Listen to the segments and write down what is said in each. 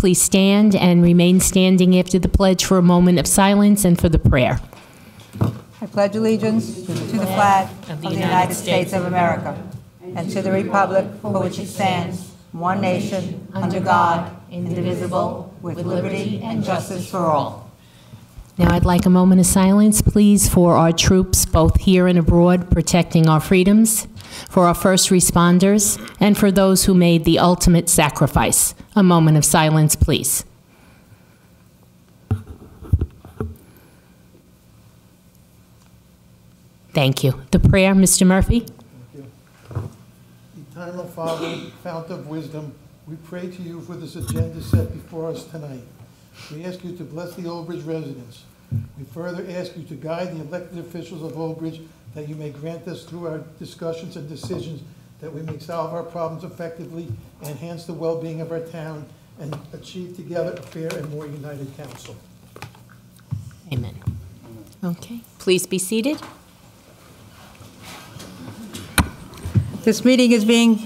please stand and remain standing after the pledge for a moment of silence and for the prayer. I pledge allegiance to the flag of the United States of America and to the republic for which it stands, one nation, under God, indivisible, with liberty and justice for all. Now I'd like a moment of silence, please, for our troops, both here and abroad, protecting our freedoms, for our first responders, and for those who made the ultimate sacrifice. A moment of silence, please. Thank you. The prayer, Mr. Murphy. Thank you. Eternal Father, fount of wisdom, we pray to you for this agenda set before us tonight. We ask you to bless the Old Bridge residents. We further ask you to guide the elected officials of Old Bridge, that you may grant us through our discussions and decisions that we may solve our problems effectively, enhance the well-being of our town, and achieve together a fair and more united council. Amen. Okay. Please be seated. This meeting is being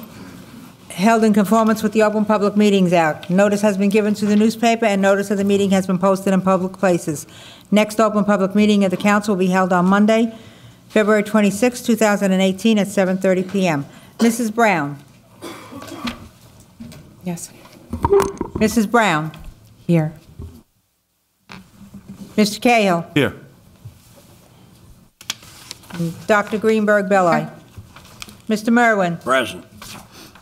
held in conformance with the Open Public Meetings Act. Notice has been given to the newspaper, and notice of the meeting has been posted in public places. Next open public meeting of the council will be held on Monday, February 26, 2018, at 7:30 p.m. Mrs. Brown. Yes. Mrs. Brown. Here. Mr. Cahill. Here. Dr. Greenberg Belli. Mr. Merwin. Present.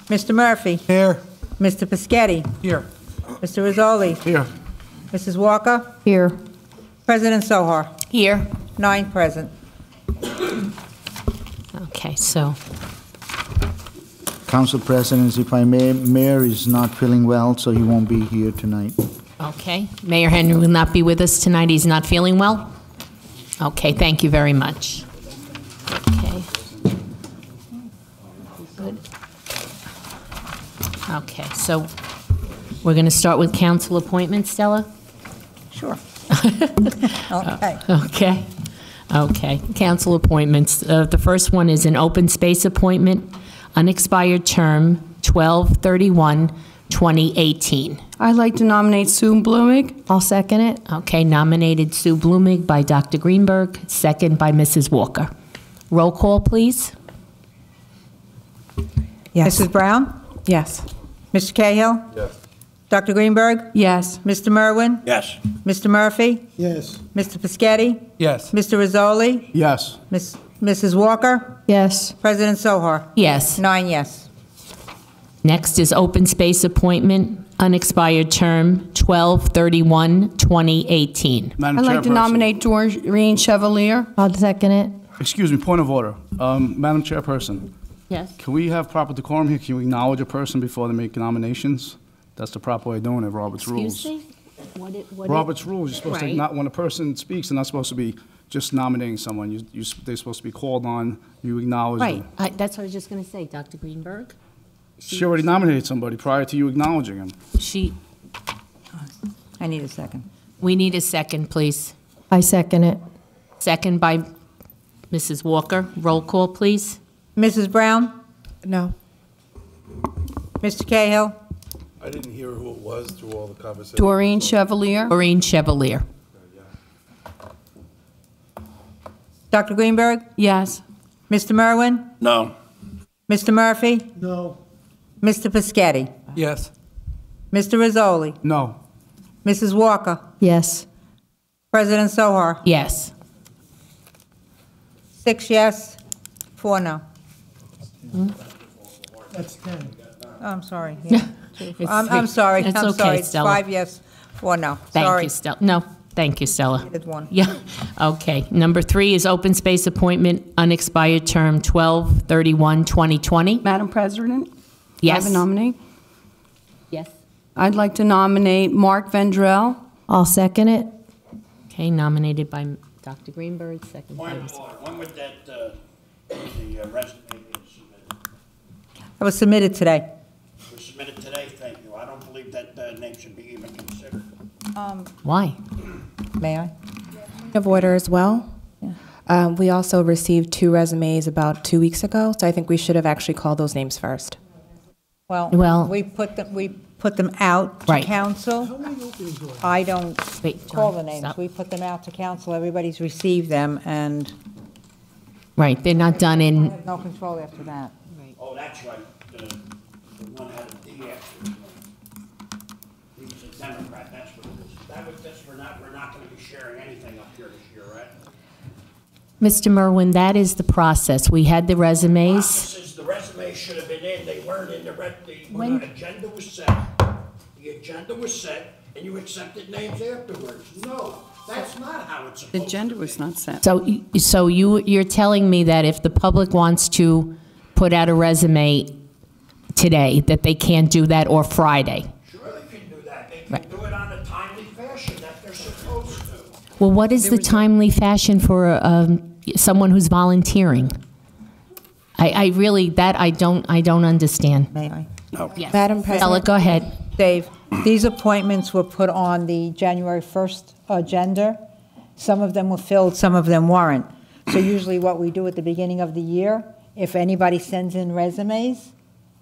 Mr. Murphy. Here. Mr. Paschetti. Here. Mr. Rizzoli. Here. Mrs. Walker. Here. President Sohar. Here. 9 present. Okay, so, Council President, if I may, Mayor is not feeling well, so he won't be here tonight. okay. Mayor Henry will not be with us tonight. He's not feeling well? Okay, thank you very much. Okay. Good. Okay, so we're going to start with council appointments, Stella? Sure. Okay. Okay. Okay. Council appointments. The first one is an open space appointment, unexpired term, 12/31/2018. I'd like to nominate Sue Blumig. I'll second it. Okay, nominated Sue Blumig by Dr. Greenberg, second by Mrs. Walker. Roll call, please. Yes. Mrs. Brown? Yes. Mr. Cahill? Yes. Dr. Greenberg? Yes. Mr. Merwin? Yes. Mr. Murphy? Yes. Mr. Paschetti? Yes. Mr. Rizzoli? Yes. Mrs. Walker? Yes. President Sohar? Yes. 9 yes. Next is open space appointment, unexpired term, 12/31/2018. Madam I'd like to Chairperson. nominate Doreen Chevalier. I'll second it. Excuse me, point of order. Madam Chairperson, Yes. can we have proper decorum here? Can we acknowledge a person before they make nominations? That's the proper way of doing it, Robert's rules. Excuse me? What Robert's rules, you're supposed to, Right. not when a person speaks, they're not supposed to be just nominating someone. They're supposed to be called on, you acknowledge Right. them. That's what I was just going to say, Dr. Greenberg. She already nominated somebody prior to you acknowledging him. I need a second. We need a second, please. I second it. Second by Mrs. Walker. Roll call, please. Mrs. Brown? No. Mr. Cahill? I didn't hear who it was through all the conversation. Doreen Chevalier. Doreen Chevalier. Dr. Greenberg? Yes. Mr. Merwin? No. Mr. Murphy? No. Mr. Paschetti? Yes. Mr. Rizzoli? No. Mrs. Walker? Yes. President Sohar? Yes. 6 yes, 4 no. That's 10. Oh, I'm sorry. Yeah. I'm sorry. It's I'm okay, sorry. It's Stella. 5 yes, 4 no. Thank Sorry. you, Stella. No, thank you, Stella. Did one. Yeah, okay. Number 3 is open space appointment, unexpired term, 12/31/2020. Madam President? I Yes. have a nominee. Yes. I'd like to nominate Mark Vendrell. I'll second it. Okay, nominated by Dr. Greenberg, second by Point of Ms. order, when would that, the resume be submitted? It was submitted today. It was submitted today, thank you. I don't believe that name should be even considered. Why? May I? Of order as well. We also received 2 resumes about 2 weeks ago, so I think we should have actually called those names first. Well, Well- we put them, we put them out to Right. council. How many openings are there? I don't Wait, call John, the names. stop. We put them out to council. Everybody's received them, and Right, they're not done I in, have no control after that. Oh, that's right, the one had a D after his name. He was a Democrat, that's what it is. We're not gonna be sharing anything up here this year, right? Mr. Merwin, that is the process. We had the resumes. Since the resumes should have been in, they weren't in when When- the agenda was set. The agenda was set, and you accepted names afterwards. No, that's not how it's supposed to The be. agenda was not set. So you're telling me that if the public wants to put out a resume today, that they can't do that, or Friday? Sure they can do that. They Right. can do it on a timely fashion that they're supposed to. Well, what is the timely fashion for someone who's volunteering? I really, that I don't understand. May I? No. Madam Ella, President, go ahead. Dave, these appointments were put on the January 1st agenda. Some of them were filled, some of them weren't. So usually what we do at the beginning of the year, if anybody sends in resumes,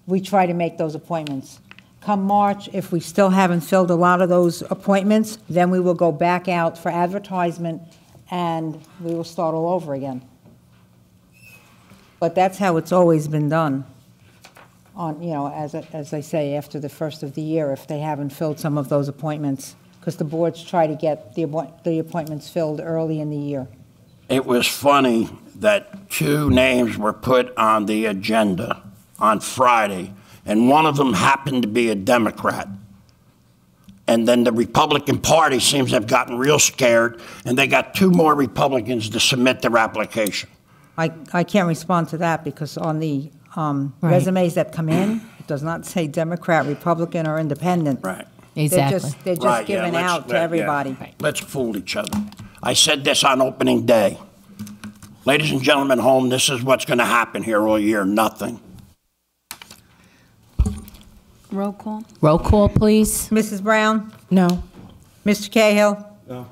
we try to make those appointments. Come March, if we still haven't filled a lot of those appointments, then we will go back out for advertisement, and we will start all over again. But that's how it's always been done, on, as I say, after the first of the year, if they haven't filled some of those appointments, because the boards try to get the appointments filled early in the year. It was funny that two names were put on the agenda on Friday, and one of them happened to be a Democrat. And then the Republican Party seems to have gotten real scared, and they got two more Republicans to submit their application. I can't respond to that, because on the resumes that come in, it does not say Democrat, Republican, or Independent. Right. Exactly. They're just Right, yeah, given let's- out to yeah. everybody. Let's fool each other. I said this on opening day. Ladies and gentlemen at home, this is what's going to happen here all year, nothing. Roll call? Roll call, please. Mrs. Brown? no. Mr. Cahill? No.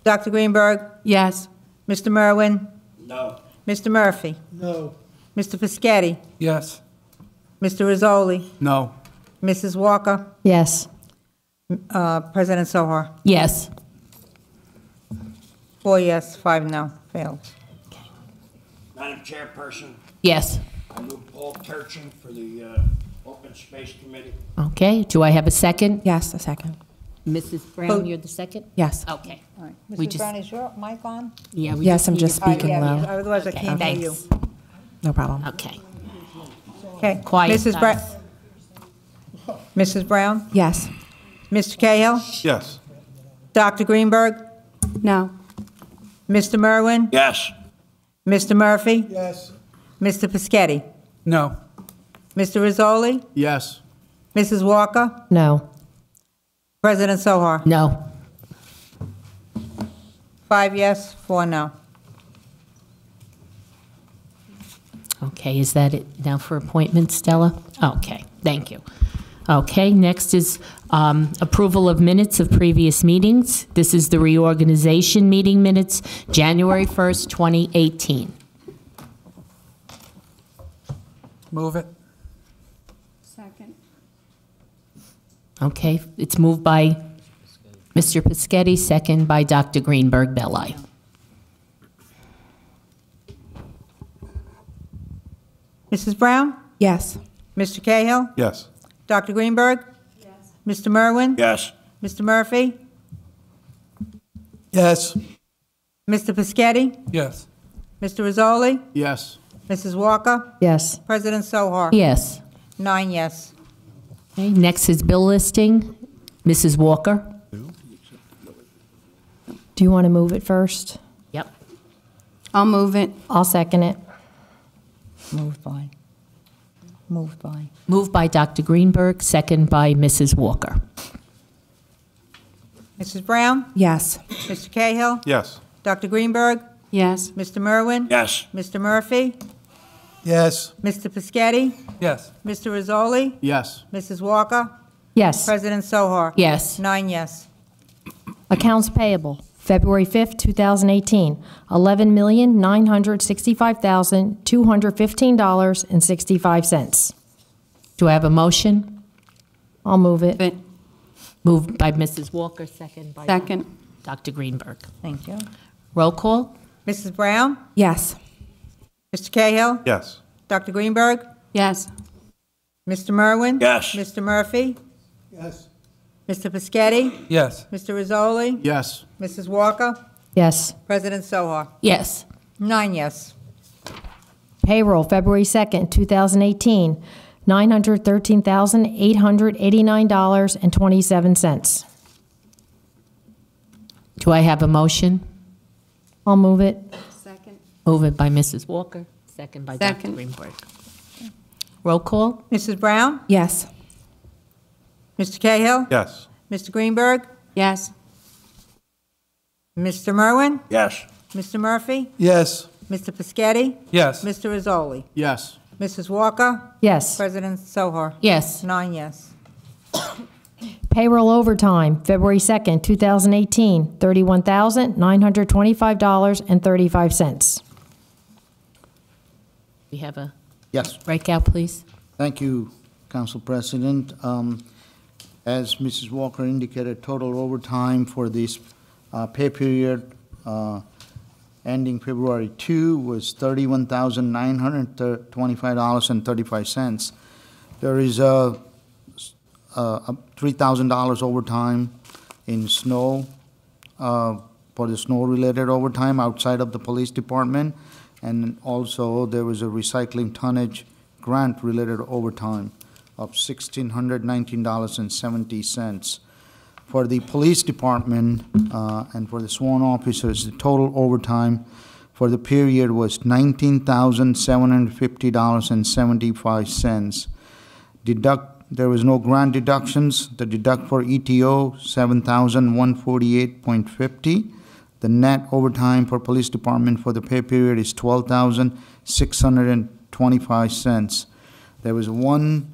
Dr. Greenberg? Yes. Mr. Merwin? No. Mr. Murphy? No. Mr. Piscatty? Yes. Mr. Rizzoli? No. Mrs. Walker? Yes. President Sohar? Yes. 4 yes, 5 no, failed. Madam Chairperson, Yes. I move Paul Turchin for the Open Space Committee. Okay, do I have a second? Yes, a second. Mrs. Brown, you're the second? Yes. Okay. All right. We Mrs. just- Brown, is your mic on? Yeah. we Yes, I'm need just to- speaking Yeah, low. otherwise I Okay, can't hear you. thanks. No problem. Okay. Okay. Quiet, Mrs. Brown? guys. Mrs. Brown? Yes. Mr. Cahill? Yes. Dr. Greenberg? No. Mr. Merwin? Yes. Mr. Murphy? Yes. Mr. Piscatty? No. Mr. Rizzoli? Yes. Mrs. Walker? No. President Sohar? No. 5 yes, 4 no. Okay, is that it now for appointments, Stella? Okay, thank you. Okay, next is approval of minutes of previous meetings. This is the reorganization meeting minutes, January 1st, 2018. Move it. Second. Okay, it's moved by Mr. Piscatty, second by Dr. Greenberg Belli. Mrs. Brown? Yes. Mr. Cahill? Yes. Dr. Greenberg? Yes. Mr. Merwin? Yes. Mr. Murphy? Yes. Mr. Piscatty? Yes. Mr. Rizzoli? Yes. Mrs. Walker? Yes. President Sohar? Yes. 9 yes. Okay, next is bill listing. Mrs. Walker? Do you want to move it first? Yep. I'll move it. I'll second it. Moved by. Moved by. Moved by Dr. Greenberg, second by Mrs. Walker. Mrs. Brown? Yes. Mr. Cahill? Yes. Dr. Greenberg? Yes. Mr. Merwin? Yes. Mr. Murphy? Yes. Mr. Piscatty? Yes. Mr. Rizzoli? Yes. Mrs. Walker? Yes. President Sohar? Yes. 9 yes. Accounts payable, February 5th, 2018, $11,965,215.65. Do I have a motion? I'll move it. Moved by Mrs. Walker, second by Second. Dr. Greenberg. Thank you. Roll call? Mrs. Brown? Yes. Mr. Cahill? Yes. Dr. Greenberg? Yes. Mr. Merwin? Yes. Mr. Murphy? Yes. Mr. Pescetti? Yes. Mr. Rizzoli? Yes. Mrs. Walker? Yes. President Sohar? Yes. 9 yes. Payroll, February 2nd, 2018, $913,889.27. Do I have a motion? I'll move it. Second. Move it by Mrs. Walker, second by Dr. Second. Greenberg. Roll call? Mrs. Brown? Yes. Mr. Cahill? Yes. Mr. Greenberg? Yes. Mr. Merwin? Yes. Mr. Murphy? Yes. Mr. Pescetti? Yes. Mr. Rizzoli? Yes. Mrs. Walker? Yes. President Sohar? Yes. 9 yes. Payroll overtime, February 2nd, 2018, $31,925.35. We have a Yes. breakout, please. Thank you, Council President. As Mrs. Walker indicated, total overtime for this pay period ending February 2 was $31,925.35. There is a $3,000 overtime in snow, for the snow-related overtime outside of the police department, and also there was a recycling tonnage grant-related overtime of $1,619.70. For the police department and for the sworn officers, the total overtime for the period was $19,750.75. There was no grant deductions. The deduct for ETO, $7,148.50. The net overtime for police department for the pay period is $12,625. There was one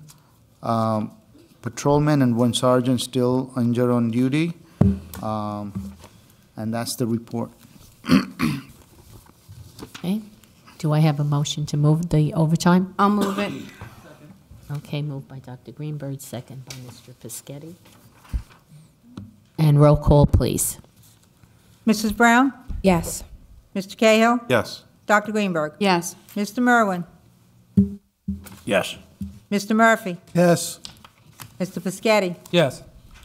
patrolman and one sergeant still injured on duty, and that's the report. Okay. Do I have a motion to move the overtime? I'll move it. Okay, moved by Dr. Greenberg, second by Mr. Pescetti. And roll call, please. Mrs. Brown? Yes. Mr. Cahill? Yes. Dr. Greenberg? Yes. Mr. Merwin? Yes. Mr. Murphy? Yes. Mr. Pescetti? Yes.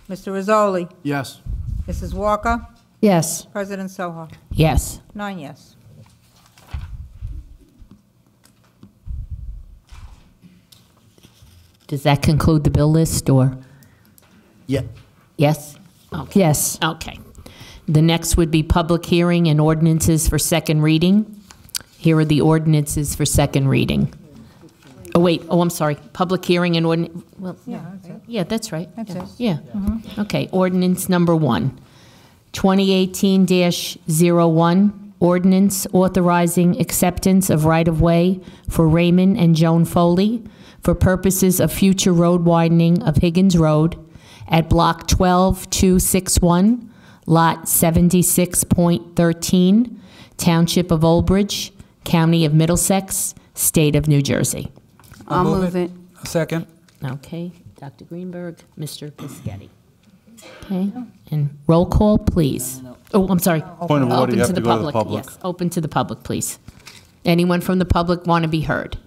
Mr. Rizzoli? Yes. Mrs. Walker? Yes. President Sohar? Yes. 9 yes. Does that conclude the bill list, or? Yeah. Yes? Okay. Yes. Okay. The next would be public hearing and ordinances for second reading. Here are the ordinances for second reading. Oh, wait, I'm sorry. Public hearing and ordinance, well, yeah, that's right. That's it. Yeah. Okay, ordinance number 1, 2018-01, ordinance authorizing acceptance of right-of-way for Raymond and Joan Foley for purposes of future road widening of Higgins Road at Block 12261, Lot 76.13, Township of Old Bridge, County of Middlesex, State of New Jersey. I'll move it. Second. Okay, Dr. Greenberg, Mr. Pescetti. Okay, and roll call, please. Oh, I'm sorry. Point of order, you have to go to the public. Yes, open to the public, please. Anyone from the public want to be heard?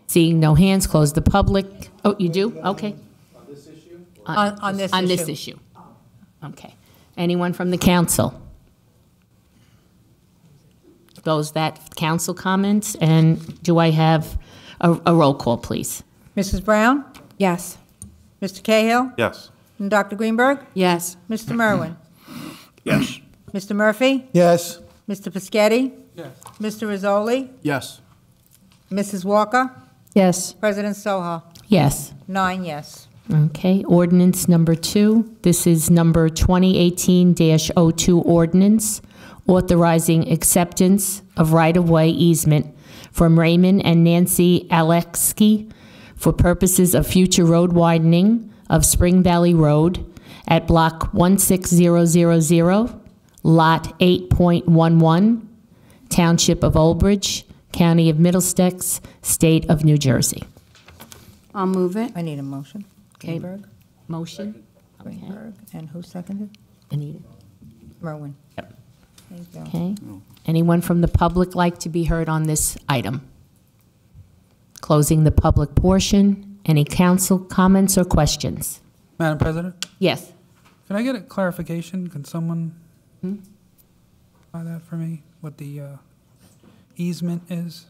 Seeing no hands, close the public. Oh, you do? Okay. On this On this issue. Okay. Anyone from the council? Those that council comments, and do I have a roll call, please? Mrs. Brown? Yes. Mr. Cahill? Yes. And Dr. Greenberg? Yes. Mr. Merwin? Yes. Mr. Murphy? Yes. Mr. Pescetti? Yes. Mr. Rizzoli? Yes. Mrs. Walker? Yes. President Sohar? Yes. 9 yes. Okay, ordinance number 2. This is number 2018-02 ordinance authorizing acceptance of right-of-way easement from Raymond and Nancy Alexsky for purposes of future road widening of Spring Valley Road at Block 16000, Lot 8.11, Township of Old Bridge, County of Middlesex, State of New Jersey. I'll move it. I need a motion. Okay. Greenberg, Motion? Okay. Greenberg, and who seconded? Anita? Merwin. Yep. Thank you. Okay. Anyone from the public like to be heard on this item? Closing the public portion. Any council comments or questions? Madam President, Yes. can I get a clarification? Can someone buy that for me, what the easement is?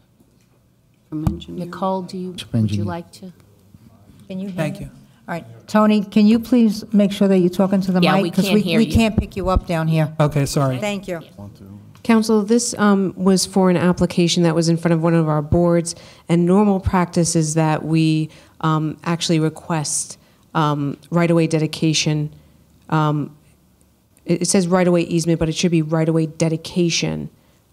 From engineer. Nicole, would you like to? Can you hear Thank me? you. All right. Tony, can you please make sure that you're talking to the mic? Yeah, we 'Cause can't hear we you. can't pick you up down here. Okay, sorry. Thank you. Council, this was for an application that was in front of one of our boards, and normal practice is that we actually request right-of-way dedication. It says right-of-way easement, but it should be right-of-way dedication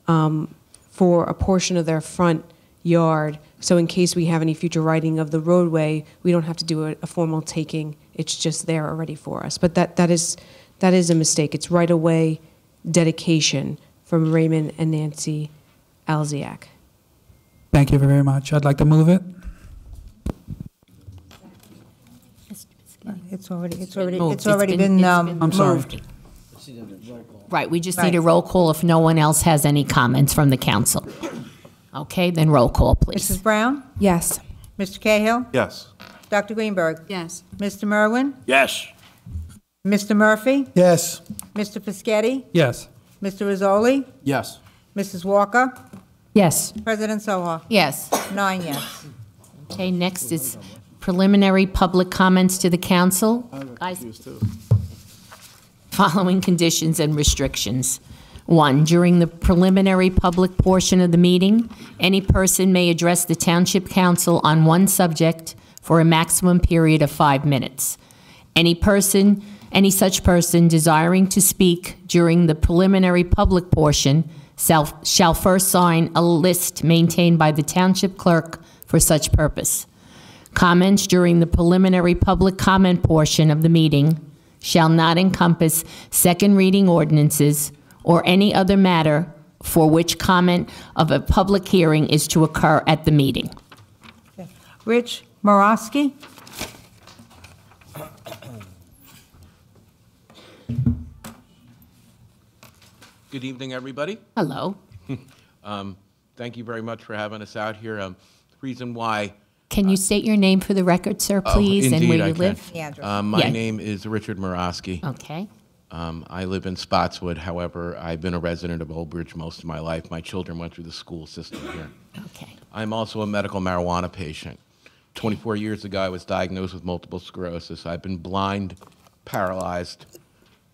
for a portion of their front yard. So in case we have any future writing of the roadway, we don't have to do a formal taking. It's just there already for us. But that is a mistake. It's right-of-way dedication from Raymond and Nancy Alziak. Thank you very much. I'd like to move it. It's already moved. been I'm sorry. moved. Right, we just Right. need a roll call if no one else has any comments from the council. Okay, then roll call, please. Mrs. Brown? Yes. Mr. Cahill? Yes. Dr. Greenberg? Yes. Mr. Merwin? Yes. Mr. Murphy? Yes. Mr. Fischetti? Yes. Mr. Rizzoli? Yes. Mrs. Walker? Yes. President Soha? Yes. 9 yes. Okay, next is preliminary public comments to the council. Guys, following conditions and restrictions. 1, during the preliminary public portion of the meeting, any person may address the Township Council on one subject for a maximum period of 5 minutes. Any such person desiring to speak during the preliminary public portion shall first sign a list maintained by the Township Clerk for such purpose. Comments during the preliminary public comment portion of the meeting shall not encompass second reading ordinances or any other matter for which comment of a public hearing is to occur at the meeting. Rich Murasky? Good evening, everybody. Hello. Thank you very much for having us out here. The reason why... Can you state your name for the record, sir, please, and where you live? The address. My Yeah. name is Richard Murasky. Okay. I live in Spotswood. However, I've been a resident of Old Bridge most of my life. My children went through the school system here. Okay. I'm also a medical marijuana patient. 24 years ago, I was diagnosed with multiple sclerosis. I've been blind, paralyzed,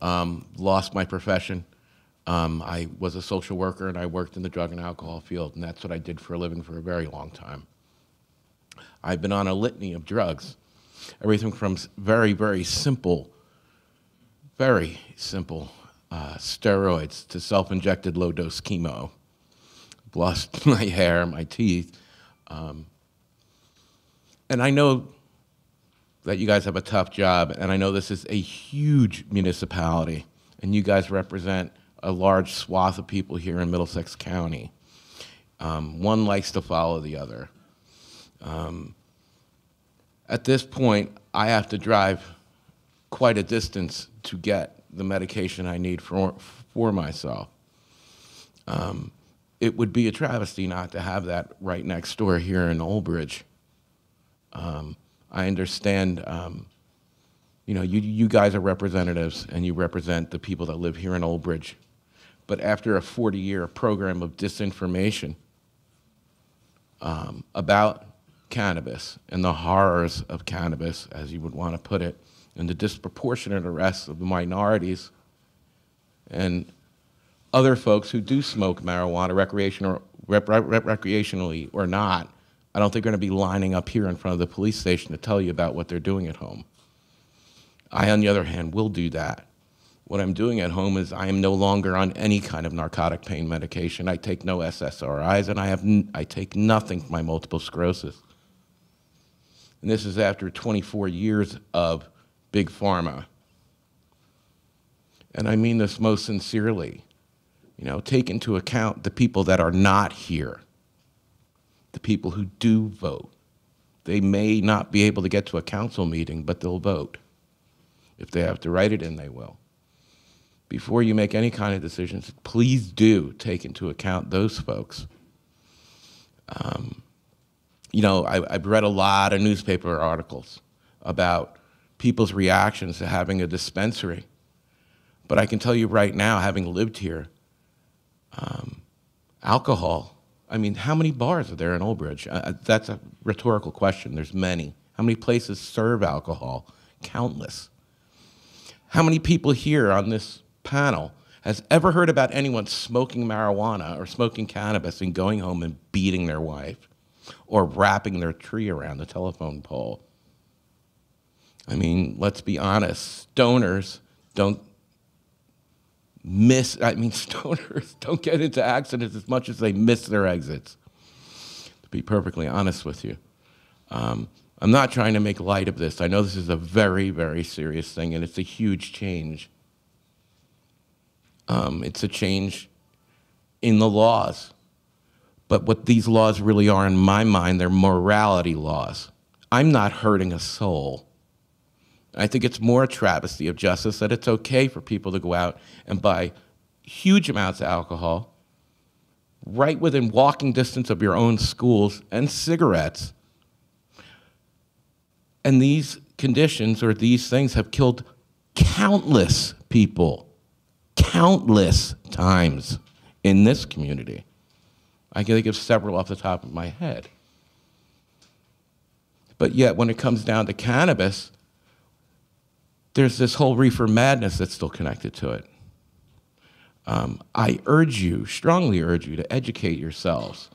lost my profession. I was a social worker, and I worked in the drug and alcohol field, and that's what I did for a living for a very long time. I've been on a litany of drugs, everything from very, very simple steroids to self-injected low-dose chemo. Lost my hair, my teeth. And I know that you guys have a tough job, and I know this is a huge municipality, and you guys represent a large swath of people here in Middlesex County. One likes to follow the other. At this point, I have to drive quite a distance to get the medication I need for myself. It would be a travesty not to have that right next door here in Old Bridge. I understand, you guys are representatives and you represent the people that live here in Old Bridge. But after a 40-year program of disinformation about cannabis and the horrors of cannabis, as you would want to put it, and the disproportionate arrests of the minorities and other folks who do smoke marijuana recreationally or not, I don't think they're going to be lining up here in front of the police station to tell you about what they're doing at home. I, on the other hand, will do that. What I'm doing at home is I am no longer on any kind of narcotic pain medication. I take no SSRIs, and I take nothing for my multiple sclerosis. And this is after 24 years of Big Pharma. And I mean this most sincerely. Take into account the people that are not here, the people who do vote, They may not be able to get to a council meeting, but they'll vote. If they have to write it in, they will. Before you make any kind of decisions, please do take into account those folks. You know, I've read a lot of newspaper articles about people's reactions to having a dispensary. But I can tell you right now, having lived here, alcohol, I mean, how many bars are there in Old Bridge? That's a rhetorical question. There's many. How many places serve alcohol? Countless. How many people here on this panel has ever heard about anyone smoking marijuana or smoking cannabis and going home and beating their wife or wrapping their tree around the telephone pole? I mean, let's be honest, stoners don't stoners don't get into accidents as much as they miss their exits, to be perfectly honest with you. I'm not trying to make light of this. I know this is a very, very serious thing, and it's a huge change. It's a change in the laws. But what these laws really are, in my mind, they're morality laws. I'm not hurting a soul. I think it's more a travesty of justice that it's okay for people to go out and buy huge amounts of alcohol right within walking distance of your own schools and cigarettes. And these conditions or these things have killed countless people, countless times in this community. I can think of several off the top of my head. But yet, when it comes down to cannabis, there's this whole reefer madness that's still connected to it. I urge you, strongly urge you, to educate yourselves.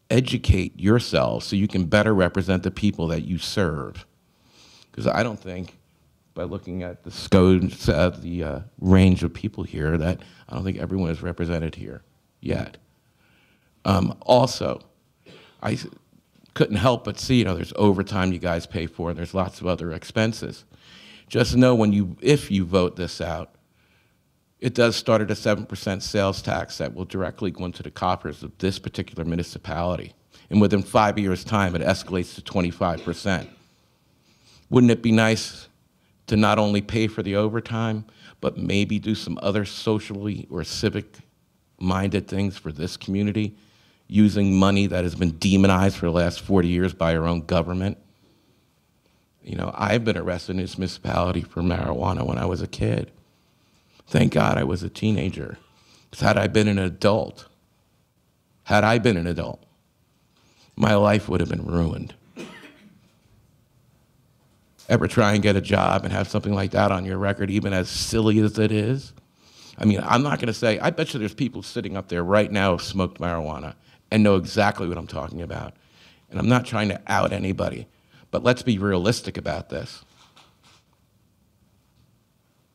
Educate yourselves so you can better represent the people that you serve. Because I don't think, by looking at the the range of people here, that I don't think everyone is represented here yet. Also, I couldn't help but see, you know, there's overtime you guys pay for, and there's lots of other expenses. Just know if you vote this out, it does start at a 7% sales tax that will directly go into the coffers of this particular municipality. And within 5 years' time, it escalates to 25%. Wouldn't it be nice to not only pay for the overtime, but maybe do some other socially or civic-minded things for this community, using money that has been demonized for the last 40 years by our own government? You know, I've been arrested in this municipality for marijuana when I was a kid. Thank God I was a teenager. Because had I been an adult, my life would have been ruined. Ever try and get a job and have something like that on your record, even as silly as it is? I mean, I'm not going to say, I bet you there's people sitting up there right now who smoked marijuana and know exactly what I'm talking about. And I'm not trying to out anybody, but let's be realistic about this.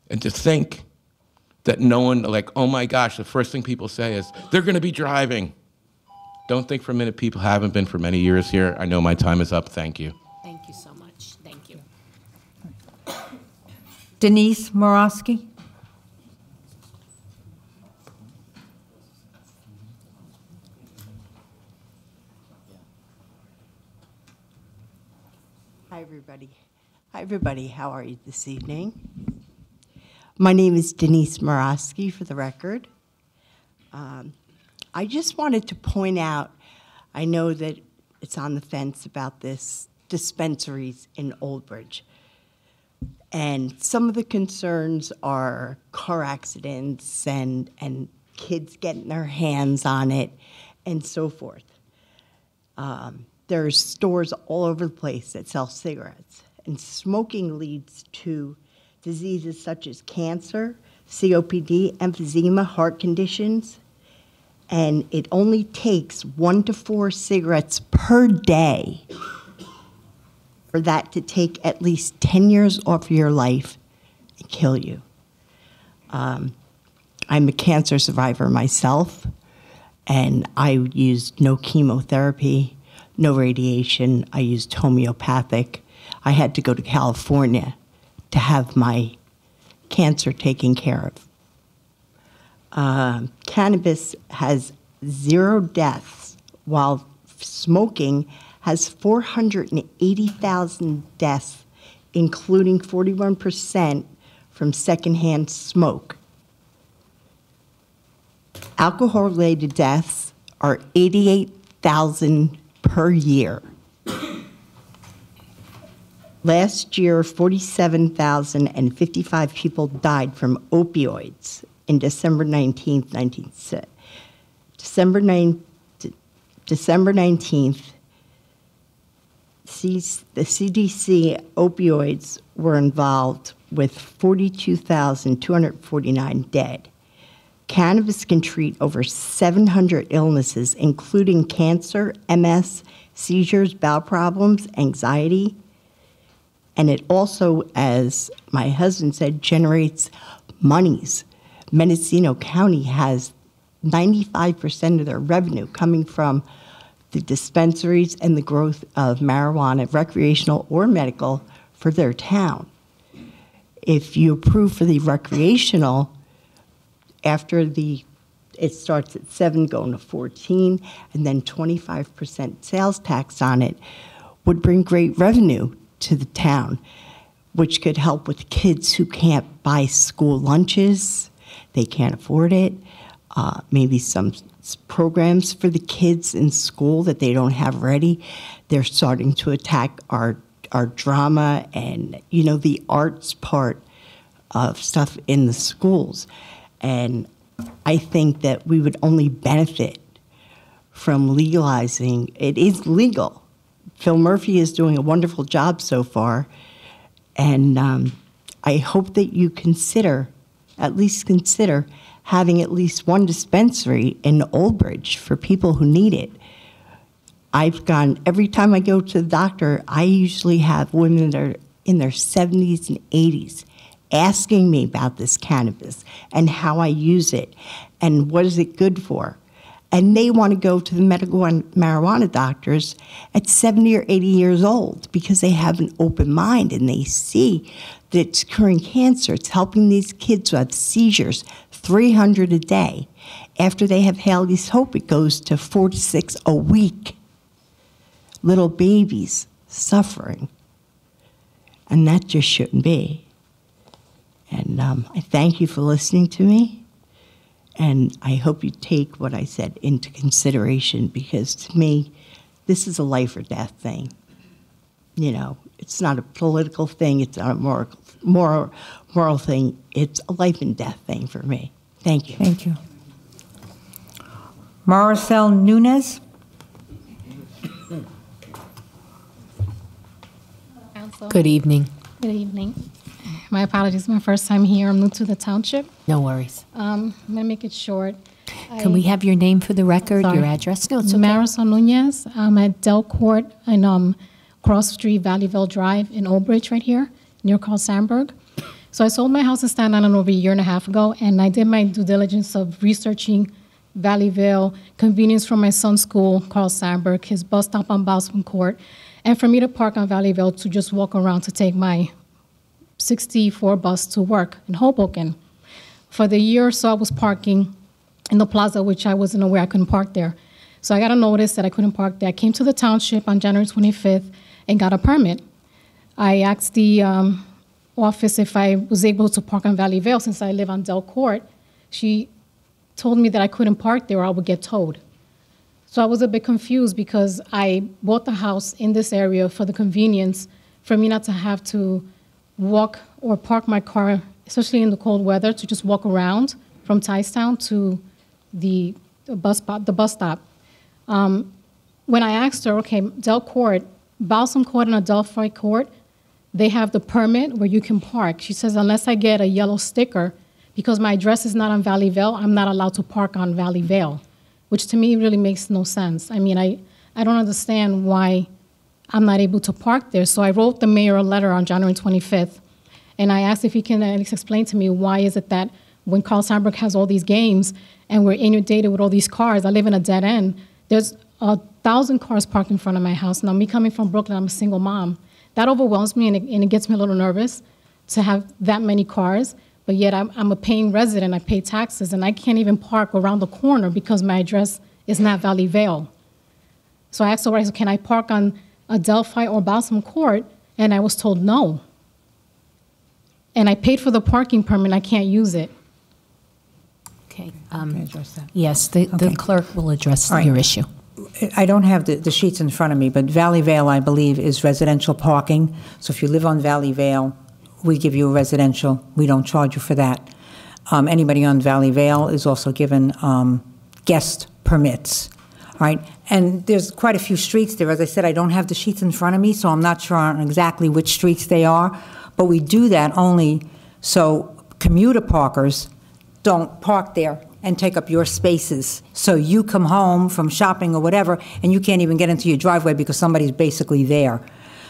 And to think that no one, like, oh my gosh, the first thing people say is, they're going to be driving. Don't think for a minute people haven't been for many years here. I know my time is up. Thank you. Thank you so much. Thank you. Denise Murasky. Hi, everybody. Hi, everybody. How are you this evening? My name is Denise Murasky, for the record. I just wanted to point out, I know that it's on the fence about this dispensaries in Old Bridge. And some of the concerns are car accidents and kids getting their hands on it and so forth. There's stores all over the place that sell cigarettes, and smoking leads to diseases such as cancer, COPD, emphysema, heart conditions, and it only takes 1 to 4 cigarettes per day for that to take at least 10 years off of your life and kill you. I'm a cancer survivor myself, and I used no chemotherapy, no radiation. I used homeopathic. I had to go to California to have my cancer taken care of. Cannabis has 0 deaths, while smoking has 480,000 deaths, including 41% from secondhand smoke. Alcohol-related deaths are 88,000 per year. Last year, 47,055 people died from opioids in December 19th, December 19th, the CDC opioids were involved with 42,249 dead. Cannabis can treat over 700 illnesses, including cancer, MS, seizures, bowel problems, anxiety. And it also, as my husband said, generates monies. Mendocino County has 95% of their revenue coming from the dispensaries and the growth of marijuana, recreational or medical, for their town. If you approve for the recreational, after it starts at 7 going to 14, and then 25% sales tax on it, would bring great revenue to the town, which could help with kids who can't buy school lunches, they can't afford it, maybe some programs for the kids in school that they don't have ready. They're starting to attack our drama and, the arts part of stuff in the schools. And I think that we would only benefit from legalizing. It is legal. Phil Murphy is doing a wonderful job so far. And I hope that you at least consider having at least one dispensary in Old Bridge for people who need it. Every time I go to the doctor, I usually have women that are in their 70s and 80s asking me about this cannabis and how I use it and what is it good for. And they want to go to the medical marijuana doctors at 70 or 80 years old because they have an open mind and they see that it's curing cancer. It's helping these kids who have seizures, 300 a day. After they have Haley's Hope, it goes to 4 to 6 a week. Little babies suffering. And that just shouldn't be. And I thank you for listening to me. And I hope you take what I said into consideration, because to me, this is a life or death thing. It's not a political thing. It's not a moral thing. It's a life and death thing for me. Thank you. Thank you. Marisol Nunez. Good evening. Good evening. My apologies, my first time here. I'm new to the township. No worries. I'm going to make it short. Can we have your name for the record, Sorry. your address? No, it's okay. Marisol Nunez. I'm at Del Court in Cross Street, Valleyville Drive in Old Bridge right here, near Carl Sandburg. So I sold my house in Staten Island over a year and a half ago, and I did my due diligence of researching Valleyville, convenience from my son's school, Carl Sandburg, his bus stop on Balsam Court, and for me to park on Valleyville to just walk around to take my 64 bus to work in Hoboken. For the year or so, I was parking in the plaza, which I wasn't aware I couldn't park there. So I got a notice that I couldn't park there. I came to the township on January 25th and got a permit. I asked the office if I was able to park on Valleyville since I live on Del Court. She told me that I couldn't park there or I would get towed. So I was a bit confused because I bought the house in this area for the convenience for me not to have to walk or park my car, especially in the cold weather, to just walk around from Ticetown to the bus stop. When I asked her, okay, Del Court, Balsam Court and Adelphi Court, they have the permit where you can park. She says, unless I get a yellow sticker, because my address is not on Valleyville, I'm not allowed to park on Valleyville, which to me really makes no sense. I mean, I don't understand why I'm not able to park there. So I wrote the mayor a letter on January 25th, and I asked if he can at least explain to me why is it that when Carl Sandburg has all these games and we're inundated with all these cars, I live in a dead end, there's 1,000 cars parked in front of my house. Now, me coming from Brooklyn, I'm a single mom. That overwhelms me, and it gets me a little nervous to have that many cars, but yet I'm a paying resident, I pay taxes, and I can't even park around the corner because my address is not Valleyville. So I asked the supervisor, can I park on Adelphi or Balsam Court? And I was told no. And I paid for the parking permit, I can't use it. Okay. Address that. Yes, the clerk will address All right. your issue. I don't have the sheets in front of me, but Valley Vale, I believe, is residential parking. So if you live on Valley Vale, we give you a residential. We don't charge you for that. Anybody on Valley Vale is also given guest permits. All right, and there's quite a few streets there. As I said, I don't have the sheets in front of me, so I'm not sure on exactly which streets they are. But we do that only so commuter parkers don't park there and take up your spaces. So you come home from shopping or whatever, and you can't even get into your driveway because somebody's basically there.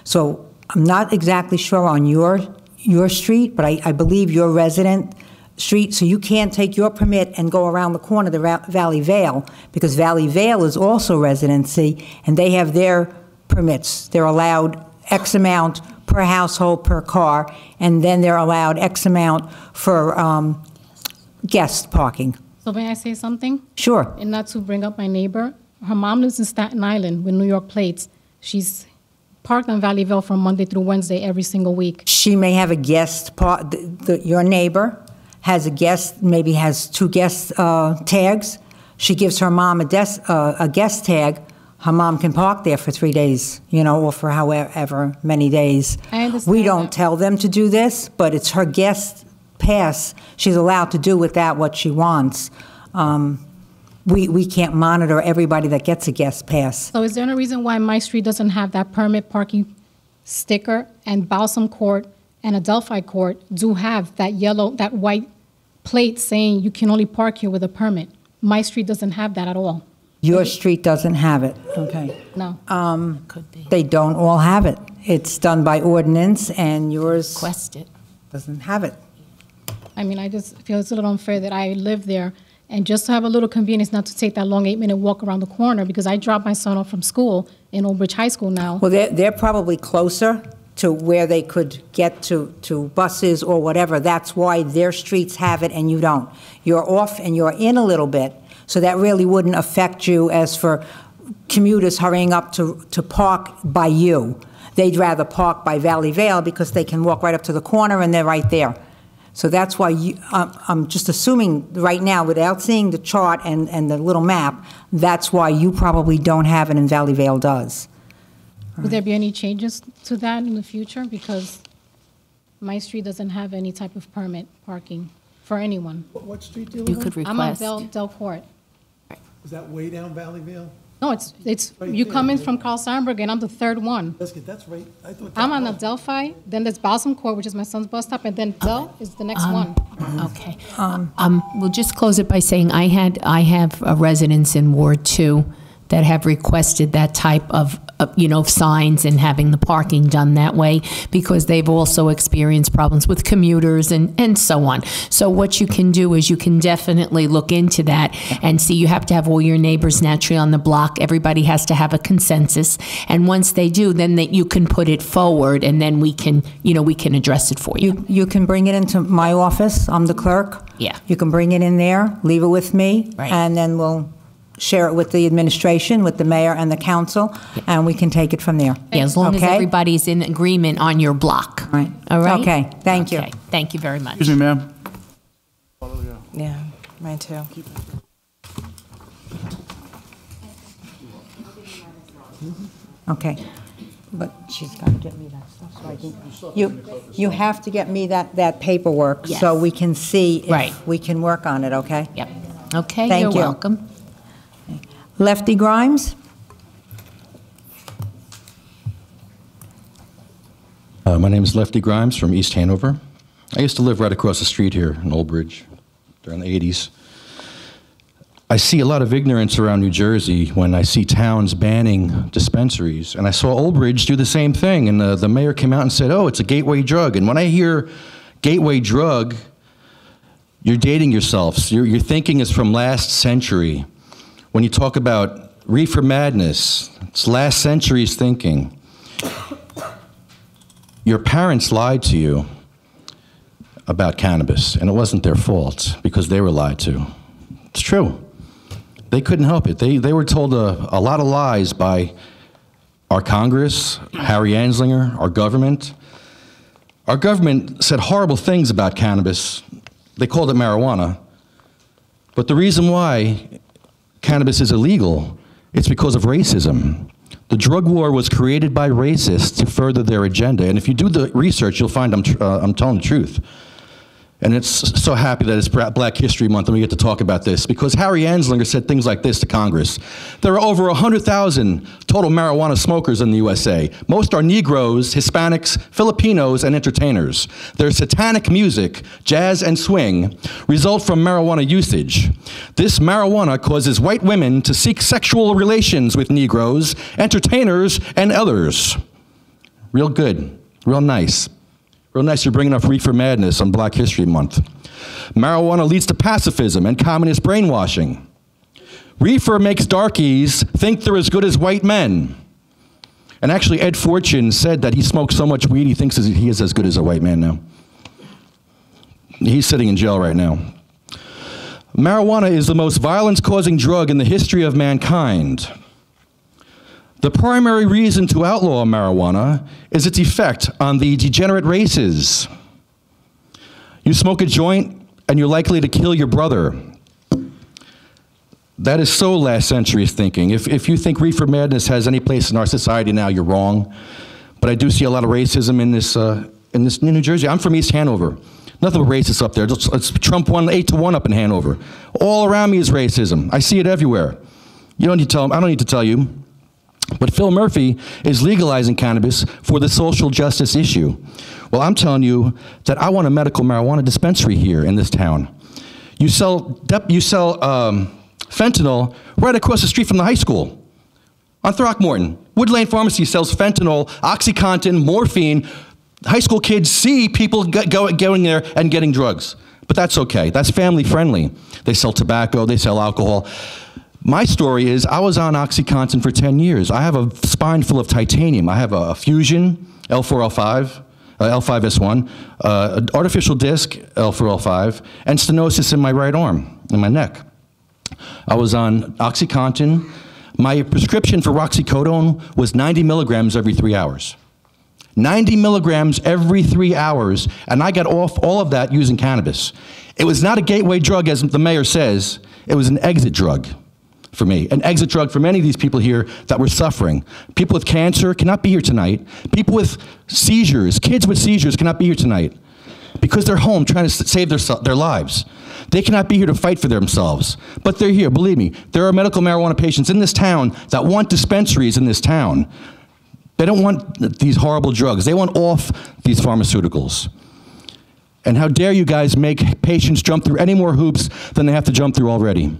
So I'm not exactly sure on your street, but I believe your resident street, so you can't take your permit and go around the corner to Valley Vale, because Valley Vale is also residency, and they have their permits. They're allowed X amount per household, per car, and then they're allowed X amount for guest parking. So may I say something? Sure. And not to bring up my neighbor, her mom lives in Staten Island with New York plates. She's parked on Valley Vale from Monday through Wednesday every single week. She may have a guest, your neighbor has a guest, maybe has 2 guest tags. She gives her mom a guest tag. Her mom can park there for 3 days, or for however many days. I understand We don't that. tell them to do this, but it's her guest pass. She's allowed to do with that what she wants. We can't monitor everybody that gets a guest pass. So is there any reason why my street doesn't have that permit parking sticker, and Balsam Court and Adelphi Court do have that white plate saying you can only park here with a permit? My street doesn't have that at all. Your street doesn't have it, okay? No. Could be. They don't all have it. It's done by ordinance, and yours Request it. doesn't have it. I mean, I just feel it's a little unfair that I live there, and just to have a little convenience not to take that long 8-minute walk around the corner, because I drop my son off from school in Old Bridge High School now. Well, they're probably closer to where they could get to buses or whatever. That's why their streets have it and you don't. You're off and you're in a little bit, so that really wouldn't affect you as for commuters hurrying up to park by you. They'd rather park by Valley Vale because they can walk right up to the corner and they're right there. So that's why I'm just assuming right now, without seeing the chart and the little map, that's why you probably don't have it and Valley Vale does. Would there be any changes to that in the future? Because my street doesn't have any type of permit parking for anyone. What street do you You live could on? I'm on request. Del Court. Is that way down Valley Vale? No, it's Right you there, come in right? from Carl Sandburg, and I'm the third one. That's right. I thought that I'm on was- Adelphi, then there's Balsam Court, which is my son's bus stop, and then Del is the next one. Okay. We'll just close it by saying I have a residents in Ward 2 that have requested that type of, signs and having the parking done that way, because they've also experienced problems with commuters and so on. So what you can do is you can definitely look into that and see. You have to have all your neighbors naturally on the block. Everybody has to have a consensus. And once they do, then you can put it forward, and then we can address it for you. You can bring it into my office. I'm the clerk. Yeah. You can bring it in there, leave it with me, Right. and then we'll share it with the administration, with the mayor and the council, and we can take it from there. Yeah, as long as Okay? everybody's in agreement on your block. Right. All right? Okay, thank you. Okay, thank you very much. Excuse me, ma'am. Yeah, mine too. Okay, but she's got to get me that stuff so I can, you have to get me that paperwork so Yes. we can see Right. if we can work on it, okay? Yep. Okay, Thank you're you. welcome. Lefty Grimes? My name is Lefty Grimes from East Hanover. I used to live right across the street here in Old Bridge during the 80s. I see a lot of ignorance around New Jersey when I see towns banning dispensaries. And I saw Old Bridge do the same thing. And the mayor came out and said, oh, it's a gateway drug. And when I hear gateway drug, you're dating yourselves. Your thinking is from last century. When you talk about reefer madness, it's last century's thinking. Your parents lied to you about cannabis, and it wasn't their fault because they were lied to. It's true. They couldn't help it. They were told a lot of lies by our Congress, Harry Anslinger, our government. Our government said horrible things about cannabis. They called it marijuana. But the reason why cannabis is illegal, it's because of racism. The drug war was created by racists to further their agenda. And if you do the research, you'll find I'm telling the truth. And it's so happy that it's Black History Month and we get to talk about this, because Harry Anslinger said things like this to Congress. There are over 100,000 total marijuana smokers in the USA. Most are Negroes, Hispanics, Filipinos, and entertainers. Their satanic music, jazz and swing, result from marijuana usage. This marijuana causes white women to seek sexual relations with Negroes, entertainers, and others. Real good, real nice. Real nice you're bringing up reefer madness on Black History Month. Marijuana leads to pacifism and communist brainwashing. Reefer makes darkies think they're as good as white men. And actually, Ed Fortune said that he smokes so much weed he thinks he is as good as a white man now. He's sitting in jail right now. Marijuana is the most violence-causing drug in the history of mankind. The primary reason to outlaw marijuana is its effect on the degenerate races. You smoke a joint and you're likely to kill your brother. That is so last century's thinking. If you think reefer madness has any place in our society now, you're wrong. But I do see a lot of racism in this New Jersey. I'm from East Hanover. Nothing but racists up there. It's Trump won 8-1 up in Hanover. All around me is racism. I see it everywhere. You don't need to tell them. I don't need to tell you. But Phil Murphy is legalizing cannabis for the social justice issue. Well, I'm telling you that I want a medical marijuana dispensary here in this town. You sell fentanyl right across the street from the high school on Throckmorton. Wood Lane Pharmacy sells fentanyl, OxyContin, morphine. High school kids see people going there and getting drugs. But that's okay. That's family friendly. They sell tobacco. They sell alcohol. My story is I was on OxyContin for 10 years. I have a spine full of titanium. I have a fusion, L4L5, L5S1, an artificial disc, L4L5, and stenosis in my right arm, in my neck. I was on OxyContin. My prescription for roxicodone was 90 milligrams every 3 hours. 90 milligrams every 3 hours, and I got off all of that using cannabis. It was not a gateway drug, as the mayor says. It was an exit drug for me, an exit drug for many of these people here that were suffering. People with cancer cannot be here tonight. People with seizures, kids with seizures cannot be here tonight because they're home trying to save their lives. They cannot be here to fight for themselves, but they're here, believe me. There are medical marijuana patients in this town that want dispensaries in this town. They don't want these horrible drugs. They want off these pharmaceuticals. And how dare you guys make patients jump through any more hoops than they have to jump through already.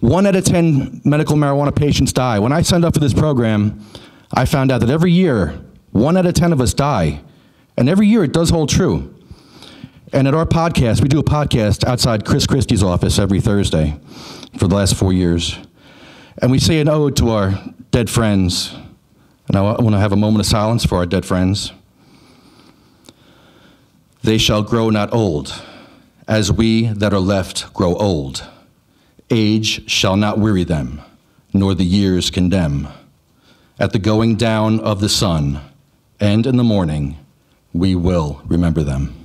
1 out of 10 medical marijuana patients die. When I signed up for this program, I found out that every year, 1 out of 10 of us die. And every year it does hold true. And at our podcast, we do a podcast outside Chris Christie's office every Thursday for the last 4 years. And we say an ode to our dead friends. And I want to have a moment of silence for our dead friends. They shall grow not old, as we that are left grow old. Age shall not weary them, nor the years condemn. At the going down of the sun, and in the morning, we will remember them.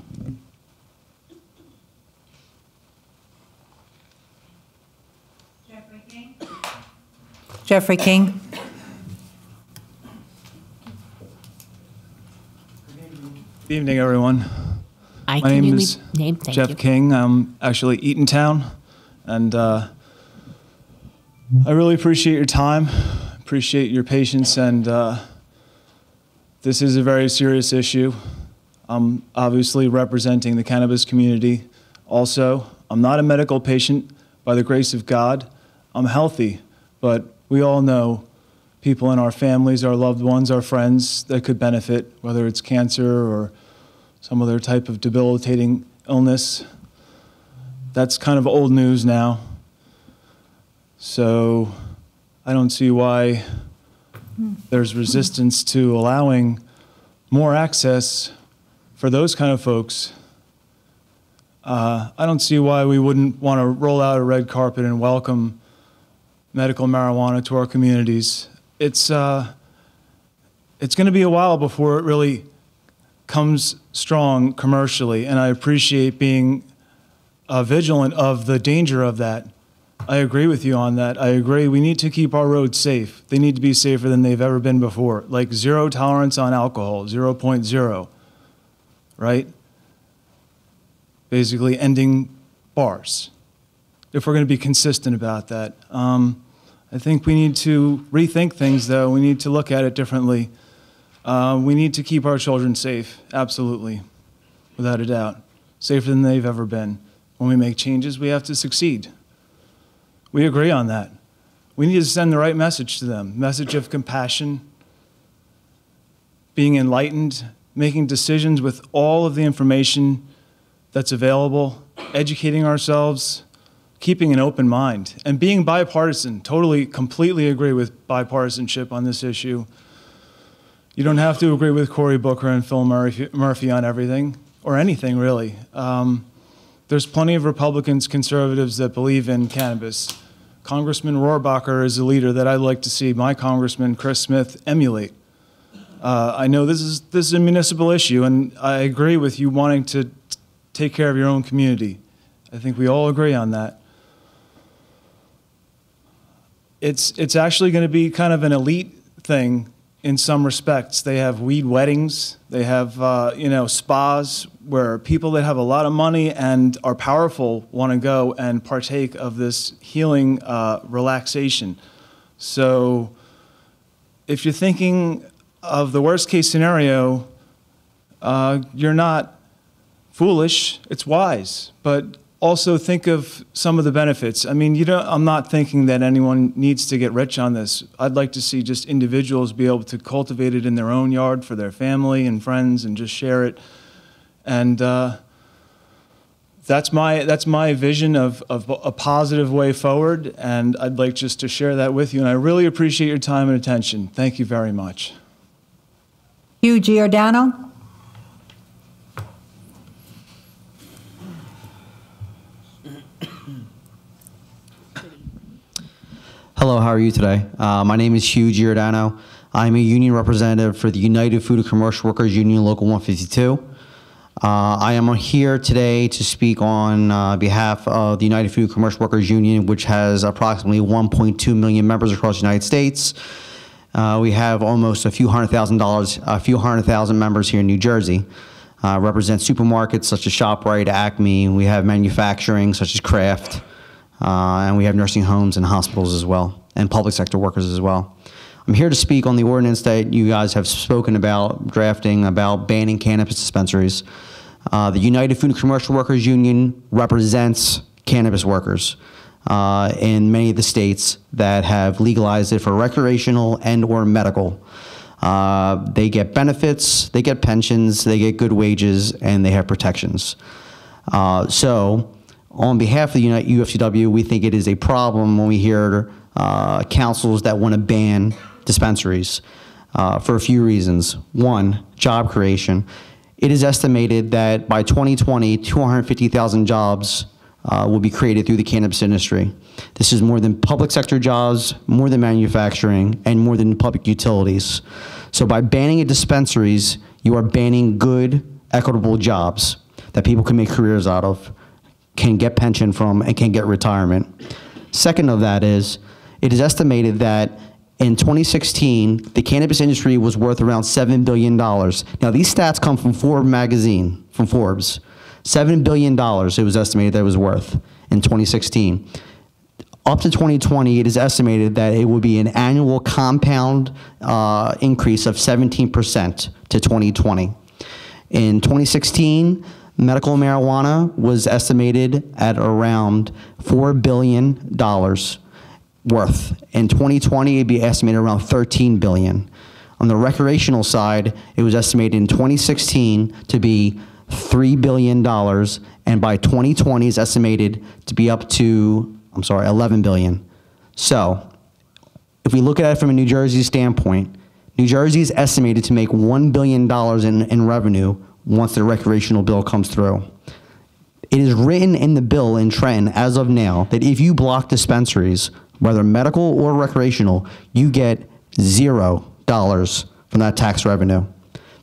Jeffrey King. Good evening, everyone. My name is Jeff King. I'm actually Eatontown, and I really appreciate your time, appreciate your patience, and this is a very serious issue. I'm obviously representing the cannabis community also. I'm not a medical patient by the grace of God. I'm healthy, but we all know people in our families, our loved ones, our friends that could benefit, whether it's cancer or some other type of debilitating illness. That's kind of old news now. So I don't see why there's resistance to allowing more access for those kind of folks. I don't see why we wouldn't want to roll out a red carpet and welcome medical marijuana to our communities. It's going to be a while before it really comes strong commercially, and I appreciate being vigilant of the danger of that. I agree with you on that. I agree. We need to keep our roads safe. They need to be safer than they've ever been before. Like zero tolerance on alcohol, 0.0, right? Basically ending bars, if we're going to be consistent about that. I think we need to rethink things, though. We need to look at it differently. We need to keep our children safe, absolutely, without a doubt. Safer than they've ever been. When we make changes, we have to succeed. We agree on that. We need to send the right message to them, message of compassion, being enlightened, making decisions with all of the information that's available, educating ourselves, keeping an open mind, and being bipartisan. Totally, completely agree with bipartisanship on this issue. You don't have to agree with Cory Booker and Phil Murphy on everything, or anything really. There's plenty of Republicans, conservatives that believe in cannabis. Congressman Rohrabacher is a leader that I'd like to see my Congressman Chris Smith emulate. I know this is a municipal issue, and I agree with you wanting to take care of your own community. I think we all agree on that. It's actually going to be kind of an elite thing in some respects. They have weed weddings. They have spas where people that have a lot of money and are powerful want to go and partake of this healing relaxation. So if you're thinking of the worst case scenario, you're not foolish. It's wise. But also think of some of the benefits. I mean, I'm not thinking that anyone needs to get rich on this. I'd like to see just individuals be able to cultivate it in their own yard for their family and friends and just share it. And that's my vision of a positive way forward, and I'd like just to share that with you. And I really appreciate your time and attention. Thank you very much. Hugh Giordano. Hello, how are you today? My name is Hugh Giordano. I'm a union representative for the United Food and Commercial Workers Union Local 152. I am here today to speak on behalf of the United Food and Commercial Workers Union, which has approximately 1.2 million members across the United States. We have almost a few hundred thousand members here in New Jersey. Represent supermarkets such as ShopRite, Acme. We have manufacturing such as Kraft. And we have nursing homes and hospitals as well, and public sector workers as well. I'm here to speak on the ordinance that you guys have spoken about, drafting about banning cannabis dispensaries. The United Food and Commercial Workers Union represents cannabis workers in many of the states that have legalized it for recreational and or medical. They get benefits, they get pensions, they get good wages, and they have protections. On behalf of the UFCW, we think it is a problem when we hear councils that want to ban dispensaries for a few reasons. One, job creation. It is estimated that by 2020, 250,000 jobs will be created through the cannabis industry. This is more than public sector jobs, more than manufacturing, and more than public utilities. So by banning dispensaries, you are banning good, equitable jobs that people can make careers out of, can get pension from, and can get retirement. Second of that is, it is estimated that in 2016, the cannabis industry was worth around $7 billion. Now, these stats come from Forbes magazine, from Forbes. $7 billion it was estimated that it was worth in 2016. Up to 2020, it is estimated that it will be an annual compound increase of 17% to 2020. In 2016, medical marijuana was estimated at around $4 billion worth. In 2020, it'd be estimated around $13 billion. On the recreational side, it was estimated in 2016 to be $3 billion, and by 2020 is estimated to be up to, $11 billion. So, if we look at it from a New Jersey standpoint, New Jersey is estimated to make $1 billion in revenue once the recreational bill comes through. It is written in the bill in Trenton as of now that if you block dispensaries, whether medical or recreational, you get $0 from that tax revenue.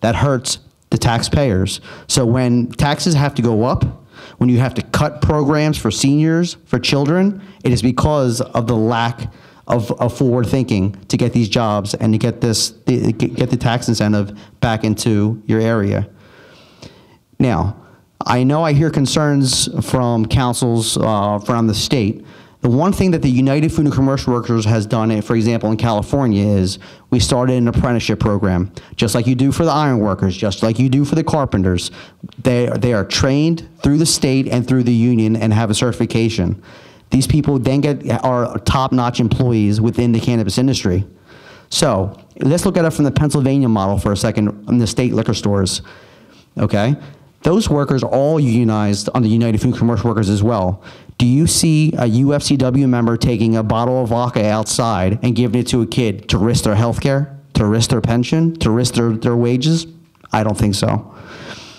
That hurts the taxpayers. So when taxes have to go up, when you have to cut programs for seniors, for children, it is because of the lack of forward thinking to get these jobs and to get the tax incentive back into your area. Now, I know I hear concerns from councils from the state. The one thing that the United Food and Commercial Workers has done, for example, in California, is we started an apprenticeship program, just like you do for the iron workers, just like you do for the carpenters. They are trained through the state and through the union and have a certification. These people then are top-notch employees within the cannabis industry. So let's look at it from the Pennsylvania model for a second in the state liquor stores, okay? Those workers are all unionized on the United Food and Commercial Workers as well. Do you see a UFCW member taking a bottle of vodka outside and giving it to a kid to risk their health care, to risk their pension, to risk their wages? I don't think so.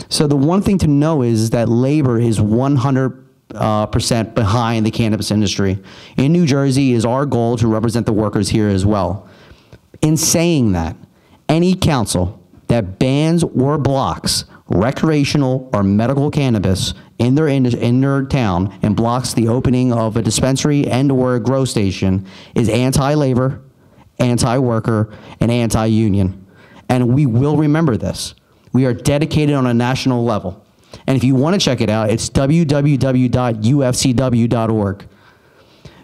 So the one thing to know is that labor is 100% behind the cannabis industry. In New Jersey is our goal to represent the workers here as well. In saying that, any council that bans or blocks recreational or medical cannabis in their town and blocks the opening of a dispensary and or a grow station is anti-labor, anti-worker, and anti-union. And we will remember this. We are dedicated on a national level. And if you want to check it out, it's www.ufcw.org.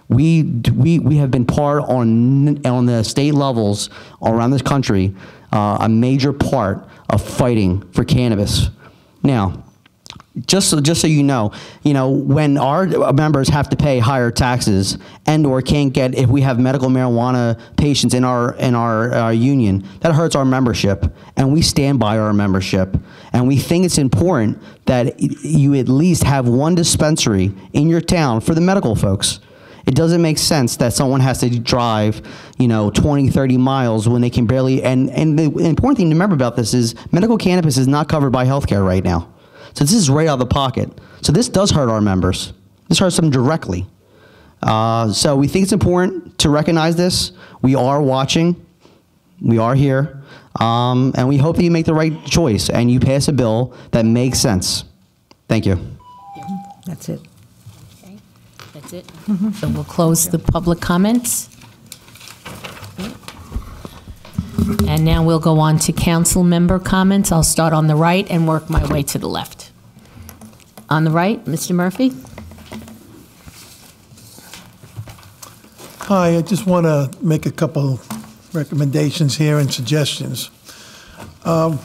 We have been part on the state levels around this country, a major part of fighting for cannabis. Now, just so you know, when our members have to pay higher taxes and or can't get, if we have medical marijuana patients in our union, that hurts our membership, and we stand by our membership. And we think it's important that you at least have one dispensary in your town for the medical folks. It doesn't make sense that someone has to drive, 20, 30 miles when they can barely, and the important thing to remember about this is medical cannabis is not covered by healthcare right now. So this is right out of the pocket. So this does hurt our members. This hurts them directly. So we think it's important to recognize this. We are watching. We are here. And we hope that you make the right choice and you pass a bill that makes sense. Thank you. That's it. Okay, that's it. So we'll close the public comments. And now we'll go on to council member comments. I'll start on the right and work my way to the left. On the right, Mr. Murphy. Hi, I just want to make a couple recommendations here and suggestions. When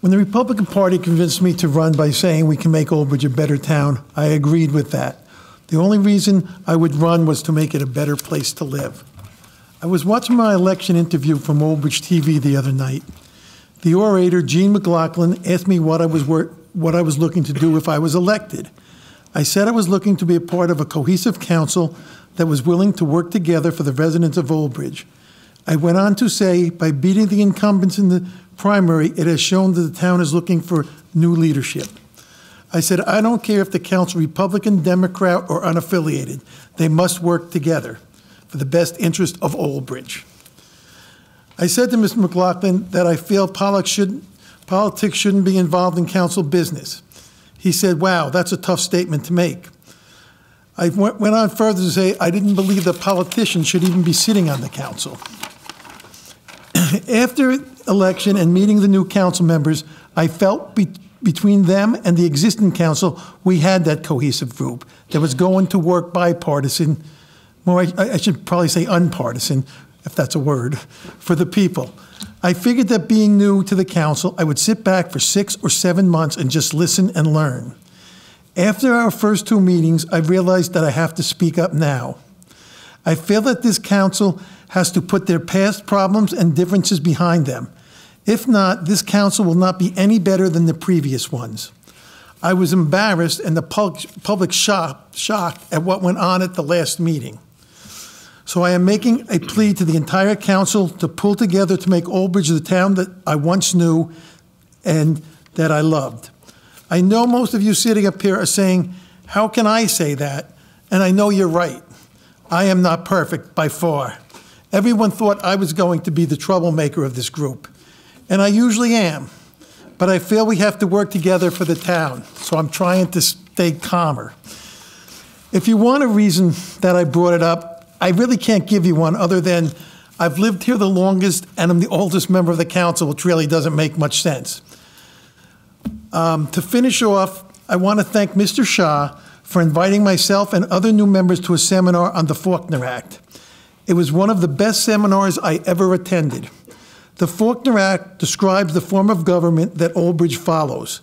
the Republican Party convinced me to run by saying we can make Old Bridge a better town, I agreed with that. The only reason I would run was to make it a better place to live. I was watching my election interview from Old Bridge TV the other night. The orator, Gene McLaughlin, asked me what I was looking to do if I was elected. I said I was looking to be a part of a cohesive council that was willing to work together for the residents of Old Bridge. I went on to say, by beating the incumbents in the primary, it has shown that the town is looking for new leadership. I said, I don't care if the council Republican, Democrat, or unaffiliated. They must work together for the best interest of Old Bridge. I said to Mr. McLaughlin that I feel politics shouldn't be involved in council business. He said, wow, that's a tough statement to make. I went on further to say I didn't believe that politicians should even be sitting on the council. After election and meeting the new council members, I felt between them and the existing council, we had that cohesive group that was going to work bipartisan, more, I should probably say unpartisan, if that's a word, for the people. I figured that being new to the council, I would sit back for 6 or 7 months and just listen and learn. After our first 2 meetings, I realized that I have to speak up now. I feel that this council has to put their past problems and differences behind them. If not, this council will not be any better than the previous ones. I was embarrassed and the public shocked at what went on at the last meeting. So I am making a plea to the entire council to pull together to make Old Bridge the town that I once knew and that I loved. I know most of you sitting up here are saying, how can I say that? And I know you're right. I am not perfect by far. Everyone thought I was going to be the troublemaker of this group, and I usually am. But I feel we have to work together for the town, so I'm trying to stay calmer. If you want a reason that I brought it up, I really can't give you one other than I've lived here the longest and I'm the oldest member of the council, which really doesn't make much sense. To finish off, I want to thank Mr. Shah for inviting myself and other new members to a seminar on the Faulkner Act. It was one of the best seminars I ever attended. The Faulkner Act describes the form of government that Old Bridge follows.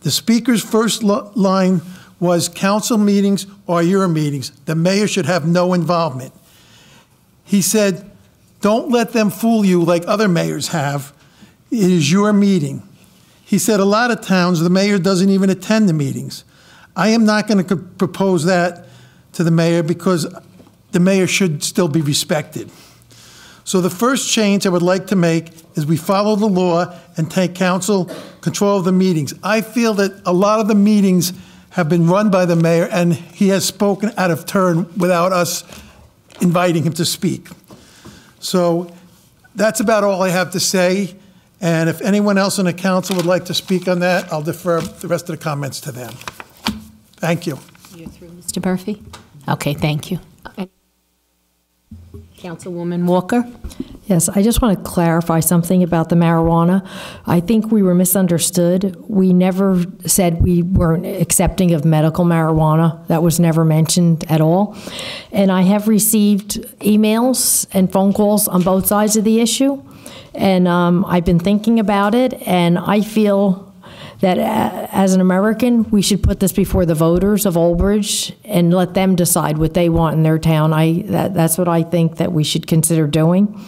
The speaker's first line was, council meetings are your meetings. The mayor should have no involvement. He said, don't let them fool you like other mayors have. It is your meeting. He said a lot of towns, the mayor doesn't even attend the meetings. I am not going to propose that to the mayor because the mayor should still be respected. So the first change I would like to make is we follow the law and take council control of the meetings. I feel that a lot of the meetings have been run by the mayor and he has spoken out of turn without us inviting him to speak. So that's about all I have to say. And if anyone else on the council would like to speak on that, I'll defer the rest of the comments to them. Thank you. You're through, Mr. Murphy? Okay, thank you. Councilwoman Walker? Yes, I just want to clarify something about the marijuana. I think we were misunderstood. We never said we weren't accepting of medical marijuana. That was never mentioned at all. And I have received emails and phone calls on both sides of the issue. And I've been thinking about it, and I feel that as an American, we should put this before the voters of Old Bridge and let them decide what they want in their town. That's what I think that we should consider doing.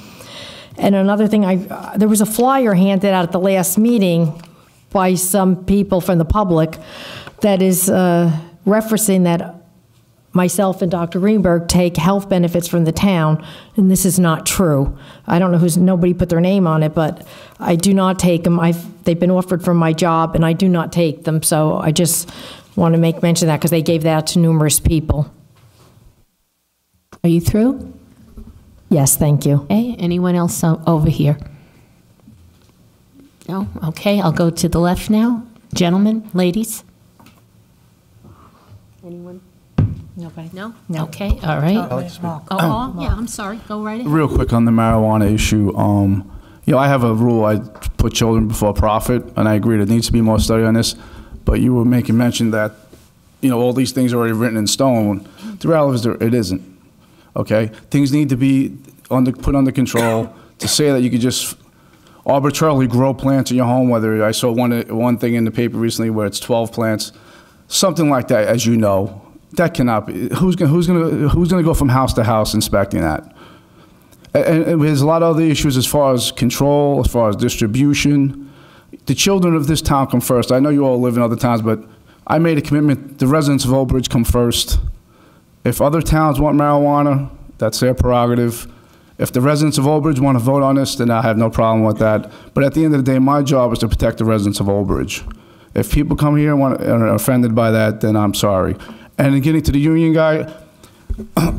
And another thing, there was a flyer handed out at the last meeting by some people from the public that is referencing that myself and Dr. Greenberg take health benefits from the town, and this is not true. I don't know nobody put their name on it, but I do not take them. They've been offered from my job, and I do not take them, so I just want to make mention of that because they gave that to numerous people. Are you through? Yes, thank you. Okay, anyone else over here? No? Okay, I'll go to the left now. Gentlemen, ladies? Anyone? Nobody? No? No. Okay, all right. Yeah, I'm sorry. Go right ahead. Real quick on the marijuana issue. You know, I have a rule. I put children before profit, and I agree there needs to be more study on this. But you were making mention that, you know, all these things are already written in stone. The reality is it isn't. Okay? Things need to be put under control. To say that you could just arbitrarily grow plants in your home, whether I saw one thing in the paper recently where it's 12 plants, something like that, as you know. That cannot be. Who's gonna go from house to house inspecting that? And there's a lot of other issues as far as control, as far as distribution. The children of this town come first. I know you all live in other towns, but I made a commitment. The residents of Old Bridge come first. If other towns want marijuana, that's their prerogative. If the residents of Old Bridge want to vote on this, then I have no problem with that. But at the end of the day, my job is to protect the residents of Old Bridge. If people come here and are offended by that, then I'm sorry. And getting to the union guy,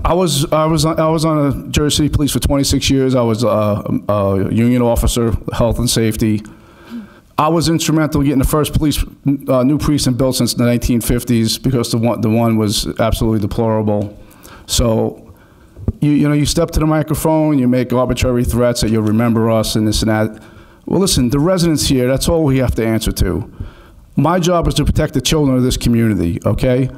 I was on a Jersey City Police for 26 years. I was a union officer, health and safety. I was instrumental in getting the first new precinct built since the 1950s because the one was absolutely deplorable. So, you know, you step to the microphone, you make arbitrary threats that you'll remember us and this and that. Well, listen, the residents here, that's all we have to answer to. My job is to protect the children of this community, okay?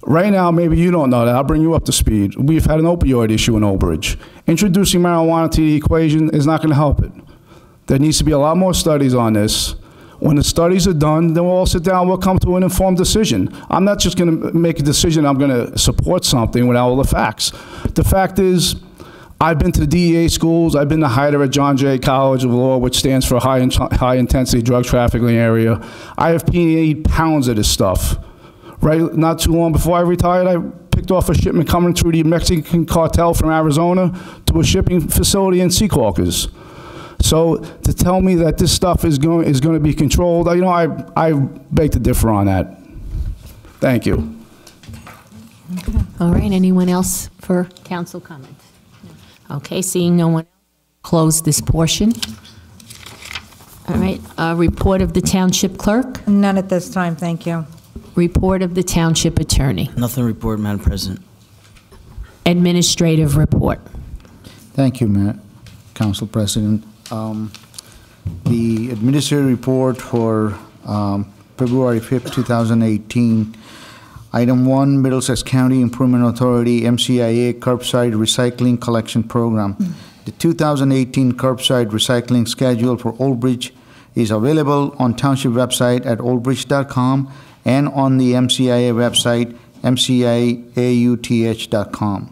Right now, maybe you don't know that. I'll bring you up to speed. We've had an opioid issue in Old Bridge. Introducing marijuana to the equation is not going to help it. There needs to be a lot more studies on this. When the studies are done, then we'll all sit down, we'll come to an informed decision. I'm not just going to make a decision, I'm going to support something without all the facts. The fact is, I've been to the DEA schools, I've been to HIDA at John Jay College of Law, which stands for High Intensity Drug Trafficking Area. I have PE'd pounds of this stuff. Right, not too long before I retired, I picked off a shipment coming through the Mexican cartel from Arizona to a shipping facility in Secaucus. So to tell me that this stuff is going to be controlled, you know, I beg to differ on that. Thank you. All right, anyone else for council comment? Okay, seeing no one, close this portion. All right, report of the township clerk? None at this time, thank you. Report of the township attorney? Nothing to report, Madam President. Administrative report? Thank you, Council President. The administrative report for February 5th, 2018. Item 1, Middlesex County Improvement Authority, MCIA Curbside Recycling Collection Program. The 2018 Curbside Recycling Schedule for Old Bridge is available on Township website at oldbridge.com and on the MCIA website, mciauth.com.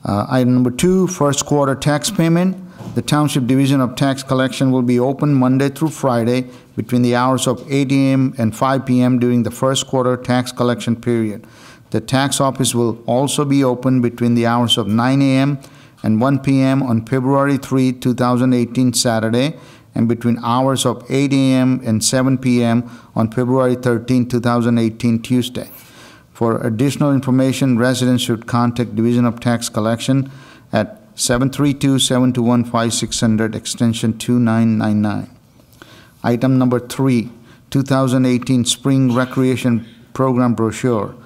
Item number 2, first quarter tax payment. The Township Division of Tax Collection will be open Monday through Friday between the hours of 8 a.m. and 5 p.m. during the first quarter tax collection period. The tax office will also be open between the hours of 9 a.m. and 1 p.m. on February 3, 2018 Saturday, and between hours of 8 a.m. and 7 p.m. on February 13, 2018 Tuesday. For additional information, residents should contact Division of Tax Collection at 732-721-5600, extension 2999. Item number 3, 2018 Spring Recreation Program Brochure.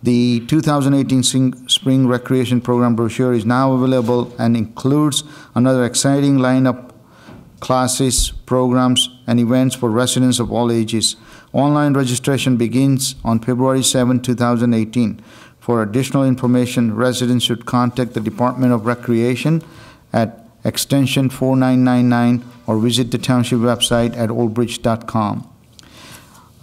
The 2018 Spring Recreation Program Brochure is now available and includes another exciting lineup classes, programs, and events for residents of all ages. Online registration begins on February 7, 2018. For additional information, residents should contact the Department of Recreation at extension 4999 or visit the Township website at oldbridge.com.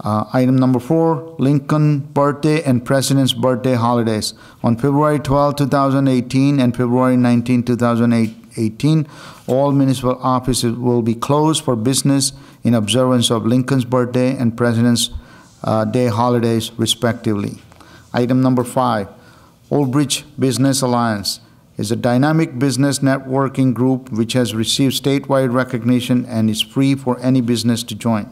Item number 4, Lincoln Birthday and President's Birthday Holidays. On February 12, 2018 and February 19, 2018, all municipal offices will be closed for business in observance of Lincoln's birthday and President's Day holidays, respectively. Item number 5, Old Bridge Business Alliance is a dynamic business networking group which has received statewide recognition and is free for any business to join.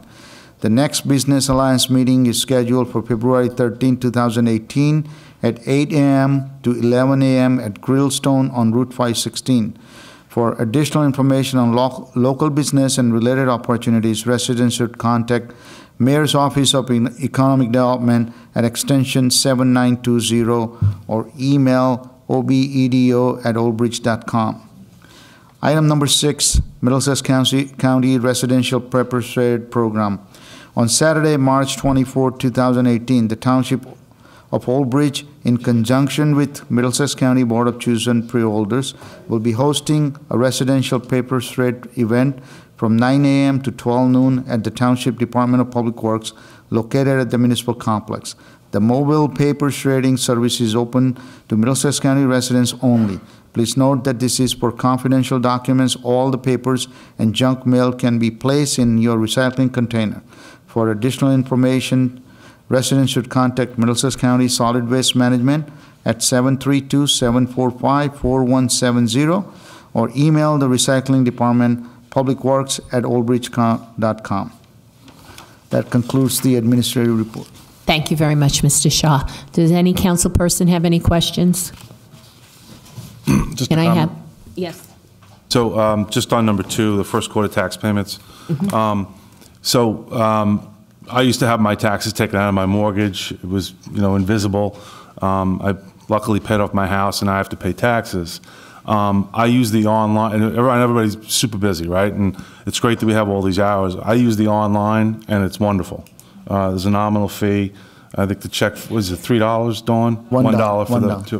The next Business Alliance meeting is scheduled for February 13, 2018 at 8 a.m. to 11 a.m. at Grillstone on Route 516. For additional information on local business and related opportunities, residents should contact Mayor's Office of Economic Development at extension 7920 or email obedo@oldbridge.com. Item number 6, Middlesex County Residential Pepper Spray Program. On Saturday, March 24, 2018, the Township of Old Bridge, in conjunction with Middlesex County Board of Chosen Freeholders, will be hosting a residential paper shred event from 9 a.m. to 12 noon at the Township Department of Public Works located at the Municipal Complex. The mobile paper shredding service is open to Middlesex County residents only. Please note that this is for confidential documents. All the papers and junk mail can be placed in your recycling container. For additional information, residents should contact Middlesex County Solid Waste Management at 732-745-4170 or email the Recycling Department, publicworks@oldbridge.com. That concludes the administrative report. Thank you very much, Mr. Shaw. Does any council person have any questions? Just Can I have? Yes. So just on number 2, the first quarter tax payments. I used to have my taxes taken out of my mortgage. It was, invisible. I luckily paid off my house, and I have to pay taxes. I use the online, and everybody's super busy, right? And it's great that we have all these hours. I use the online, and it's wonderful. There's a nominal fee. I think the check, was it $3, Dawn? $1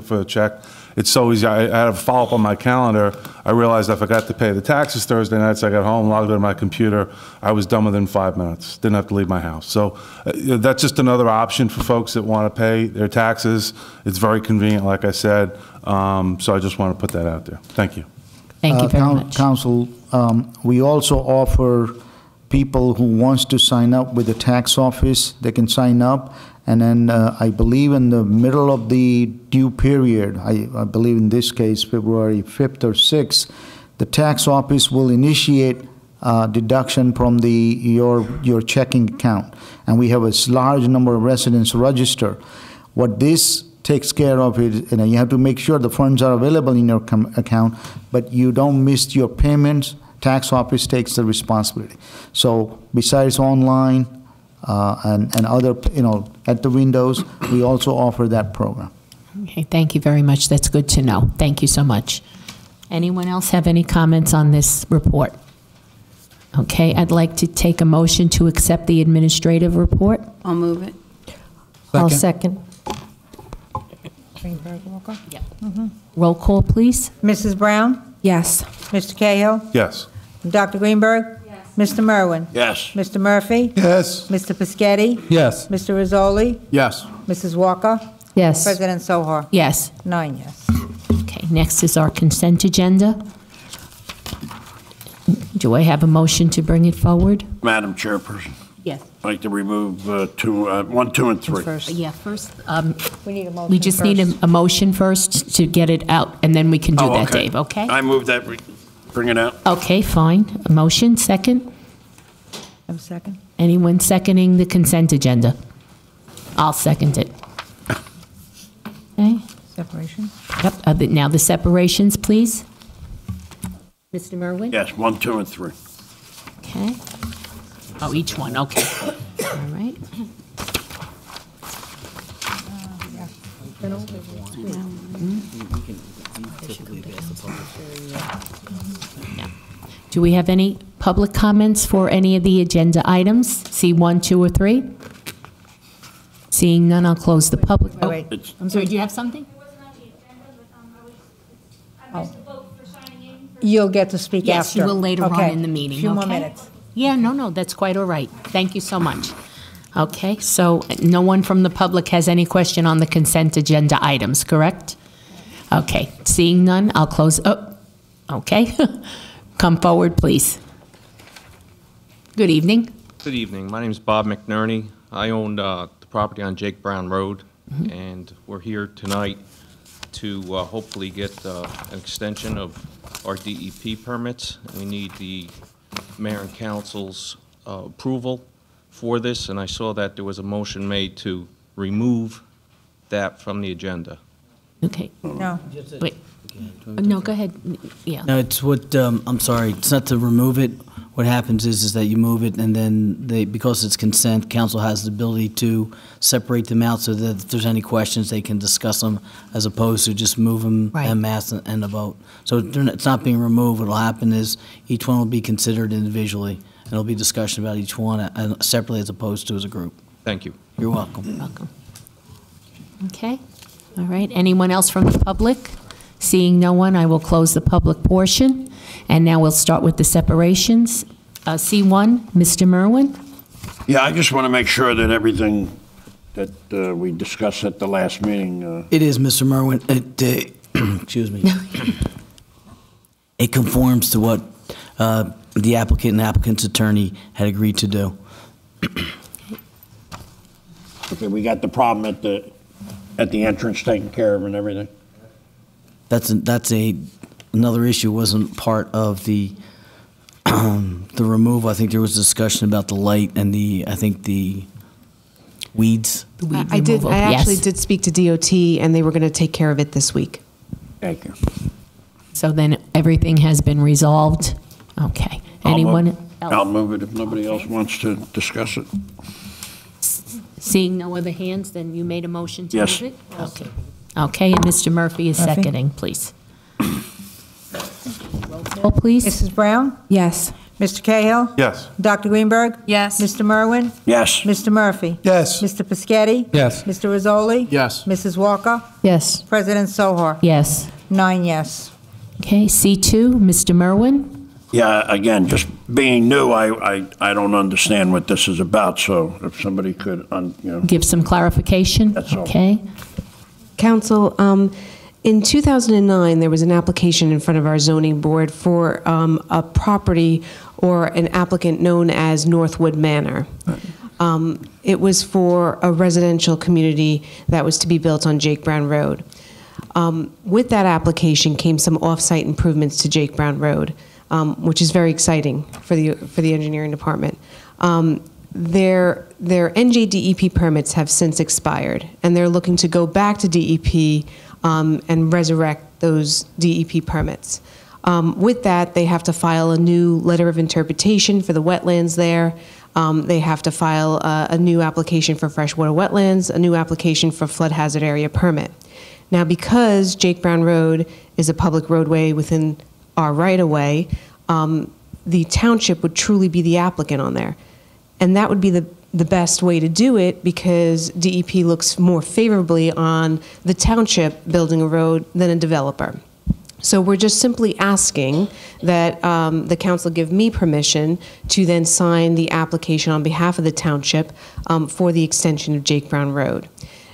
for the check. It's so easy. I had a follow-up on my calendar. I realized I forgot to pay the taxes Thursday night, so I got home, logged into my computer. I was done within 5 minutes. Didn't have to leave my house. So that's just another option for folks that want to pay their taxes. It's very convenient, like I said. So I just want to put that out there. Thank you. Thank you very much. Council, we also offer people who wants to sign up with the tax office, they can sign up. And then I believe in the middle of the due period, I believe in this case February 5th or 6th, the tax office will initiate deduction from your checking account. And we have a large number of residents register. What this takes care of is, you have to make sure the funds are available in your account, but you don't miss your payments. Tax office takes the responsibility. So besides online and other, at the windows, we also offer that program. Okay, thank you very much. That's good to know. Thank you so much. Anyone else have any comments on this report? Okay, I'd like to take a motion to accept the administrative report. I'll move it. I'll second. Greenberg, Walker? Yeah. Roll call, please. Mrs. Brown? Yes. Mr. Cahill? Yes. Dr. Greenberg? Yes. Mr. Merwin? Yes. Mr. Murphy? Yes. Mr. Piscatty? Yes. Mr. Rizzoli? Yes. Mrs. Walker? Yes. President Sohar? Yes. 9 yes. Okay, next is our consent agenda. Do I have a motion to bring it forward? Madam Chairperson, Yes. I'd like to remove 1, 2, and 3. Yeah, first, We need a motion we just need first. a motion first to get it out, and then we can do Oh, that, okay. Dave, okay? I move that, bring it out. Okay, fine. A motion, second? Have a second? Anyone seconding the consent agenda? I'll second it. Okay, Separation? yep, now the separations, please. Mr. Merwin? Yes, 1, 2, and 3. Okay. Oh, each one, okay. All right. Yeah. Do we have any public comments for any of the agenda items? C1, 2, or 3? Seeing none, I'll close the public. Oh, wait. I'm sorry, do you have something? You'll get to speak Yes, after. you will later on Okay. in the meeting, Few more okay? minutes. Yeah, no, that's quite all right. Thank you so much. Okay, so no one from the public has any question on the consent agenda items, correct? Okay, seeing none, I'll close, okay. Come forward, please. Good evening. Good evening. My name is Bob McNerney. I own the property on Jake Brown Road, and we're here tonight to hopefully get an extension of our DEP permits. We need the mayor and council's approval for this, and I saw that there was a motion made to remove that from the agenda. Okay. No. Wait. No, go ahead. Yeah. No, it's what, I'm sorry, it's not to remove it. What happens is that you move it, and then because it's consent, council has the ability to separate them out so that if there's any questions, they can discuss them, as opposed to just move them en masse and a vote. So it's not being removed. What'll happen is each one will be considered individually, and there'll be discussion about each one separately as opposed to as a group. Thank you. You're welcome. Welcome. Okay. All right. Anyone else from the public? Seeing no one, I will close the public portion. And now we'll start with the separations. C1, Mr. Merwin? Yeah, I just want to make sure that everything that we discussed at the last meeting. It is, Mr. Merwin. Excuse me. It conforms to what the applicant and applicant's attorney had agreed to do. Okay, we got the problem at the entrance taken care of and everything. That's another issue. Wasn't part of the removal. I think there was discussion about the light and the weeds. The weed I removal. actually Yes. did speak to DOT, and they were going to take care of it this week. Thank you. So then everything has been resolved? Okay. Anyone else? I'll move it if nobody else wants to discuss it. Seeing no other hands, then you made a motion to Yes. move it? Okay. Okay, and Mr. Murphy is Murphy? seconding, please. Roll call, please. Mrs. Brown? Yes. Mr. Cahill? Yes. Dr. Greenberg? Yes. Mr. Merwin? Yes. Mr. Murphy? Yes. Mr. Piscatty? Yes. Mr. Rizzoli? Yes. Mrs. Walker? Yes. President Sohar? Yes. 9 yes. Okay, C2, Mr. Merwin? Yeah, again, just being new, I don't understand what this is about, so if somebody could, Give some clarification? That's all. Okay. Council, in 2009, there was an application in front of our zoning board for a property or an applicant known as Northwood Manor. It was for a residential community that was to be built on Jake Brown Road. With that application came some off-site improvements to Jake Brown Road, which is very exciting for the engineering department. Their NJDEP permits have since expired, and they're looking to go back to DEP and resurrect those DEP permits. With that, they have to file a new letter of interpretation for the wetlands there. They have to file a new application for freshwater wetlands, a new application for flood hazard area permit. Now, because Jake Brown Road is a public roadway within our right-of-way, the township would truly be the applicant on there. And that would be the best way to do it, because DEP looks more favorably on the township building a road than a developer. So we're just simply asking that the council give me permission to then sign the application on behalf of the township for the extension of Jake Brown Road.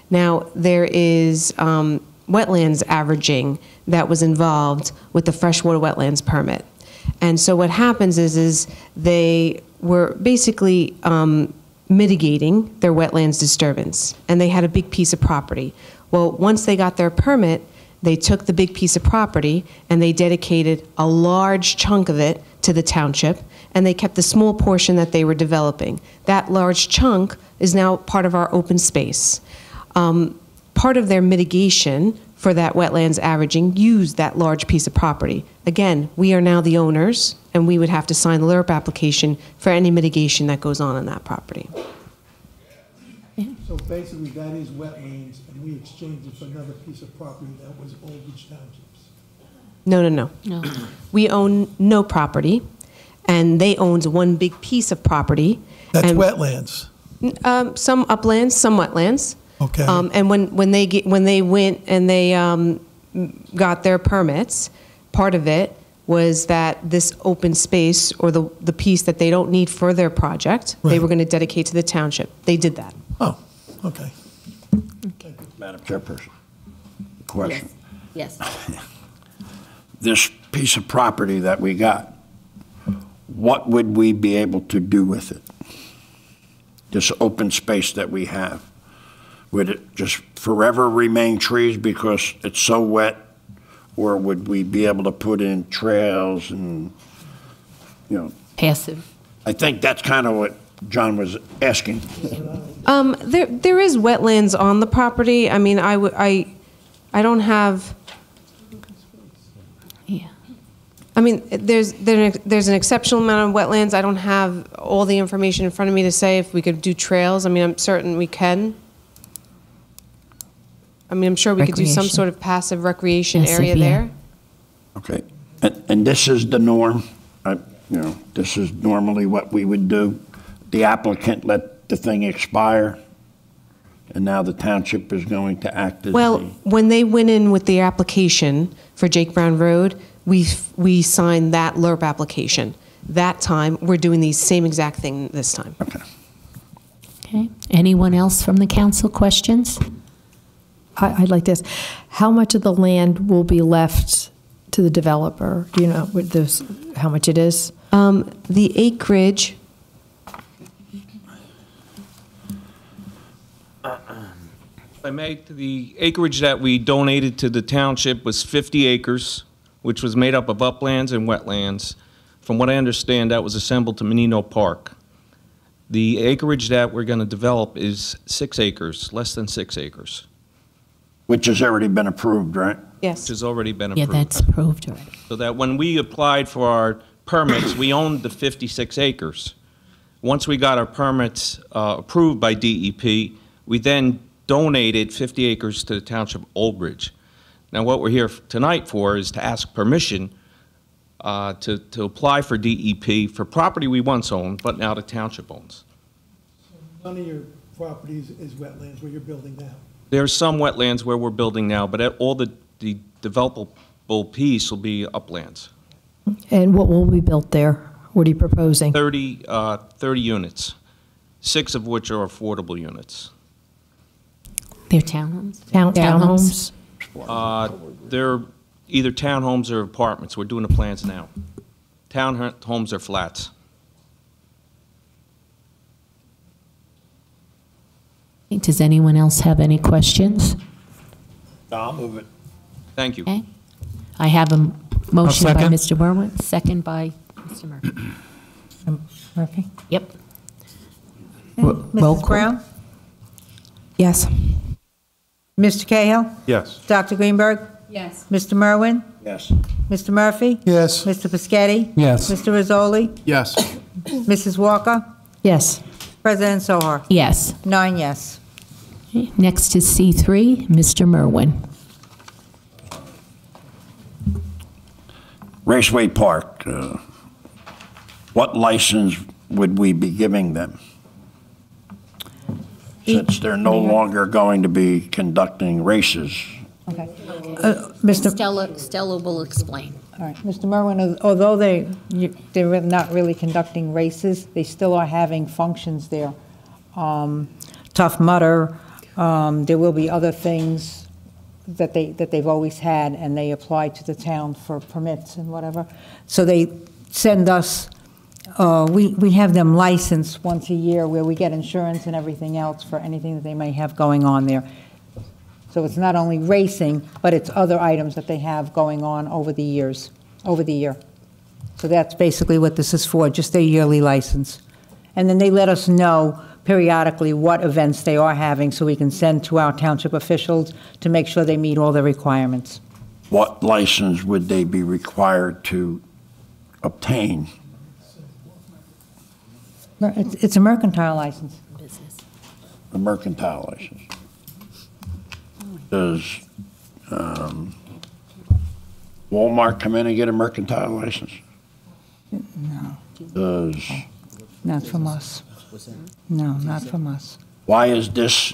Now, there is wetlands averaging that was involved with the freshwater wetlands permit. And so what happens is they were basically mitigating their wetlands disturbance, and they had a big piece of property. Well, once they got their permit, they took the big piece of property and they dedicated a large chunk of it to the township, and they kept the small portion that they were developing. That large chunk is now part of our open space. Part of their mitigation for that wetlands averaging used that large piece of property. Again, we are now the owners, and we would have to sign the LURP application for any mitigation that goes on that property. So basically, that is wetlands, and we exchanged it for another piece of property that was Old Bridge Township's. No. We own no property, and they owned one big piece of property. That's and, wetlands. Some uplands, some wetlands. Okay. And when they went and they got their permits, part of it was that this open space, or the piece that they don't need for their project, they were going to dedicate to the township. They did that. Oh, okay. Madam Chairperson, question. Yes. This piece of property that we got, what would we be able to do with it? This open space that we have? Would it just forever remain trees because it's so wet? Or would we be able to put in trails and, Passive. I think that's kind of what John was asking. There is wetlands on the property. I mean, I don't have. Yeah. I mean, there's an exceptional amount of wetlands. I don't have all the information in front of me to say if we could do trails. I mean, I'm certain we can. I mean, I'm sure we could do some sort of passive recreation area there. Okay, and this is the norm. This is normally what we would do. The applicant let the thing expire, and now the township is going to act as when they went in with the application for Jake Brown Road, we signed that LURP application. That time, we're doing the same exact thing this time. Okay. Anyone else from the council? Questions? I'd like to ask, how much of the land will be left to the developer? Do you know how much it is? The acreage. If I may, the acreage that we donated to the township was 50 acres, which was made up of uplands and wetlands. From what I understand, that was assembled to Menino Park. The acreage that we're going to develop is 6 acres, less than 6 acres. Which has already been approved, right? Yes. Which has already been approved. Yeah, that's approved already. So that when we applied for our permits, we owned the 56 acres. Once we got our permits approved by DEP, we then donated 50 acres to the township of Old Bridge. Now, what we're here tonight for is to ask permission to apply for DEP for property we once owned, but now the township owns. None of your properties is wetlands where you're building now. There's some wetlands where we're building now, but all the developable piece will be uplands. And what will be built there? What are you proposing? 30 units, 6 of which are affordable units. They're townhomes? Townhomes? They're either townhomes or apartments. We're doing the plans now. Townhomes are flats. Does anyone else have any questions? I'll move it. Thank you. Okay. I have a motion by second. Mr. Merwin, second by Mr. Murphy. Murphy? Yep. Roll Mrs. call. Brown? Yes. Mr. Cahill? Yes. Dr. Greenberg? Yes. Mr. Merwin? Yes. Mr. Murphy? Yes. Mr. Pescetti? Yes. Mr. Rizzoli? Yes. Mrs. Walker? Yes. President Sohar? Yes. 9 yes. Okay, next is C3, Mr. Merwin. Raceway Park, what license would we be giving them? Since they're no longer going to be conducting races. Okay. Mr. Stella will explain. All right, Mr. Merwin, although they're not really conducting races, they still are having functions there. Tough Mudder, there will be other things that they've always had, and they apply to the town for permits and whatever. So they send us, we have them licensed once a year where we get insurance and everything else for anything that they may have going on there. So it's not only racing, but it's other items that they have going on over the year. So that's basically what this is for, just their yearly license. And then they let us know periodically what events they are having so we can send to our township officials to make sure they meet all the requirements. What license would they be required to obtain? It's a mercantile license. A mercantile license. Does Walmart come in and get a mercantile license? No. Does, Not from us. No, not from us. why is this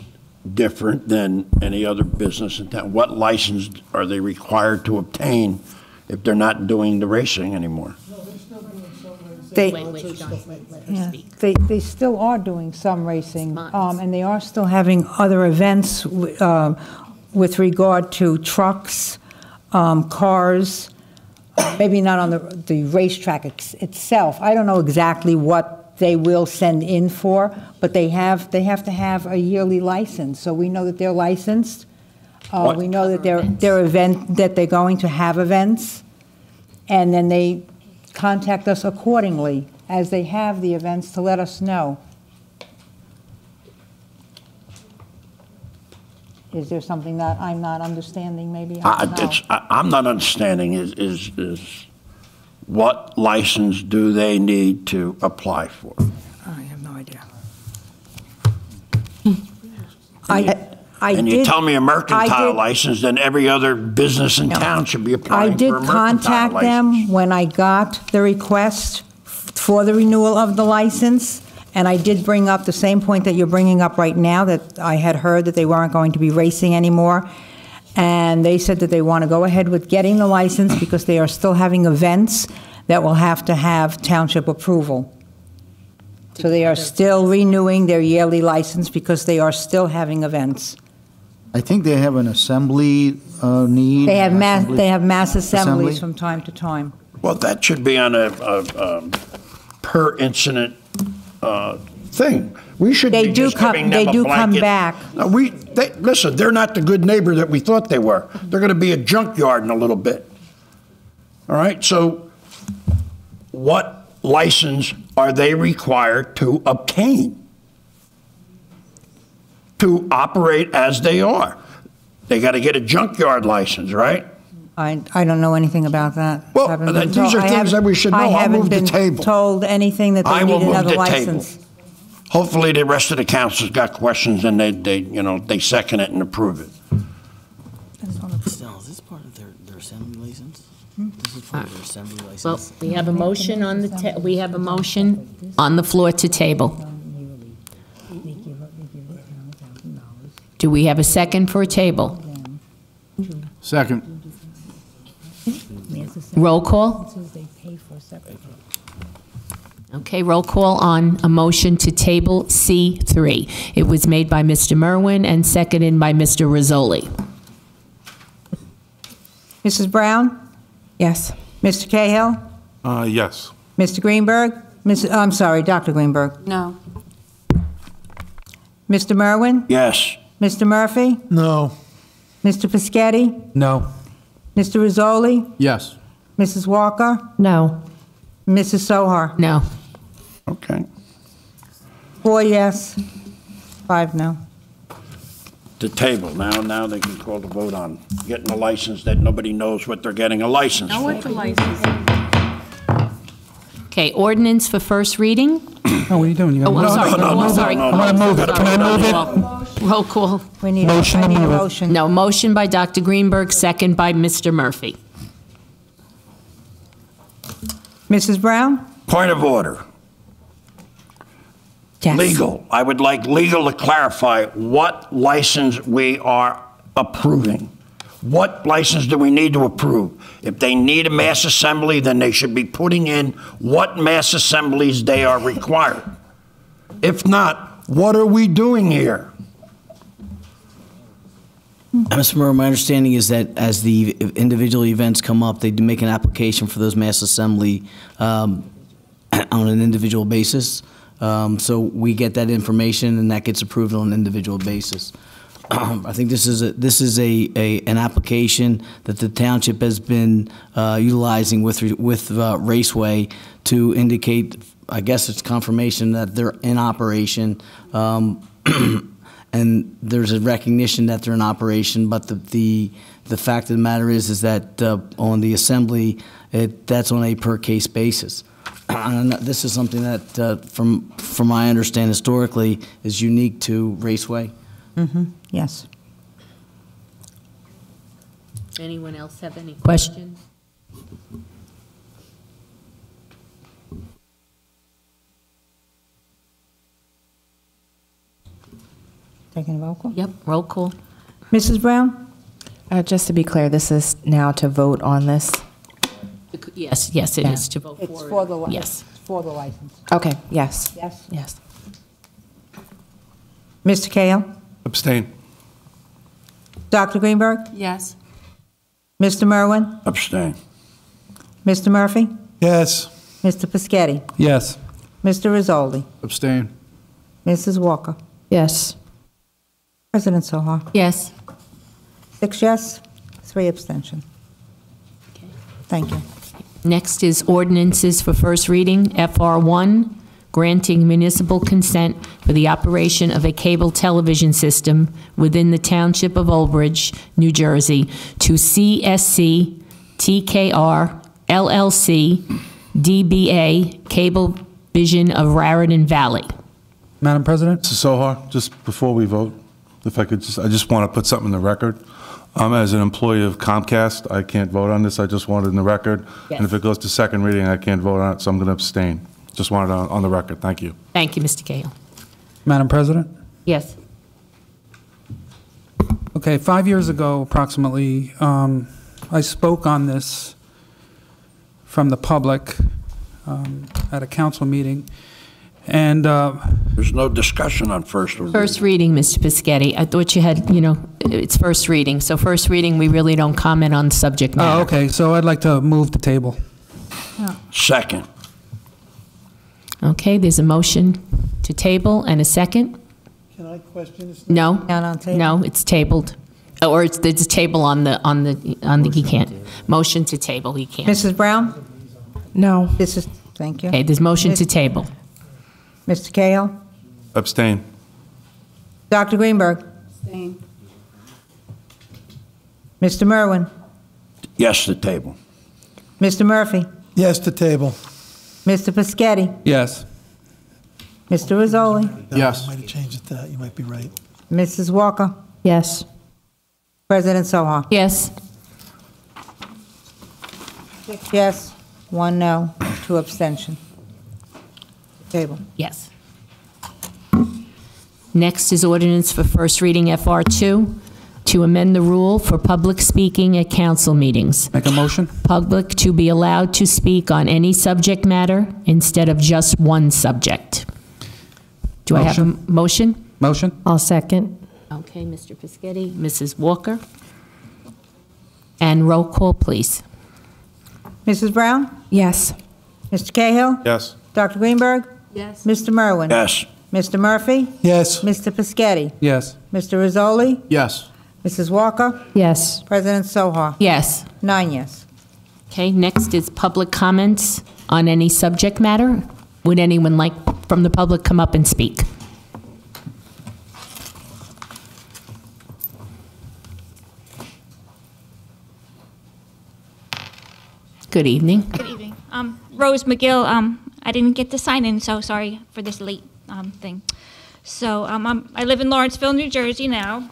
different than any other business in town? What license are they required to obtain if they're not doing the racing anymore? They, yeah, they still are doing some racing, and they are still having other events with regard to trucks, cars, maybe not on the racetrack itself. I don't know exactly what they will send in for, but they have to have a yearly license, so we know that they're licensed. We know that they're going to have events, and then they contact us accordingly as they have the events to let us know. Is there something that I'm not understanding, maybe? I'm not understanding is what license do they need to apply for? I have no idea. And you tell me a mercantile license, then every other business in town should be applying for a mercantile license. I did contact them when I got the request for the renewal of the license, and I did bring up the same point that you're bringing up right now, that I had heard that they weren't going to be racing anymore. And they said that they want to go ahead with getting the license because they are still having events that will have to have township approval. So they are still renewing their yearly license because they are still having events. I think they have an assembly need. They have mass assemblies from time to time. Well, that should be on a per incident thing. We should be just giving them a blanket. They do come back. No, listen, they're not the good neighbor that we thought they were. They're going to be a junkyard in a little bit. All right, so what license are they required to obtain to operate as they are? They got to get a junkyard license, right? I don't know anything about that. Well, these are things that we should know. I'll move the table. I haven't been told anything that they need another license. Hopefully the rest of the council's got questions and they second it and approve it. Stella, is this part of their assembly license? This is part of their assembly license. Well, we have a motion on the floor to table. Do we have a second for a table? Second. Roll call? Okay, roll call on a motion to table C3. It was made by Mr. Merwin and seconded by Mr. Rizzoli. Mrs. Brown? Yes. Mr. Cahill? Yes. Mr. Greenberg? I'm sorry, Dr. Greenberg? No. Mr. Merwin? Yes. Mr. Murphy? No. Mr. Pescetti? No. Mr. Rizzoli? Yes. Mrs. Walker? No. Mrs. Sohar? No. Okay. 4 yes, 5 no. The table, now they can call the vote on getting a license that nobody knows what they're getting a license Now for. what's a license? Okay, ordinance for first reading. Oh, what are you doing? You Oh, I'm sorry. no, I'm no, sorry. no, I'm gonna move it. Can I move it? Roll call. We need Motion I to need a move it. motion. No, motion by Dr. Greenberg, second by Mr. Murphy. Mrs. Brown? Point of order. Yes. Legal. I would like legal to clarify what license we are approving. What license do we need to approve? If they need a mass assembly, then they should be putting in what mass assemblies they are required. If not, what are we doing here? Mr. Murray, my understanding is that as the individual events come up, they do make an application for those mass assembly on an individual basis. So we get that information, and that gets approved on an individual basis. I think this is an application that the township has been utilizing with Raceway to indicate, I guess it's confirmation that they're in operation, and there's a recognition that they're in operation. But the fact of the matter is that on the assembly, that's on a per case basis. And this is something that, from my understanding historically, is unique to Raceway. Mm-hmm, yes. Anyone else have any questions? Taking a roll call? Yep, roll call. Mrs. Brown? Just to be clear, this is now to vote on this? Yes, yes, it is to vote for. It's for the Yes. It's for the license. Okay, yes. Yes. Yes. Mr. Cahill? Abstain. Dr. Greenberg? Yes. Mr. Merwin? Abstain. Mr. Murphy? Yes. Mr. Pescetti? Yes. Mr. Rizzoli? Abstain. Mrs. Walker? Yes. President Sohar? Yes. 6 yes, 3 abstention. Thank you. Next is ordinances for first reading, FR1, granting municipal consent for the operation of a cable television system within the Township of Old Bridge, New Jersey, to CSC, TKR, LLC, DBA, Cablevision of Raritan Valley. Madam President? Mrs. Sohar, just before we vote, if I could I just want to put something in the record. As an employee of Comcast, I can't vote on this. I just want it in the record. Yes. And if it goes to second reading, I can't vote on it, so I'm going to abstain. Just wanted it on the record. Thank you. Thank you, Mr. Cahill. Madam President? Yes. Okay, 5 years ago, approximately, I spoke on this from the public at a council meeting, and There's no discussion on first reading. First reading, Mr. Pescetti. I thought you had, it's first reading. So first reading, we really don't comment on subject matter. oh, okay, so I'd like to move the table. Second. Okay, there's a motion to table and a second. Can I question this? No, Not on table. no, it's tabled. Or it's a table on the, he can't. Motion to table, he can't. Mrs. Brown? No. Thank you. Okay, there's motion to table. Mr. Cahill? Abstain. Dr. Greenberg? Abstain. Mr. Merwin? Yes, the table. Mr. Murphy? Yes, to table. Mr. Pescetti? Yes. Mr. Rizzoli? Yes. I might have changed it to that. You might be right. Mrs. Walker? Yes. President Sohar? Yes. 6 yes, 1 no, 2 abstention. Table. Yes. Next is ordinance for first reading, FR2, to amend the rule for public speaking at council meetings. Make a motion? Public to be allowed to speak on any subject matter instead of just one subject. Do I have a motion? Motion? I'll second. Okay, Mr. Pescetti, Mrs. Walker. And roll call, please. Mrs. Brown? Yes. Mr. Cahill? Yes. Dr. Greenberg? Yes. Mr. Merwin? Yes. Mr. Murphy? Yes. Mr. Pescetti? Yes. Mr. Rizzoli? Yes. Mrs. Walker? Yes. President Soha? Yes. 9 yes. Okay, next is public comments on any subject matter. Would anyone like from the public come up and speak? Good evening. Good evening. Rose McGill. I didn't get to sign in, so sorry for this late thing. So I live in Lawrenceville, New Jersey now,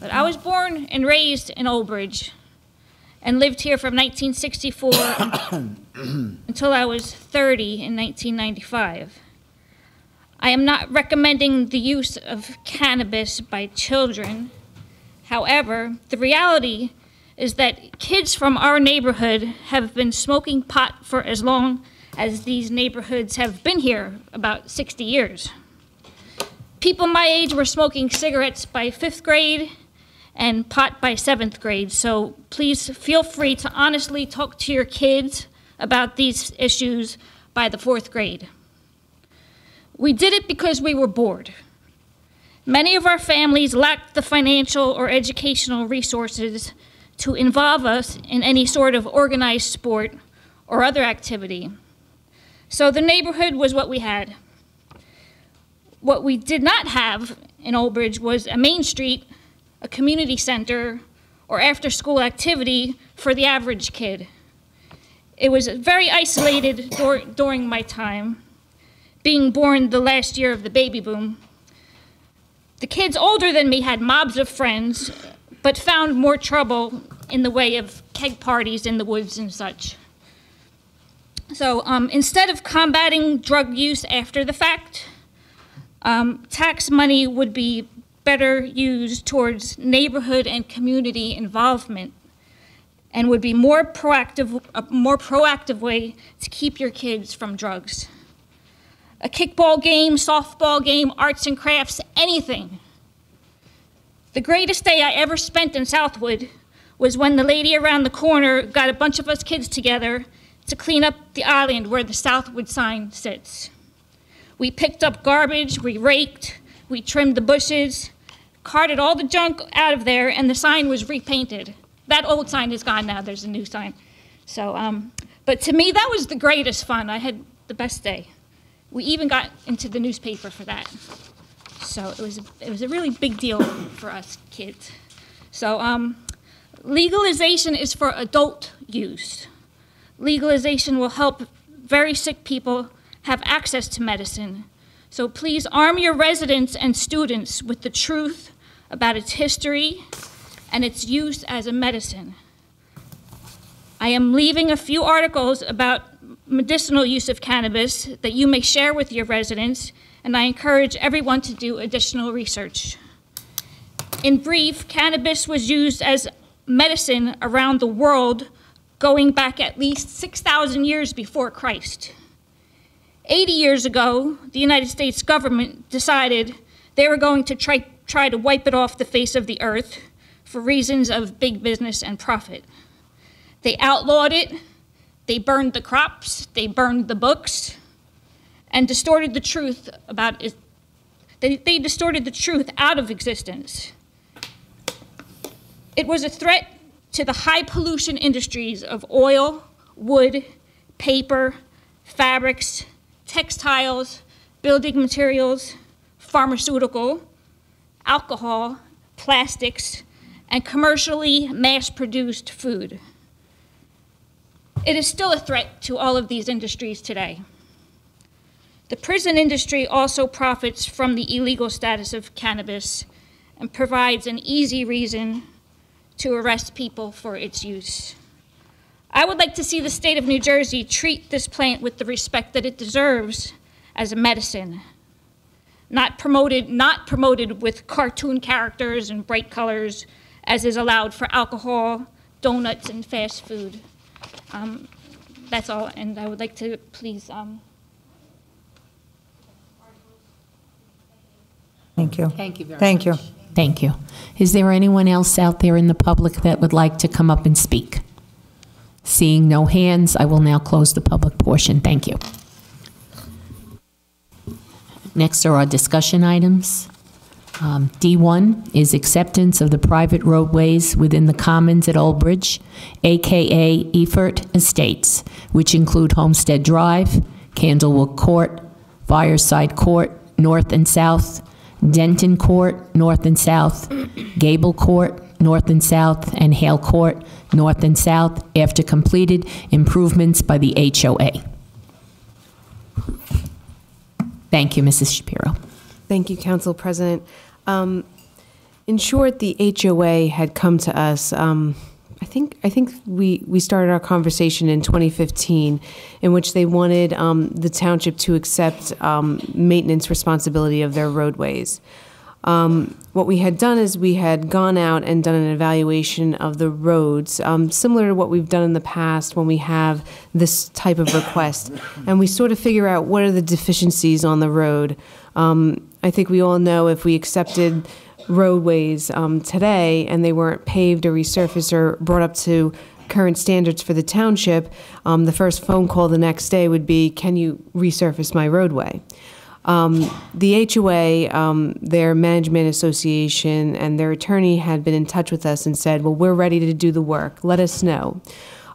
but I was born and raised in Old Bridge and lived here from 1964 until I was 30 in 1995. I am not recommending the use of cannabis by children. However, the reality is that kids from our neighborhood have been smoking pot for as long as these neighborhoods have been here, about 60 years. People my age were smoking cigarettes by 5th grade and pot by 7th grade, so please feel free to honestly talk to your kids about these issues by the 4th grade. We did it because we were bored. Many of our families lacked the financial or educational resources to involve us in any sort of organized sport or other activity. So the neighborhood was what we had. What we did not have in Old Bridge was a main street, a community center, or after-school activity for the average kid. It was very isolated during my time, being born the last year of the baby boom. The kids older than me had mobs of friends, but found more trouble in the way of keg parties in the woods and such. So instead of combating drug use after the fact, tax money would be better used towards neighborhood and community involvement and would be a more proactive way to keep your kids from drugs. A kickball game, softball game, arts and crafts, anything. The greatest day I ever spent in Southwood was when the lady around the corner got a bunch of us kids together to clean up the island where the Southwood sign sits. We picked up garbage, we raked, we trimmed the bushes, carted all the junk out of there, and the sign was repainted. That old sign is gone now, there's a new sign. So, but to me, that was the greatest fun. I had the best day. We even got into the newspaper for that. So it was a really big deal for us kids. So legalization is for adult use. Legalization will help very sick people have access to medicine. So please arm your residents and students with the truth about its history and its use as a medicine. I am leaving a few articles about medicinal use of cannabis that you may share with your residents, and I encourage everyone to do additional research. In brief, cannabis was used as medicine around the world going back at least 6,000 years before Christ. 80 years ago, the United States government decided they were going to try to wipe it off the face of the earth for reasons of big business and profit. They outlawed it, they burned the crops, they burned the books, and distorted the truth about it. They distorted the truth out of existence. It was a threat to the high pollution industries of oil, wood, paper, fabrics, textiles, building materials, pharmaceutical, alcohol, plastics, and commercially mass-produced food. It is still a threat to all of these industries today. The prison industry also profits from the illegal status of cannabis and provides an easy reason to arrest people for its use. I would like to see the state of New Jersey treat this plant with the respect that it deserves as a medicine, not promoted with cartoon characters and bright colors as is allowed for alcohol, donuts, and fast food. That's all, and I would like to please. Thank you. Thank you very Thank much. you. Thank you. Is there anyone else out there in the public that would like to come up and speak? Seeing no hands, I will now close the public portion. Thank you. Next are our discussion items. D1 is acceptance of the private roadways within the commons at Old Bridge, aka Efert Estates, which include Homestead Drive, Candlewood Court, Fireside Court, north and south, Denton Court, north and south, Gable Court, north and south, and Hale Court, north and south, after completed improvements by the HOA. Thank you, Mrs. Shapiro. Thank you, Council President. In short, the HOA had come to us. I think we started our conversation in 2015, in which they wanted the township to accept maintenance responsibility of their roadways. What we had done is we had gone out and done an evaluation of the roads, similar to what we've done in the past when we have this type of request, and we sort of figure out what are the deficiencies on the road. I think we all know if we accepted roadways today and they weren't paved or resurfaced or brought up to current standards for the township, the first phone call the next day would be, can you resurface my roadway? The HOA, their management association, and their attorney had been in touch with us and said, well, we're ready to do the work. Let us know.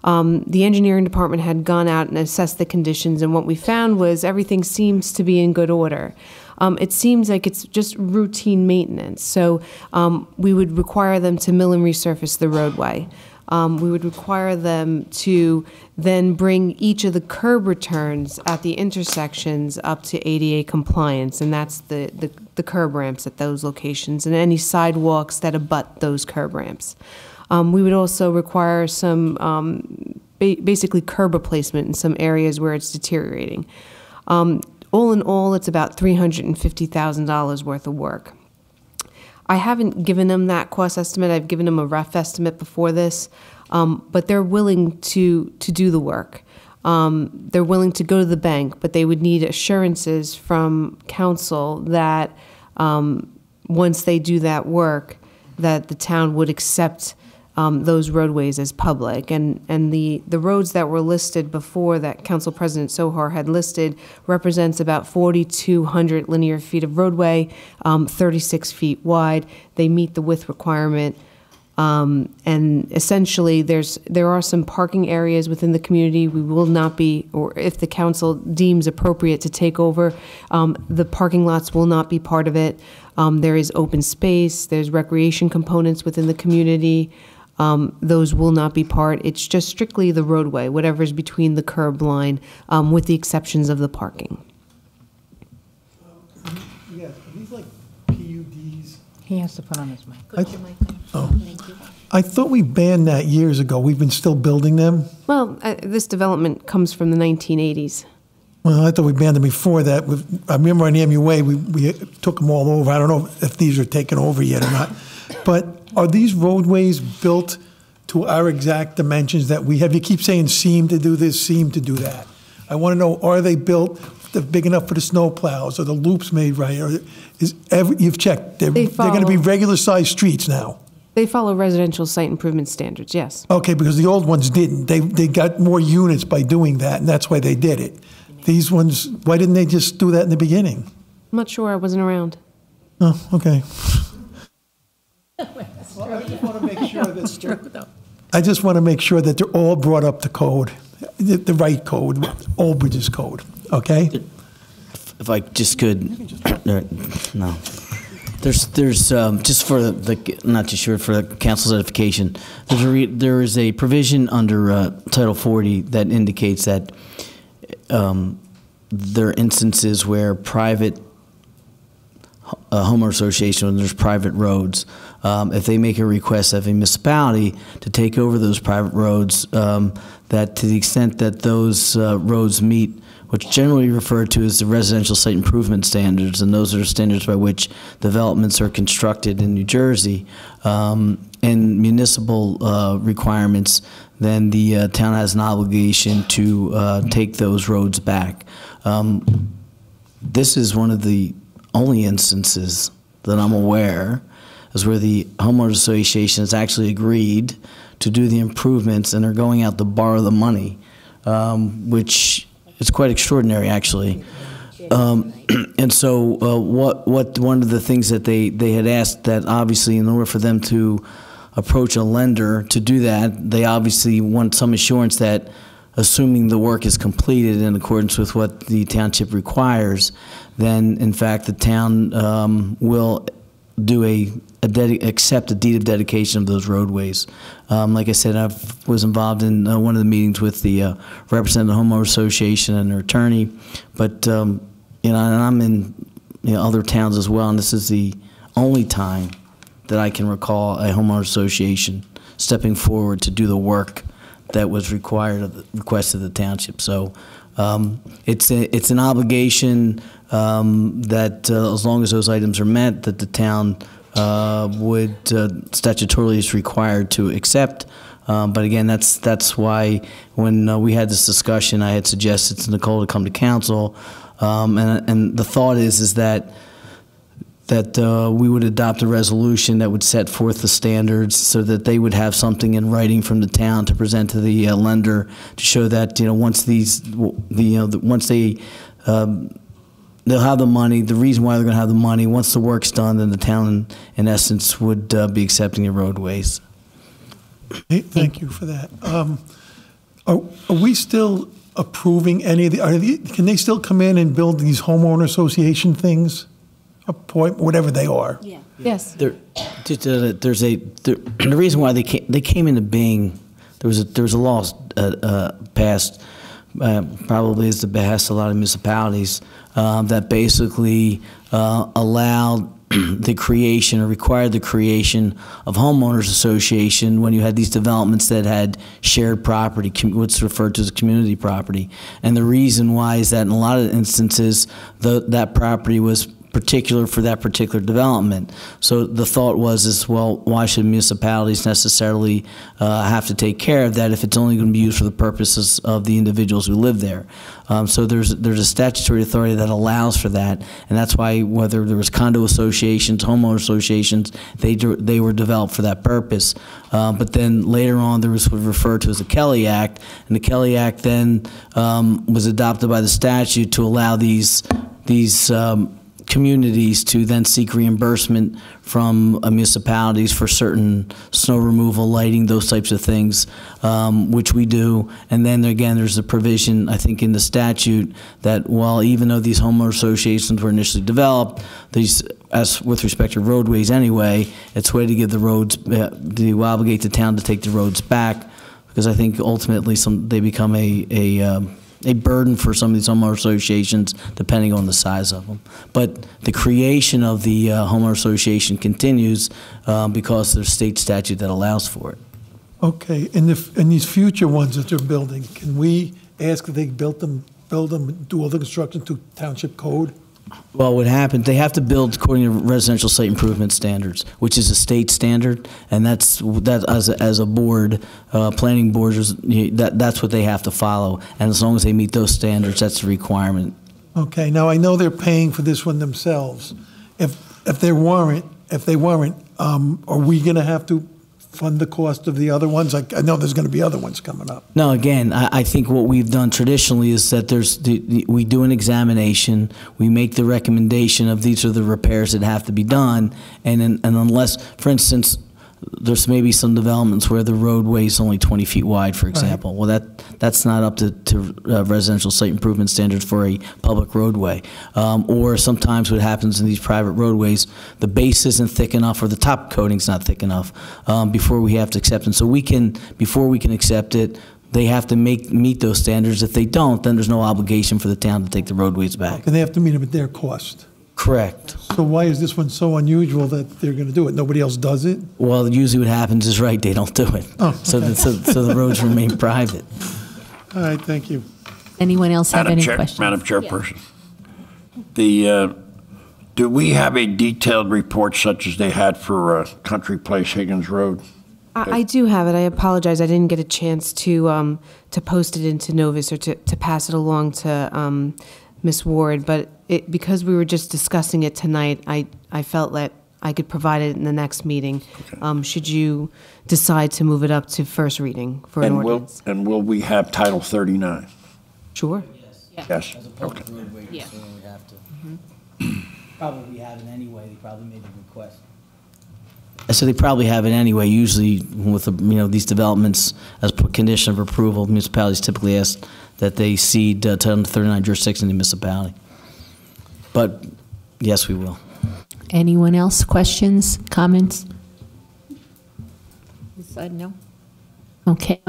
The engineering department had gone out and assessed the conditions, and what we found was everything seems to be in good order. It seems like it's just routine maintenance. So we would require them to mill and resurface the roadway. We would require them to then bring each of the curb returns at the intersections up to ADA compliance, and that's the curb ramps at those locations and any sidewalks that abut those curb ramps. We would also require some basically curb replacement in some areas where it's deteriorating. All in all, it's about $350,000 worth of work. I haven't given them that cost estimate. I've given them a rough estimate before this, but they're willing to do the work. They're willing to go to the bank, but they would need assurances from council that once they do that work, that the town would accept those roadways as public. And the roads that were listed before that Council President Sohar had listed represents about 4,200 linear feet of roadway, 36 feet wide. They meet the width requirement. And essentially there are some parking areas within the community. We will not be, or if the council deems appropriate to take over, the parking lots will not be part of it. There is open space, there's recreation components within the community. Those will not be part. It's just strictly the roadway, whatever's between the curb line, with the exceptions of the parking. Yeah, are these like PUDs? He has to put on his mic. I thought we banned that years ago. We've been still building them. Well, this development comes from the 1980s. Well, I thought we banned them before that. I remember on the MUA, we took them all over. I don't know if these are taken over yet or not. But are these roadways built to our exact dimensions that we have? You keep saying seem to do this, seem to do that. I want to know, are they built big enough for the snow plows? Are the loops made right? Or you've checked. They're going to be regular sized streets now. They follow residential site improvement standards, yes. Okay, because the old ones didn't. They got more units by doing that, and that's why they did it. These ones, why didn't they just do that in the beginning? I'm not sure. I wasn't around. Oh, okay. Well, I just want to make sure that's true, though. I just want to make sure that they're all brought up to code, the right code, Old Bridge's code. Okay. If I just could, no. There's just for the not too sure for the council's edification. There is a provision under Title 40 that indicates that there are instances where private homeowner association, when there's private roads, if they make a request of a municipality to take over those private roads, that to the extent that those roads meet what's generally referred to as the residential site improvement standards, and those are standards by which developments are constructed in New Jersey, and municipal requirements, then the town has an obligation to take those roads back. This is one of the only instances that I'm aware is where the homeowners association has actually agreed to do the improvements and are going out to borrow the money, which is quite extraordinary, actually. And so one of the things that they had asked, that obviously in order for them to approach a lender to do that, they obviously want some assurance that, assuming the work is completed in accordance with what the township requires, then in fact the town will do accept a deed of dedication of those roadways. Like I said, I was involved in one of the meetings with the representative of the homeowner association and their attorney, but and I'm in other towns as well, and this is the only time that I can recall a homeowner association stepping forward to do the work that was required of the request of the township. So it's an obligation that as long as those items are met, that the town would statutorily is required to accept. But again, that's why when we had this discussion, I had suggested to Nicole to come to council, and the thought is that we would adopt a resolution that would set forth the standards so that they would have something in writing from the town to present to the lender to show that once once they'll have the money. The reason why they're going to have the money, once the work's done, then the town, in essence, would be accepting the roadways. Hey, thank you for that. Are we still approving any of the? Can they still come in and build these homeowner association things? Whatever they are. Yeah. Yes. The reason why they came into being, there was a law passed, probably as the behest of a lot of municipalities, that basically allowed the creation or required the creation of homeowners association when you had these developments that had shared property, what's referred to as community property. And the reason why is that in a lot of instances, that property was particular for that particular development. So the thought was, well, why should municipalities necessarily have to take care of that if it's only going to be used for the purposes of the individuals who live there? So there's a statutory authority that allows for that, and that's why whether there was condo associations, homeowner associations, they were developed for that purpose. But then later on, there was what was referred to as the Kelly Act, and the Kelly Act then was adopted by the statute to allow these communities to then seek reimbursement from municipalities for certain snow removal, lighting, those types of things, which we do. And then again, there's a provision, I think, in the statute that while even though these homeowner associations were initially developed, these, as with respect to roadways anyway, it's a way to give the roads, to obligate the town to take the roads back, because I think ultimately they become a burden for some of these homeowner associations, depending on the size of them. But the creation of the homeowner association continues because there's state statute that allows for it. Okay, and these future ones that they're building, can we ask if they build them, do all the construction to township code? Well, what happens, they have to build according to residential site improvement standards, which is a state standard, and that's as a board, planning boards, that's what they have to follow. And as long as they meet those standards, that's the requirement. Okay, now I know they're paying for this one themselves. If they weren't, are we going to have to fund the cost of the other ones? I know there's going to be other ones coming up. No, again, I think what we've done traditionally is that we do an examination, we make the recommendation of these are the repairs that have to be done, and unless, for instance, there's maybe some developments where the roadway is only 20 feet wide, for example. Right. Well, that's not up to residential site improvement standards for a public roadway. Or sometimes what happens in these private roadways, the base isn't thick enough or the top coating's not thick enough before we have to accept it. So before we can accept it, they have to meet those standards. If they don't, then there's no obligation for the town to take the roadways back. And they have to meet them at their cost. Correct. So why is this one so unusual that they're going to do it? Nobody else does it? Well, usually what happens is, right, they don't do it. Oh, okay. So the roads remain private. All right, thank you. Anyone else have any questions? Madam Chairperson, do we have a detailed report such as they had for Country Place Higgins Road? I do have it. I apologize. I didn't get a chance to post it into Novus or to pass it along to Ms. Ward, but because we were just discussing it tonight, I felt that I could provide it in the next meeting, should you decide to move it up to first reading for an ordinance. And will we have Title 39? Sure. Yes. As opposed to roadway, Yeah. so we have to. Probably have it anyway, they probably made the request. So they probably have it anyway, usually with, these developments as condition of approval, municipalities typically ask that they cede to under 39 jurisdiction in the municipality. But, yes, we will. Anyone else? Questions, comments? No. Okay.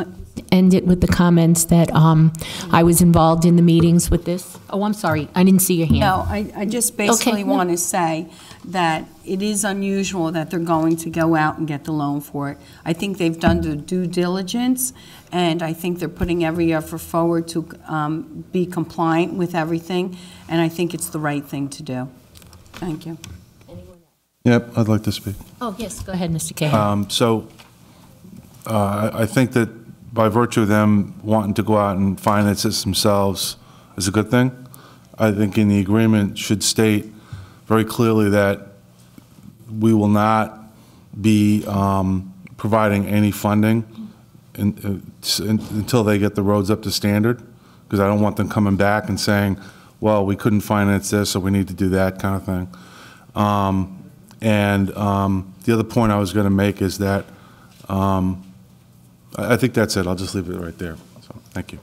End it with the comments that I was involved in the meetings with this. Oh, I'm sorry. I didn't see your hand. No, I just basically Okay. want to say that it is unusual that they're going to go out and get the loan for it. I think they've done the due diligence, and I think they're putting every effort forward to be compliant with everything, and I think it's the right thing to do. Thank you. Yep, I'd like to speak. Oh, yes. Go ahead, Mr. Cahill. I think that by virtue of them wanting to go out and finance this themselves is a good thing. I think in the agreement should state very clearly that we will not be providing any funding until they get the roads up to standard, because I don't want them coming back and saying, well, we couldn't finance this, so we need to do that kind of thing. The other point I was going to make is that I think that's it. I'll just leave it right there. So, thank you.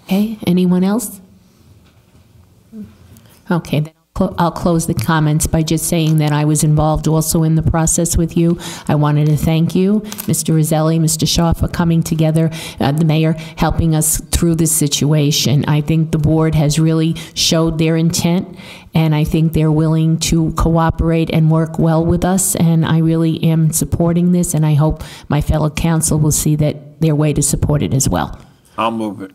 Okay, anyone else? Okay, then I'll close the comments by just saying that I was involved also in the process with you. I wanted to thank you, Mr. Roselli, Mr. Shaw, for coming together, the mayor, helping us through this situation. I think the board has really showed their intent, and I think they're willing to cooperate and work well with us, and I really am supporting this, and I hope my fellow council will see that their way to support it as well. I'll move it.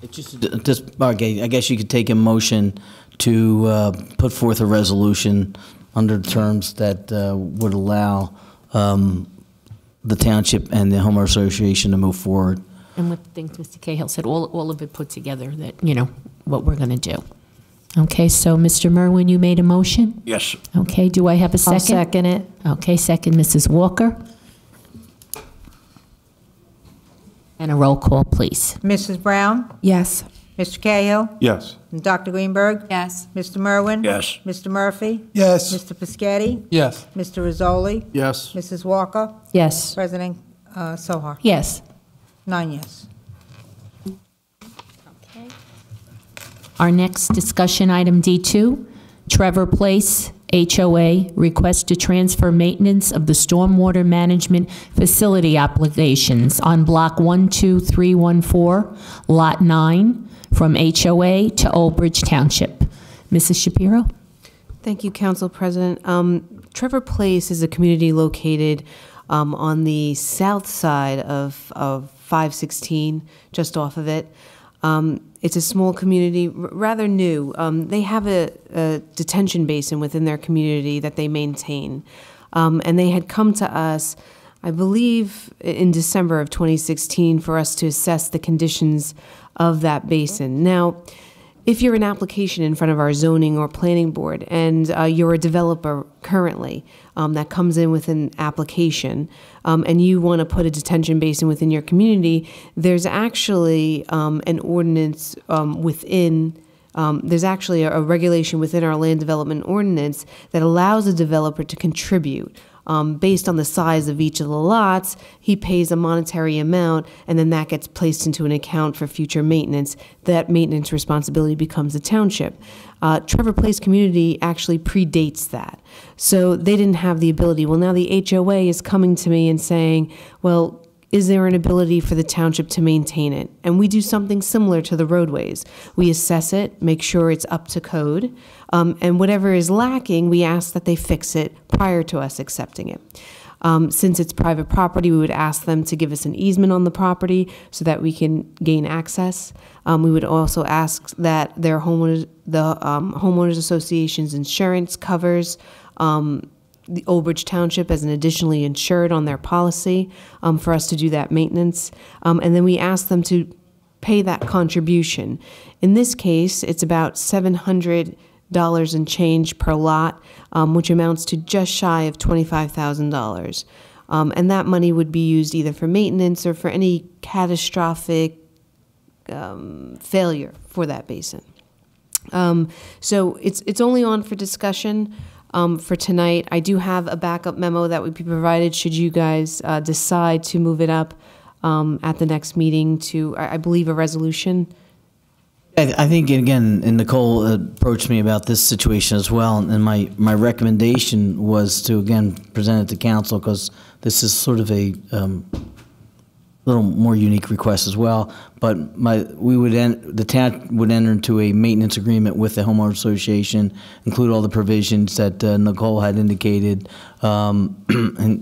It's just, okay, I guess you could take a motion to put forth a resolution under terms that would allow the township and the homeowner association to move forward. And with the things Mr. Cahill said, all of it put together, that, what we're going to do. Okay, so Mr. Merwin, you made a motion? Yes. Okay, do I have a second? I'll second it. Okay, second, Mrs. Walker. And a roll call, please. Mrs. Brown? Yes. Mr. Cahill? Yes. Dr. Greenberg? Yes. Mr. Merwin? Yes. Mr. Murphy? Yes. Mr. Piscatty? Yes. Mr. Rizzoli? Yes. Mrs. Walker? Yes. President Sohar? Yes. 9 yes. Our next discussion item, D2, Trevor Place, HOA, request to transfer maintenance of the stormwater management facility obligations on Block 12314, Lot 9, from HOA to Old Bridge Township. Mrs. Shapiro? Thank you, Council President. Trevor Place is a community located on the south side of 516, just off of it. It's a small community, rather new. They have a detention basin within their community that they maintain. And they had come to us, I believe, in December of 2016 for us to assess the conditions of that basin. Now, if you're an application in front of our zoning or planning board and you're a developer currently that comes in with an application and you want to put a detention basin within your community, there's actually an ordinance there's actually a regulation within our land development ordinance that allows a developer to contribute. Based on the size of each of the lots, he pays a monetary amount, and then that gets placed into an account for future maintenance. That maintenance responsibility becomes the township. Trevor Place community actually predates that. So they didn't have the ability. Well, now the HOA is coming to me and saying, well, is there an ability for the township to maintain it? And we do something similar to the roadways. We assess it, make sure it's up to code, and whatever is lacking, we ask that they fix it prior to us accepting it. Since it's private property, we would ask them to give us an easement on the property so that we can gain access. We would also ask that the homeowners association's insurance covers the Old Bridge Township as an additionally insured on their policy for us to do that maintenance. And then we ask them to pay that contribution. In this case, it's about $700 and change per lot, which amounts to just shy of $25,000. And that money would be used either for maintenance or for any catastrophic failure for that basin. So it's only on for discussion for tonight. I do have a backup memo that would be provided should you guys decide to move it up at the next meeting to, I believe, a resolution. I think, again, and Nicole approached me about this situation as well, and my recommendation was to, again, present it to council, because this is sort of a little more unique request as well. But the town would enter into a maintenance agreement with the homeowner association, include all the provisions that Nicole had indicated, and,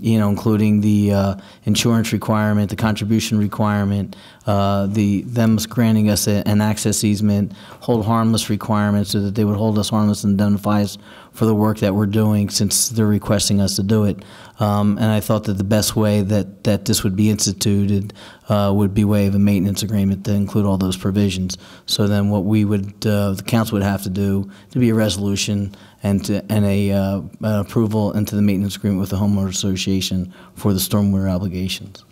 including the insurance requirement, the contribution requirement, them granting us an access easement, hold harmless requirements, so that they would hold us harmless and indemnify us for the work that we're doing, since they're requesting us to do it. And I thought that the best way that this would be instituted would be way of a maintenance agreement to include all those provisions. So then what we would, the council would have to do to be a resolution and an approval into the maintenance agreement with the homeowner association for the stormwater obligations.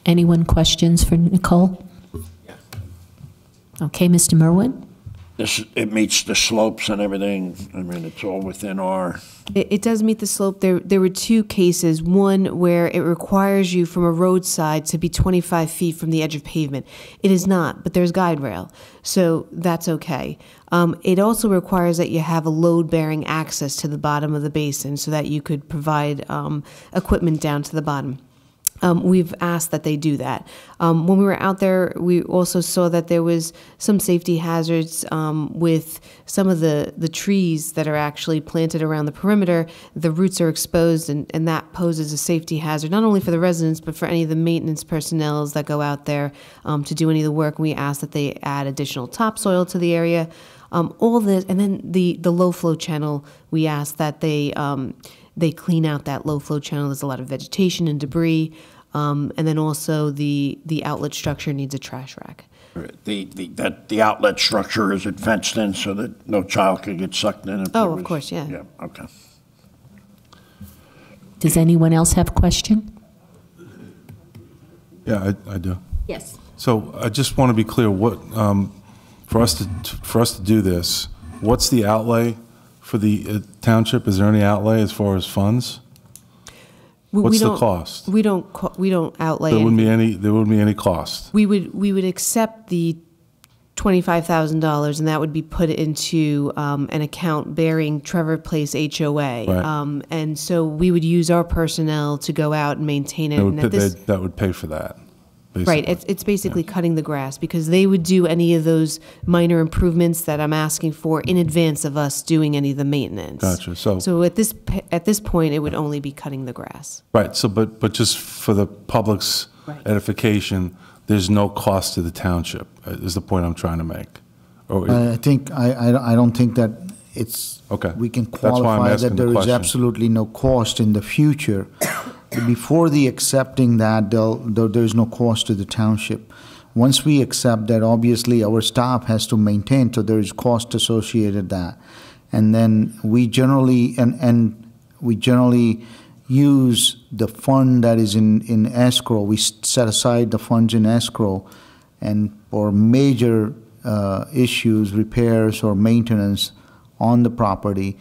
Anyone questions for Nicole? Okay, Mr. Merwin? It meets the slopes and everything. I mean, it's all within our... It does meet the slope. There were two cases. One where it requires you from a roadside to be 25 feet from the edge of pavement. It is not, but there's guide rail, so that's okay. It also requires that you have a load-bearing access to the bottom of the basin so that you could provide equipment down to the bottom. We've asked that they do that. When we were out there, we also saw that there was some safety hazards with some of the trees that are actually planted around the perimeter. The roots are exposed, and that poses a safety hazard, not only for the residents, but for any of the maintenance personnel that go out there to do any of the work. We asked that they add additional topsoil to the area. All this, and then the low flow channel, we asked that they clean out that low flow channel. There's a lot of vegetation and debris. And then also the outlet structure needs a trash rack. The outlet structure, is it fenced in so that no child could get sucked in? Oh, of course, yeah. Yeah, okay. Does anyone else have a question? Yeah, I do. Yes. So I just want to be clear, what for us to do this, what's the outlay for the township? Is there any outlay as far as funds? What's the cost? We don't outlay. There wouldn't be any cost. We would accept the $25,000, and that would be put into an account bearing Trevor Place HOA. Right. And so we would use our personnel to go out and maintain it. That would pay for that. Basically. Right, it's basically cutting the grass, because they would do any of those minor improvements that I'm asking for in advance of us doing any of the maintenance. Gotcha. So at this point, it would only be cutting the grass. Right. So, but just for the public's edification, there's no cost to the township. Is the point I'm trying to make? I think I don't think that it's okay. We can qualify that there is absolutely no cost in the future. Before the accepting that, there's no cost to the township. Once we accept that, obviously our staff has to maintain, so there is cost associated that. And then we generally use the fund that is in escrow. We set aside the funds in escrow, and for major issues, repairs or maintenance on the property,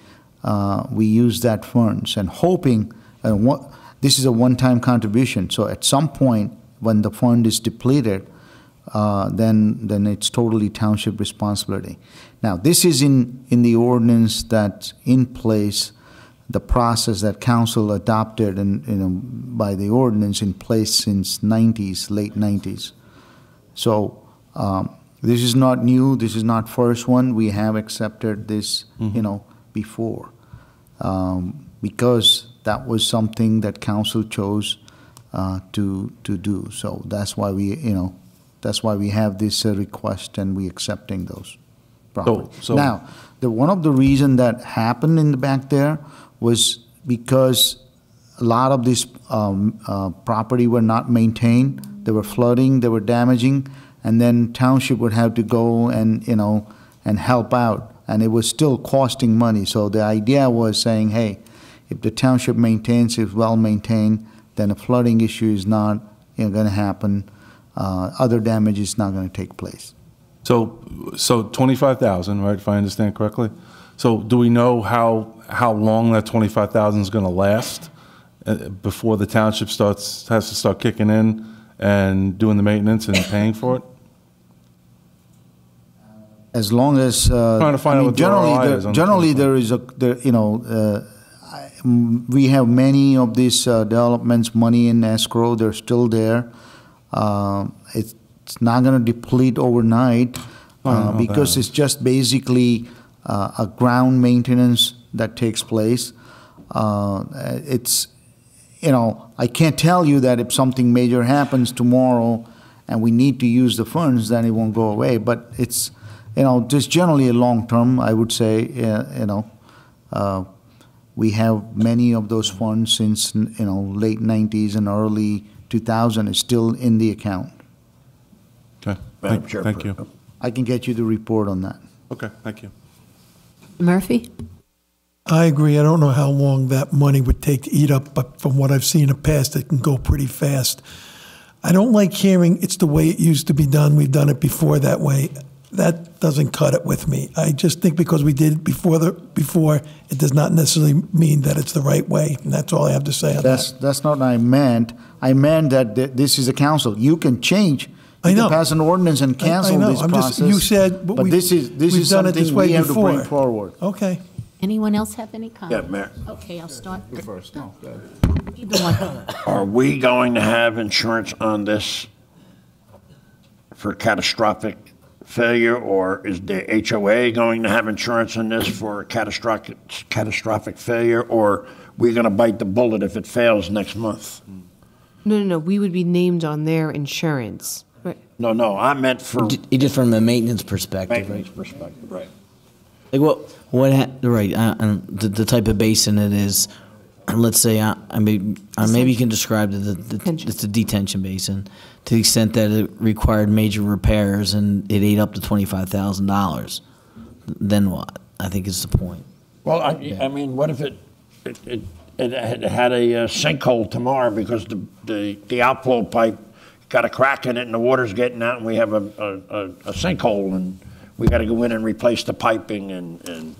we use that funds, and hoping this is a one-time contribution. So at some point, when the fund is depleted, then it's totally township responsibility. Now, this is in the ordinance that's in place, the process that council adopted by the ordinance in place since late 90s. So this is not new. This is not first one. We have accepted this, before, because that was something that council chose to do. So that's why we have this request, and we accepting those properties. Now, one of the reason that happened in the back there was because a lot of this property were not maintained. They were flooding, they were damaging, and then township would have to go and help out, and it was still costing money. So the idea was saying, hey, if the township maintains it well maintained, then a flooding issue is not going to happen. other damage is not going to take place. So 25,000, right, if I understand correctly? So do we know how long that 25,000 is going to last before the township has to start kicking in and doing the maintenance and paying for it? As long as trying to find out what the ROI is on generally there is we have many of these developments, money in escrow. They're still there. It's not going to deplete overnight because it's just basically a ground maintenance that takes place. It's I can't tell you that if something major happens tomorrow and we need to use the funds, then it won't go away. But it's just generally a long term, I would say, we have many of those funds since, late 90s and early 2000 is still in the account. Okay, thank you. I can get you the report on that. Okay, thank you. Murphy? I agree. I don't know how long that money would take to eat up, but from what I've seen in the past, it can go pretty fast. I don't like hearing it's the way it used to be done. We've done it before that way. That doesn't cut it with me. I just think because we did it before, it does not necessarily mean that it's the right way. And that's all I have to say on that. That's not what I meant. I meant that this is a council. You can change. You can pass an ordinance and cancel this process. You said, but this is done it this something way we have before. to bring forward. Okay. Anyone else have any comments? Yeah, Mayor. Okay, I'll start. You first. No, go ahead. Either one. Are we going to have insurance on this for catastrophic failure, or is the HOA going to have insurance on this for catastrophic failure, or we going to bite the bullet if it fails next month? No. We would be named on their insurance. Right. No, I meant for Just from a maintenance perspective, right? Like the type of basin it is. Let's say maybe you can describe it's a detention basin to the extent that it required major repairs and it ate up to $25,000. Then what? I think is the point. Well, I mean, what if it had a sinkhole tomorrow because the outflow pipe got a crack in it and the water's getting out and we have a sinkhole and we got to go in and replace the piping and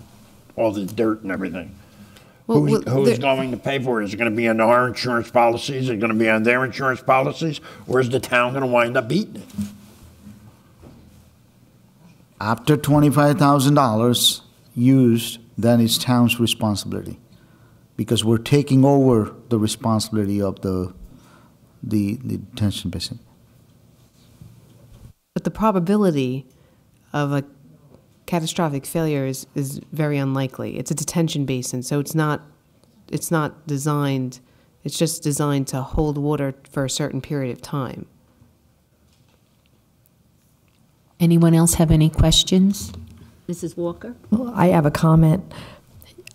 all the dirt and everything. Who's going to pay for it? Is it going to be on our insurance policies? Is it going to be on their insurance policies? Or is the town going to wind up eating it? After $25,000 used, then it's town's responsibility, because we're taking over the responsibility of the detention basin. But the probability of a catastrophic failure is very unlikely. It's a detention basin, so it's not designed, it's just designed to hold water for a certain period of time. Anyone else have any questions? Mrs. Walker? Well, I have a comment.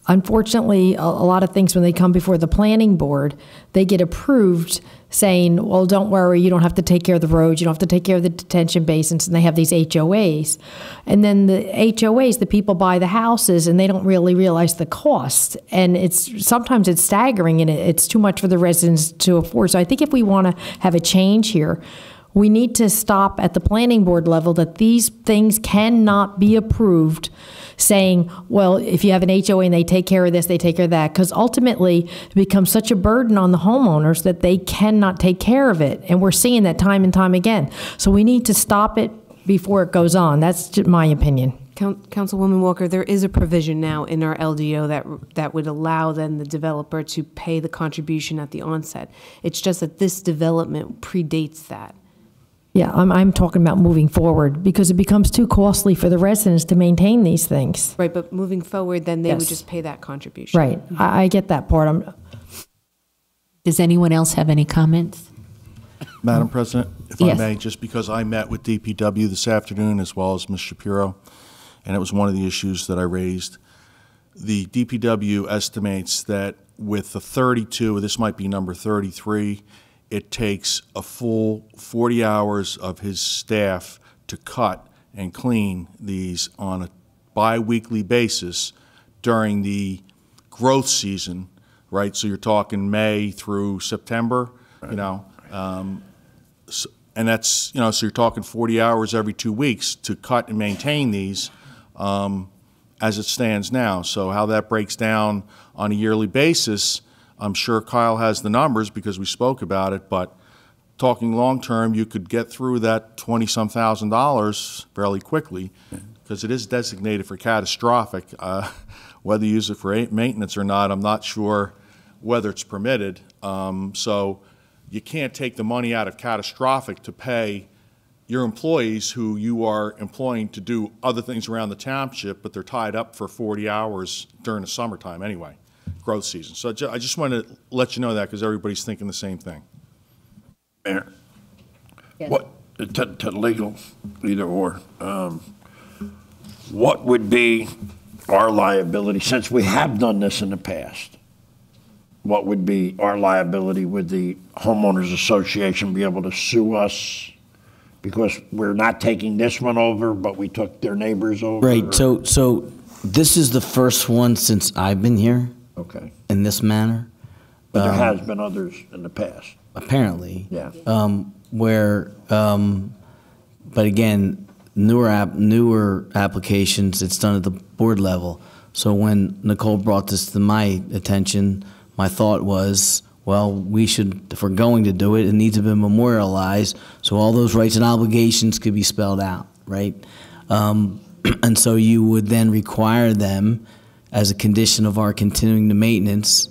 Unfortunately, a lot of things when they come before the planning board, they get approved saying, well, don't worry, you don't have to take care of the roads, you don't have to take care of the detention basins, and they have these HOAs. And then the HOAs, the people buy the houses, and they don't really realize the cost. And sometimes it's staggering, and it's too much for the residents to afford. So I think if we want to have a change here, we need to stop at the planning board level that these things cannot be approved saying, well, if you have an HOA and they take care of this, they take care of that, because ultimately it becomes such a burden on the homeowners that they cannot take care of it. And we're seeing that time and time again. So we need to stop it before it goes on. That's just my opinion. Councilwoman Walker, there is a provision now in our LDO that would allow then the developer to pay the contribution at the onset. It's just that this development predates that. Yeah, I'm talking about moving forward, because it becomes too costly for the residents to maintain these things. Right, but moving forward, then they would just pay that contribution. Right, I get that part. Does anyone else have any comments? Madam President, if Yes. I may, just because I met with DPW this afternoon as well as Ms. Shapiro, and it was one of the issues that I raised. The DPW estimates that with the 32, this might be number 33, it takes a full 40 hours of his staff to cut and clean these on a bi-weekly basis during the growth season, right? So you're talking May through September, you know. And that's, you know, so you're talking 40 hours every 2 weeks to cut and maintain these as it stands now. So how that breaks down on a yearly basis, I'm sure Kyle has the numbers because we spoke about it, but talking long-term, you could get through that $20-some thousand fairly quickly because it is designated for catastrophic. Whether you use it for maintenance or not, I'm not sure whether it's permitted. So you can't take the money out of catastrophic to pay your employees who you are employing to do other things around the township, but they're tied up for 40 hours during the summertime anyway, growth season. So I just want to let you know that because everybody's thinking the same thing. Mayor, what, to legal, either or, what would be our liability, since we have done this in the past? What would be our liability? Would the homeowners association be able to sue us because we're not taking this one over, but we took their neighbors over? Right. So this is the first one since I've been here. Okay. In this manner. But there has been others in the past. Apparently. Yeah. But again, newer applications, it's done at the board level. So when Nicole brought this to my attention, my thought was, well, we should, if we're going to do it, it needs to be memorialized so all those rights and obligations could be spelled out, right? And so you would then require them, as a condition of our continuing the maintenance,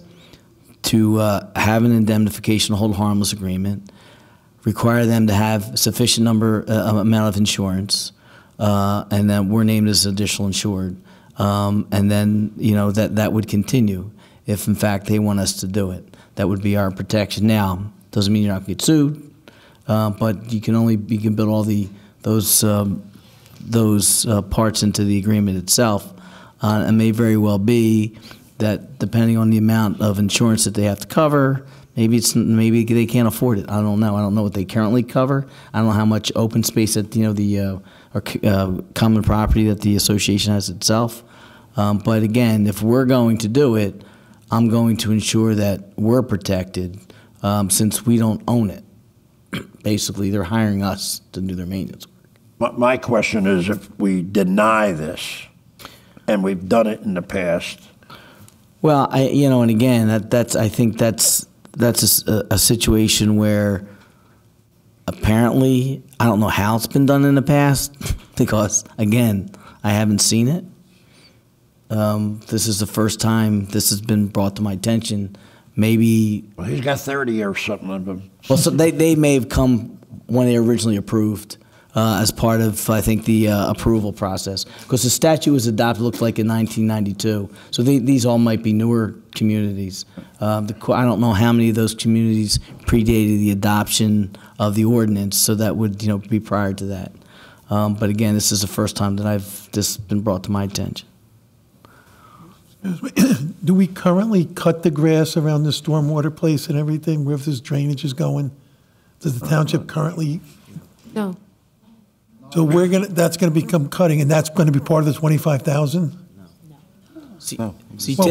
to have an indemnification hold harmless agreement, require them to have sufficient amount of insurance, and then we're named as additional insured, and then that would continue if in fact they want us to do it. That would be our protection. Now, doesn't mean you're not going to get sued, but you can build all those parts into the agreement itself. It may very well be that depending on the amount of insurance that they have to cover, maybe they can't afford it. I don't know. I don't know what they currently cover. I don't know how much open space that or common property that the association has itself. But again, if we're going to do it, I'm going to ensure that we're protected since we don't own it. Basically, they're hiring us to do their maintenance work. My question is, if we deny this, and we've done it in the past. Well, and again, I think that's a situation where apparently I don't know how it's been done in the past because again, I haven't seen it. This is the first time this has been brought to my attention. Maybe. Well, he's got 30 or something of them. Well, so they may have come when they originally approved as part of, I think, the approval process. Because the statute was adopted, looked like in 1992. So these all might be newer communities. I don't know how many of those communities predated the adoption of the ordinance, so that would be prior to that. But again, this is the first time that this has been brought to my attention. Do we currently cut the grass around the stormwater place and everything, where this drainage is going? Does the township currently? No. So that's going to become cutting, and that's going to be part of the 25,000? No.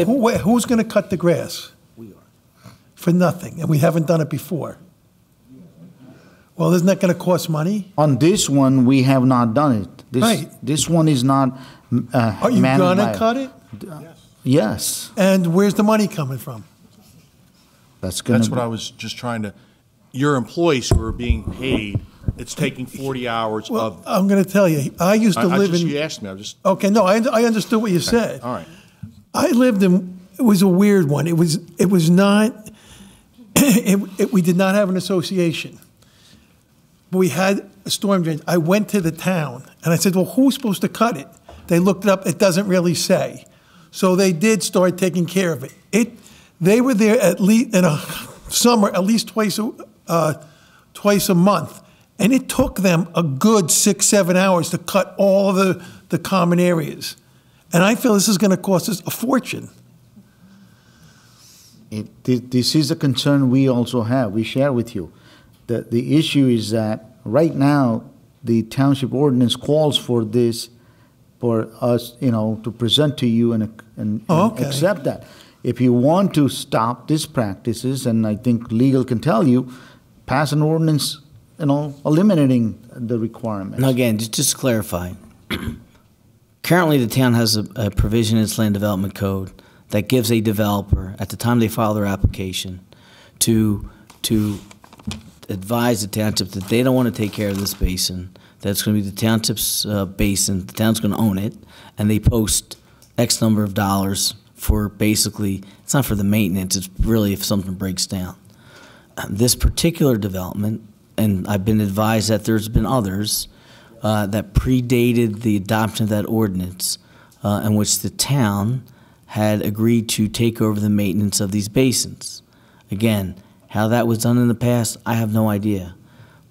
Well, who's going to cut the grass? We are. For nothing, and we haven't done it before. Well, isn't that going to cost money? On this one, we have not done it. Right. This one is not Are you going to cut it? Yes. And where's the money coming from? That's what I was just trying to, your employees who are being paid, it's taking 40 hours of. I'm going to tell you, I used to live in. You asked me, I just. Okay, no, I understood what you said. All right. I lived in, it was a weird one. It was not, we did not have an association. But we had a storm drain. I went to the town and I said, well, who's supposed to cut it? They looked it up, it doesn't really say. So they did start taking care of it. They were there at least in a summer, at least twice a month. And it took them a good 6-7 hours to cut all of the common areas. And I feel this is going to cost us a fortune. This is a concern we also have. We share with you. The issue is that right now, the township ordinance calls for this, for us, to present to you and accept that. If you want to stop these practices, and I think legal can tell you, pass an ordinance eliminating the requirement. Now, again, just to clarify, currently the town has a provision in its land development code that gives a developer, at the time they file their application, to advise the township that they don't want to take care of this basin, that it's going to be the township's basin, the town's going to own it, and they post X number of dollars for basically, it's not for the maintenance, it's really if something breaks down. This particular development, and I've been advised that there's been others that predated the adoption of that ordinance, in which the town had agreed to take over the maintenance of these basins. Again, how that was done in the past, I have no idea.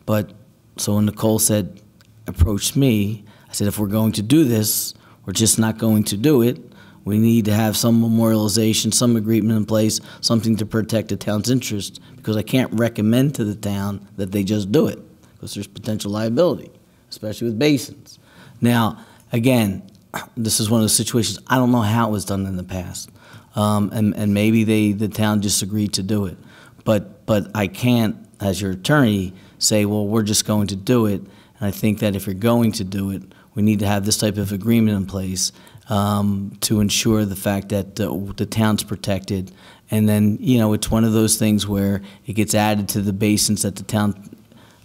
But, so when Nicole said, approached me, I said, if we're going to do this, we're just not going to do it. We need to have some memorialization, some agreement in place, something to protect the town's interest, because I can't recommend to the town that they just do it, because there's potential liability, especially with basins. Now, again, this is one of those situations, I don't know how it was done in the past. And maybe the town just agreed to do it. But I can't, as your attorney, say, well, we're just going to do it. And I think that if you're going to do it, we need to have this type of agreement in place to ensure the fact that the town's protected. And then, you know, it's one of those things where it gets added to the basins that the town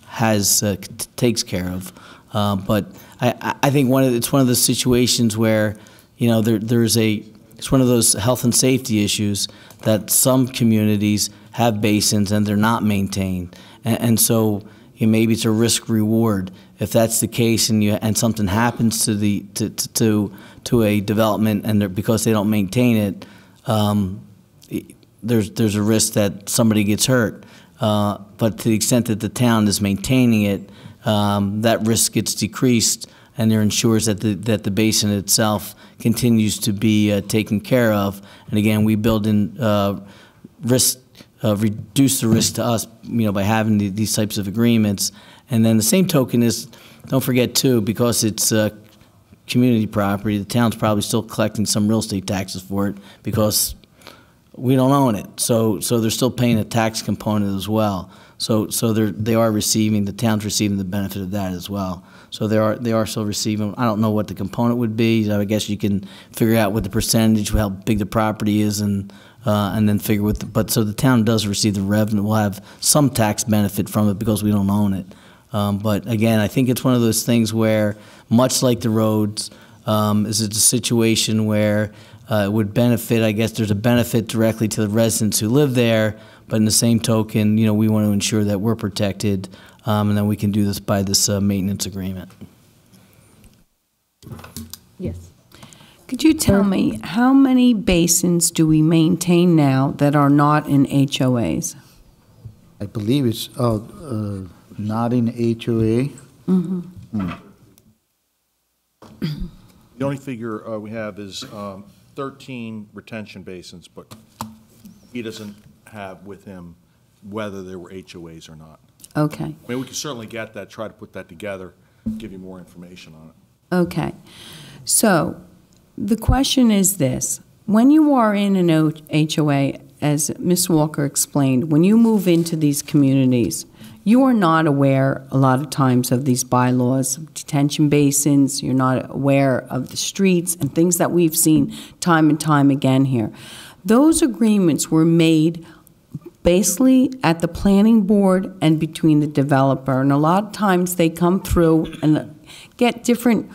has takes care of. But I think it's one of those situations where, you know, it's one of those health and safety issues that some communities have basins and they're not maintained. And so maybe it's a risk reward. If that's the case and something happens to a development and because they don't maintain it, there's a risk that somebody gets hurt. But to the extent that the town is maintaining it, that risk gets decreased, and there ensures that the basin itself continues to be taken care of. And again, we build in risk, reduce the risk to us, you know, by having these types of agreements. And then the same token is, don't forget too, because it's community property, the town's probably still collecting some real estate taxes for it because we don't own it. So they're still paying a tax component as well. So they are receiving, the town's receiving the benefit of that as well. So they are still receiving. I don't know what the component would be. I guess you can figure out what the percentage, how big the property is, and then figure but so the town does receive the revenue. We'll have some tax benefit from it because we don't own it. But again, I think it's one of those things where, much like the roads, is it's a situation where it would benefit, I guess there's a benefit directly to the residents who live there, but in the same token, you know, we want to ensure that we're protected, and then we can do this by this maintenance agreement. Yes. Could you tell me how many basins do we maintain now that are not in HOAs? I believe it's not in HOA. Mm-hmm. The only figure we have is 13 retention basins, but he doesn't have with him whether there were HOAs or not. Okay. I mean, we can certainly get that, try to put that together, give you more information on it. Okay. So the question is this. When you are in an HOA, as Ms. Walker explained, when you move into these communities, you are not aware a lot of times of these bylaws, detention basins, you're not aware of the streets and things that we've seen time and time again here. Those agreements were made basically at the planning board and between the developer, and a lot of times they come through and get different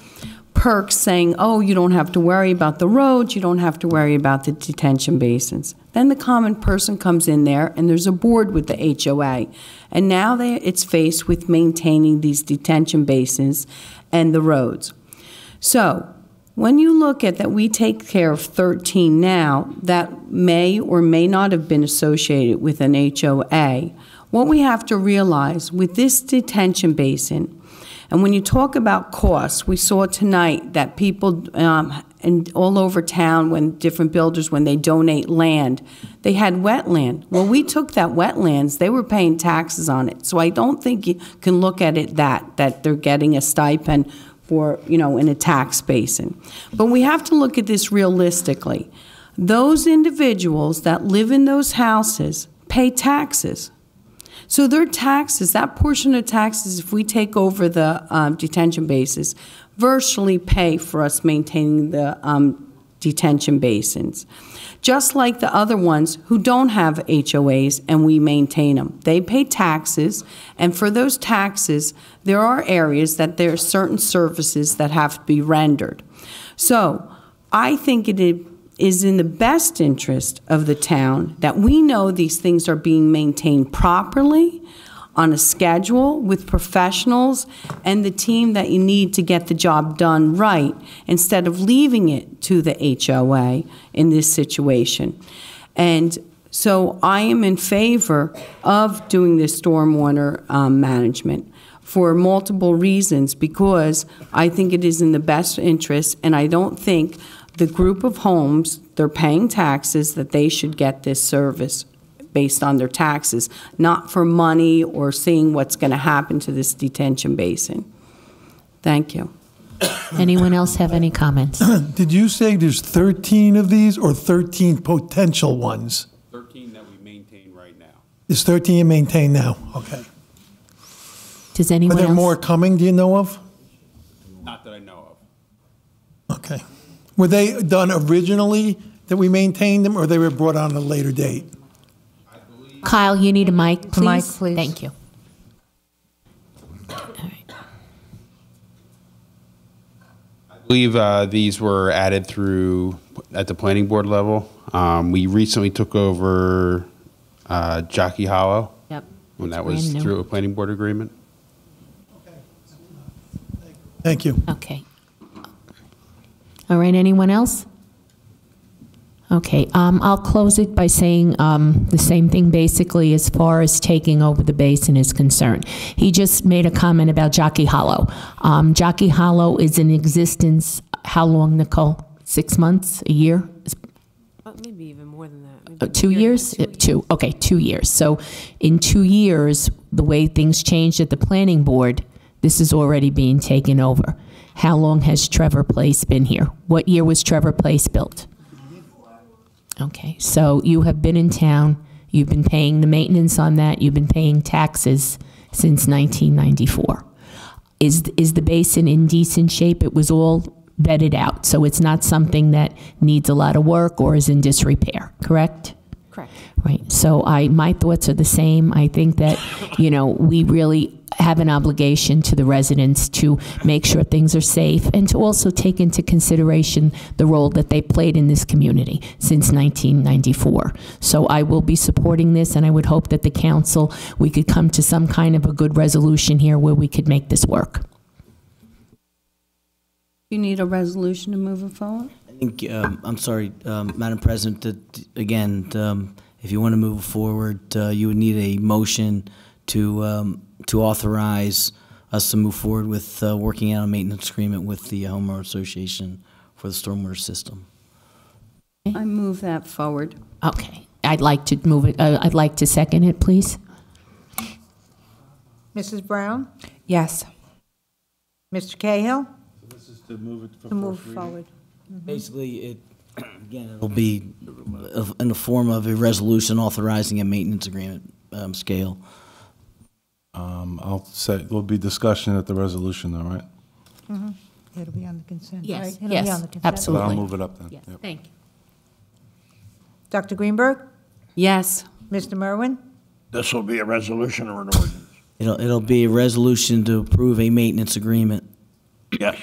perks saying, oh, you don't have to worry about the roads, you don't have to worry about the detention basins. Then the common person comes in there and there's a board with the HOA. And now it's faced with maintaining these detention basins and the roads. So when you look at that, we take care of 13 now that may or may not have been associated with an HOA. What we have to realize with this detention basin, and when you talk about costs, we saw tonight that people and all over town, when different builders, when they donate land, they had wetland. Well, we took that wetlands, they were paying taxes on it. So I don't think you can look at it that they're getting a stipend for, you know, in a tax basin. But we have to look at this realistically. Those individuals that live in those houses pay taxes. So their taxes, that portion of taxes, if we take over the detention bases, virtually pay for us maintaining the detention basins. Just like the other ones who don't have HOAs and we maintain them. They pay taxes, and for those taxes, there are areas that there are certain services that have to be rendered. So I think it is in the best interest of the town that we know these things are being maintained properly, on a schedule, with professionals and the team that you need to get the job done right, instead of leaving it to the HOA in this situation. And so I am in favor of doing this stormwater management for multiple reasons, because I think it is in the best interest, and I don't think the group of homes, they're paying taxes, that they should get this service based on their taxes, not for money or seeing what's going to happen to this detention basin. Thank you. Anyone else have any comments? Did you say there's 13 of these or 13 potential ones? 13 that we maintain right now. There's 13 you maintain now, okay. Does anyone Are there else? more coming, do you know of? Not that I know of. Okay. Were they done originally that we maintained them, or they were brought on at a later date? Kyle, you need a mic, please? Mic, please. Thank you. I believe these were added through at the planning board level. We recently took over Jockey Hollow. Yep. And that It's was brand new. through a planning board agreement. Thank you. Okay. All right, anyone else? Okay, I'll close it by saying the same thing basically as far as taking over the basin is concerned. He just made a comment about Jockey Hollow. Jockey Hollow is in existence, how long, Nicole? 6 months, a year? Maybe even more than that. Maybe 2 years? Two. Okay, 2 years. So in 2 years, the way things changed at the planning board, this is already being taken over. How long has Trevor Place been here? What year was Trevor Place built? Okay, so you have been in town, you've been paying the maintenance on that, you've been paying taxes since 1994. Is the basin in decent shape? It was all vetted out, so it's not something that needs a lot of work or is in disrepair, correct? Correct. Right, so my thoughts are the same. I think that, you know, we really have an obligation to the residents to make sure things are safe and to also take into consideration the role that they played in this community since 1994. So I will be supporting this, and I would hope that the council, we could come to some kind of a good resolution here where we could make this work. You need a resolution to move it forward? I think, I'm sorry, Madam President, that, again, if you want to move forward, you would need a motion to authorize us to move forward with working out a maintenance agreement with the homeowner association for the stormwater system. I move that forward. Okay, I'd like to move it, I'd like to second it, please. Mrs. Brown? Yes. Mr. Cahill? This is to move it for To move forward. Basically, it, again, it'll be in the form of a resolution authorizing a maintenance agreement scale. I'll say, there'll be discussion at the resolution, though, right? Mm-hmm. It'll be on the consent, Yes, right? It'll be yes, on the consent. But absolutely. I'll move it up then. Yes, Yep. thank you. Dr. Greenberg? Yes. Mr. Merwin? This will be a resolution or an ordinance? It'll be a resolution to approve a maintenance agreement. Yes.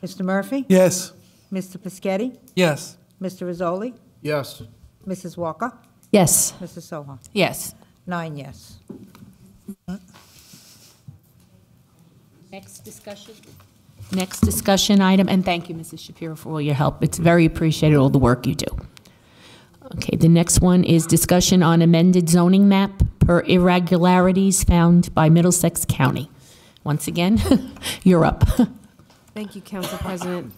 Mr. Murphy? Yes. Mr. Pischetti? Yes. Mr. Rizzoli? Yes. Mrs. Walker? Yes. Mrs. Soha? Yes. 9 yes. Next discussion. Next discussion item, and thank you, Mrs. Shapiro, for all your help. It's very appreciated, all the work you do. Okay, the next one is discussion on amended zoning map per irregularities found by Middlesex County. Once again, you're up. Thank you, Council President.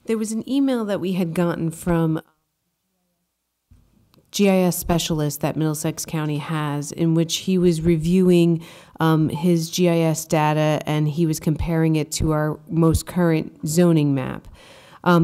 There was an email that we had gotten from GIS specialist that Middlesex County has, in which he was reviewing his GIS data and he was comparing it to our most current zoning map.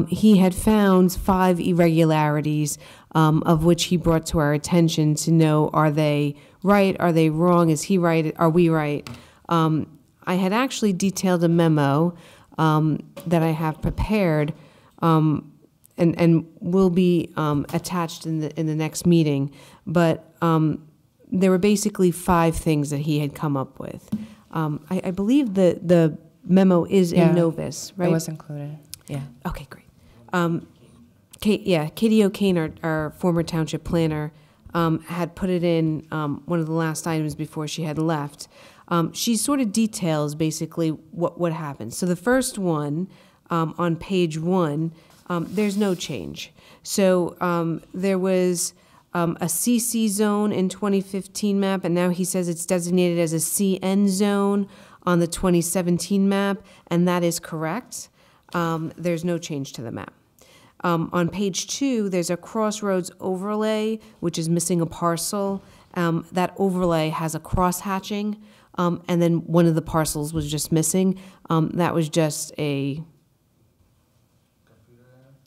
He had found 5 irregularities of which he brought to our attention to know, are they right? Are they wrong? Is he right? Are we right? I had actually detailed a memo that I have prepared and will be attached in the next meeting. But there were basically 5 things that he had come up with. I believe the memo is in Novus, right? It was included. Yeah. Okay, great. Katie O'Kane, our former township planner, had put it in one of the last items before she had left. She sort of details basically what happened. So the first one, on page 1, there's no change. So there was a CC zone in 2015 map, and now he says it's designated as a CN zone on the 2017 map, and that is correct. There's no change to the map. On page 2, there's a crossroads overlay, which is missing a parcel. That overlay has a cross-hatching, and then one of the parcels was just missing. That was just a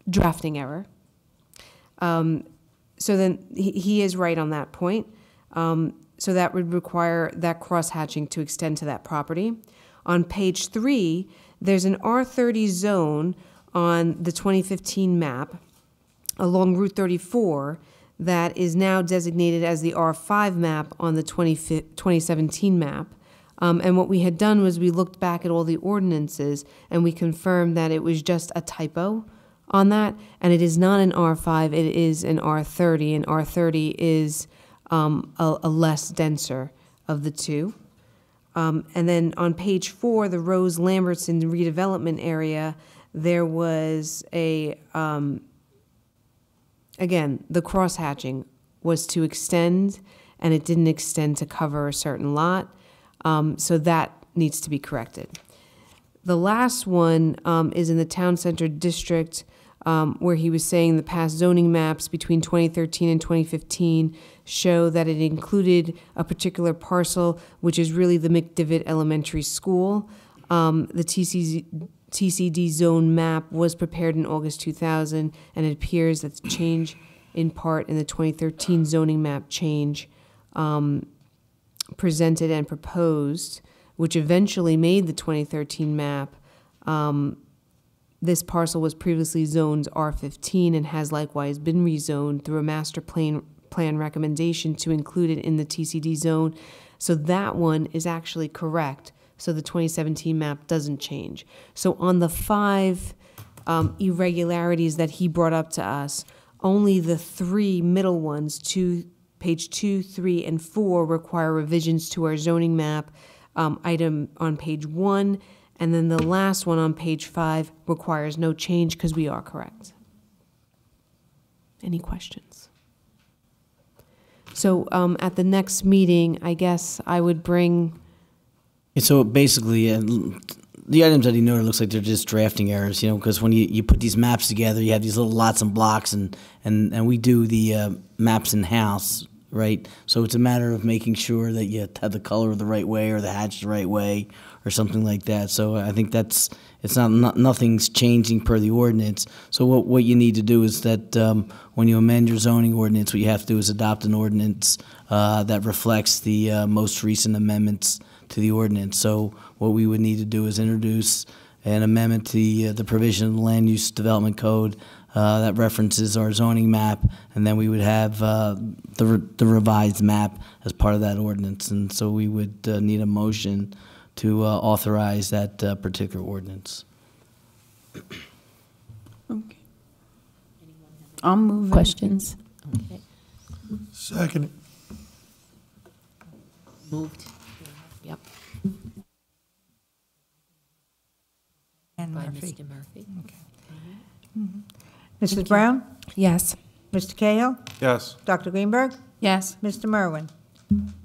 drafting error. So then he is right on that point. So that would require that cross-hatching to extend to that property. On page 3, there's an R30 zone on the 2015 map along Route 34 that is now designated as the R5 map on the 2017 map. And what we had done was we looked back at all the ordinances and we confirmed that it was just a typo on that, and it is not an R5, it is an R30, and R30 is a less denser of the two. And then on page 4, the Rose-Lambertson redevelopment area, there was a, again, the cross-hatching was to extend, and it didn't extend to cover a certain lot, so that needs to be corrected. The last one is in the Town Center District, where he was saying the past zoning maps between 2013 and 2015 show that it included a particular parcel, which is really the McDivitt Elementary School. The TCD zone map was prepared in August 2000, and it appears that the change in part in the 2013 zoning map change presented and proposed, which eventually made the 2013 map. This parcel was previously zoned R15 and has likewise been rezoned through a master plan recommendation to include it in the TCD zone. So that one is actually correct. So the 2017 map doesn't change. So on the 5 irregularities that he brought up to us, only the 3 middle ones, page 2, 3, and 4, require revisions to our zoning map item on page 1. And then the last one on page 5 requires no change because we are correct. Any questions? So at the next meeting, I guess I would bring... So basically, the items that he noted looks like they're just drafting errors, you know, because when you put these maps together, you have these little lots and blocks, and we do the maps in-house, right? So it's a matter of making sure that you have the color the right way or the hatch the right way or something like that. So I think nothing's changing per the ordinance. So what you need to do is that when you amend your zoning ordinance, what you have to do is adopt an ordinance that reflects the most recent amendments to the ordinance. So what we would need to do is introduce an amendment to the provision of the Land Use Development Code that references our zoning map, and then we would have the revised map as part of that ordinance. And so we would need a motion to authorize that particular ordinance. Okay. I'll move. Questions? Okay. Second. Moved. Yep. And By Murphy. Mr. Murphy. Okay. Mrs. Brown? Yes. Mr. Cahill? Yes. Dr. Greenberg? Yes. Mr. Merwin?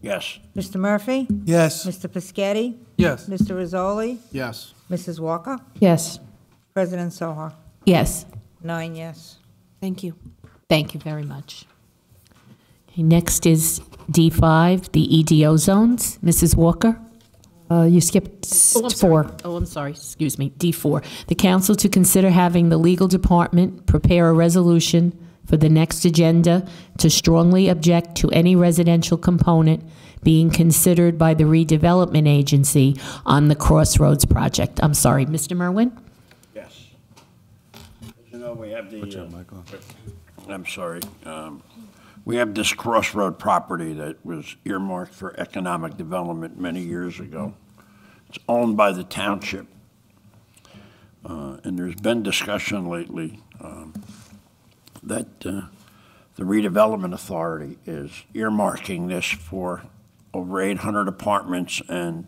Yes. Mr. Murphy? Yes. Mr. Piscatty? Yes. Mr. Rizzoli? Yes. Mrs. Walker? Yes. President Sohar? Yes. 9 yes. Thank you. Thank you very much. Okay, next is D5, the EDO zones. Mrs. Walker? You skipped 4. Oh, I'm sorry. Excuse me. D4. The council to consider having the legal department prepare a resolution for the next agenda to strongly object to any residential component being considered by the redevelopment agency on the Crossroads project. I'm sorry, Mr. Merwin? Yes. You know, we have I'm sorry. We have this Crossroad property that was earmarked for economic development many years ago. It's owned by the township. And there's been discussion lately that the redevelopment authority is earmarking this for over 800 apartments and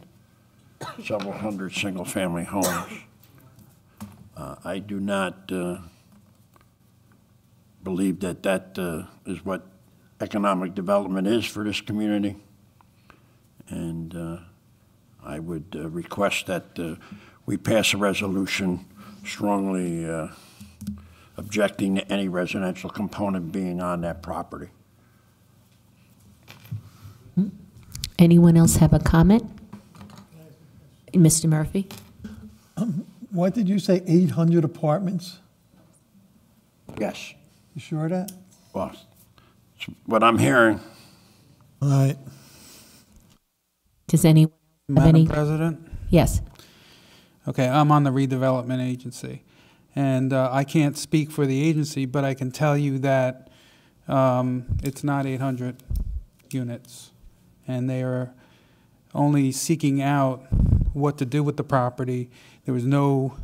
several hundred single-family homes. I do not believe that is what economic development is for this community. And I would request that we pass a resolution strongly objecting to any residential component being on that property. Anyone else have a comment? Mr. Murphy? What did you say, 800 apartments? Yes. You sure of that? Well, it's what I'm hearing. All right. Does anyone have Madam any? President? Yes. Okay, I'm on the redevelopment agency, and I can't speak for the agency, but I can tell you that it's not 800 units, and they are only seeking out what to do with the property. There was no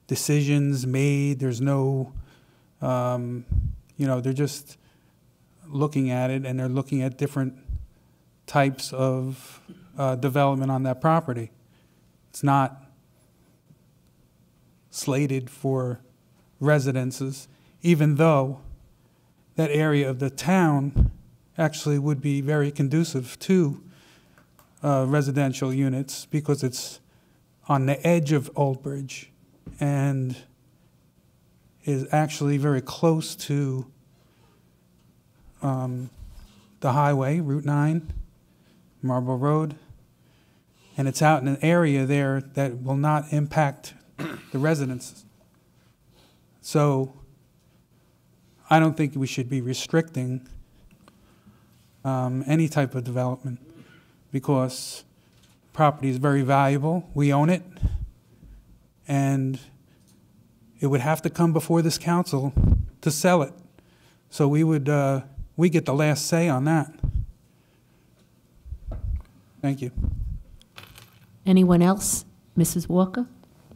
decisions made. There's no, they're just looking at it, and they're looking at different types of development on that property. It's not slated for residences, even though that area of the town actually would be very conducive to residential units because it's on the edge of Old Bridge and is actually very close to the highway, Route 9, Marlborough Road, and it's out in an area there that will not impact the residents. So I don't think we should be restricting any type of development because property is very valuable. We own it, and it would have to come before this council to sell it. So we get the last say on that. Thank you. Anyone else? Mrs. Walker?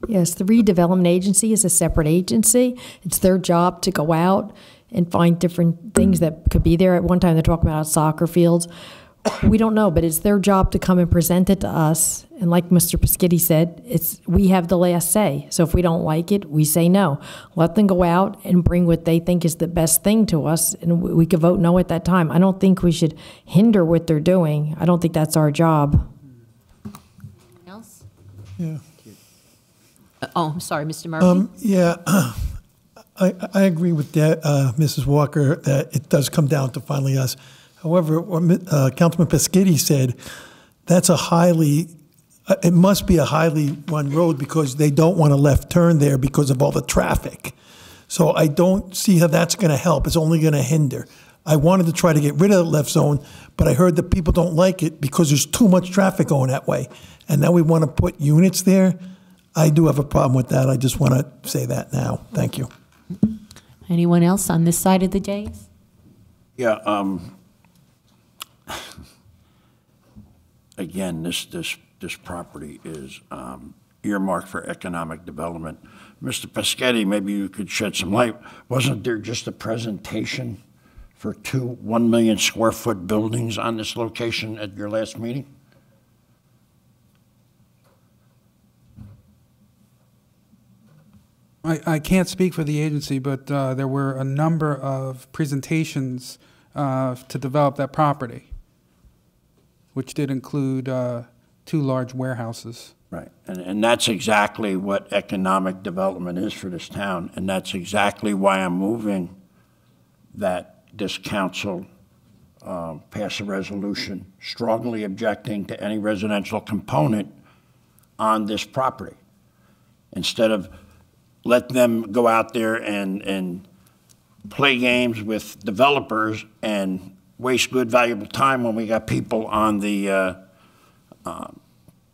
Yes, the redevelopment agency is a separate agency. It's their job to go out and find different things that could be there. At one time, they're talking about soccer fields. We don't know, but it's their job to come and present it to us. And like Mr. Peschitti said, we have the last say. So if we don't like it, we say no. Let them go out and bring what they think is the best thing to us, and we could vote no at that time. I don't think we should hinder what they're doing. I don't think that's our job. Else? Yeah. Oh, I'm sorry, Mr. Murphy? Yeah, I agree with that, Mrs. Walker, that it does come down to finally us. However, what Councilman Peschitti said, that's it must be a highly run road because they don't want a left turn there because of all the traffic. So I don't see how that's going to help. It's only going to hinder. I wanted to try to get rid of the left zone, but I heard that people don't like it because there's too much traffic going that way. And now we want to put units there. I do have a problem with that. I just want to say that now. Thank you. Anyone else on this side of the dais? Yeah, again, this property is earmarked for economic development. Mr. Peschitti, maybe you could shed some light. Wasn't there just a presentation for 2 1 million square foot buildings on this location at your last meeting? I can't speak for the agency, but there were a number of presentations to develop that property, which did include 2 large warehouses. Right, and that's exactly what economic development is for this town, and that's exactly why I'm moving that this council pass a resolution strongly objecting to any residential component on this property, instead of let them go out there and play games with developers and waste good, valuable time when we got people on the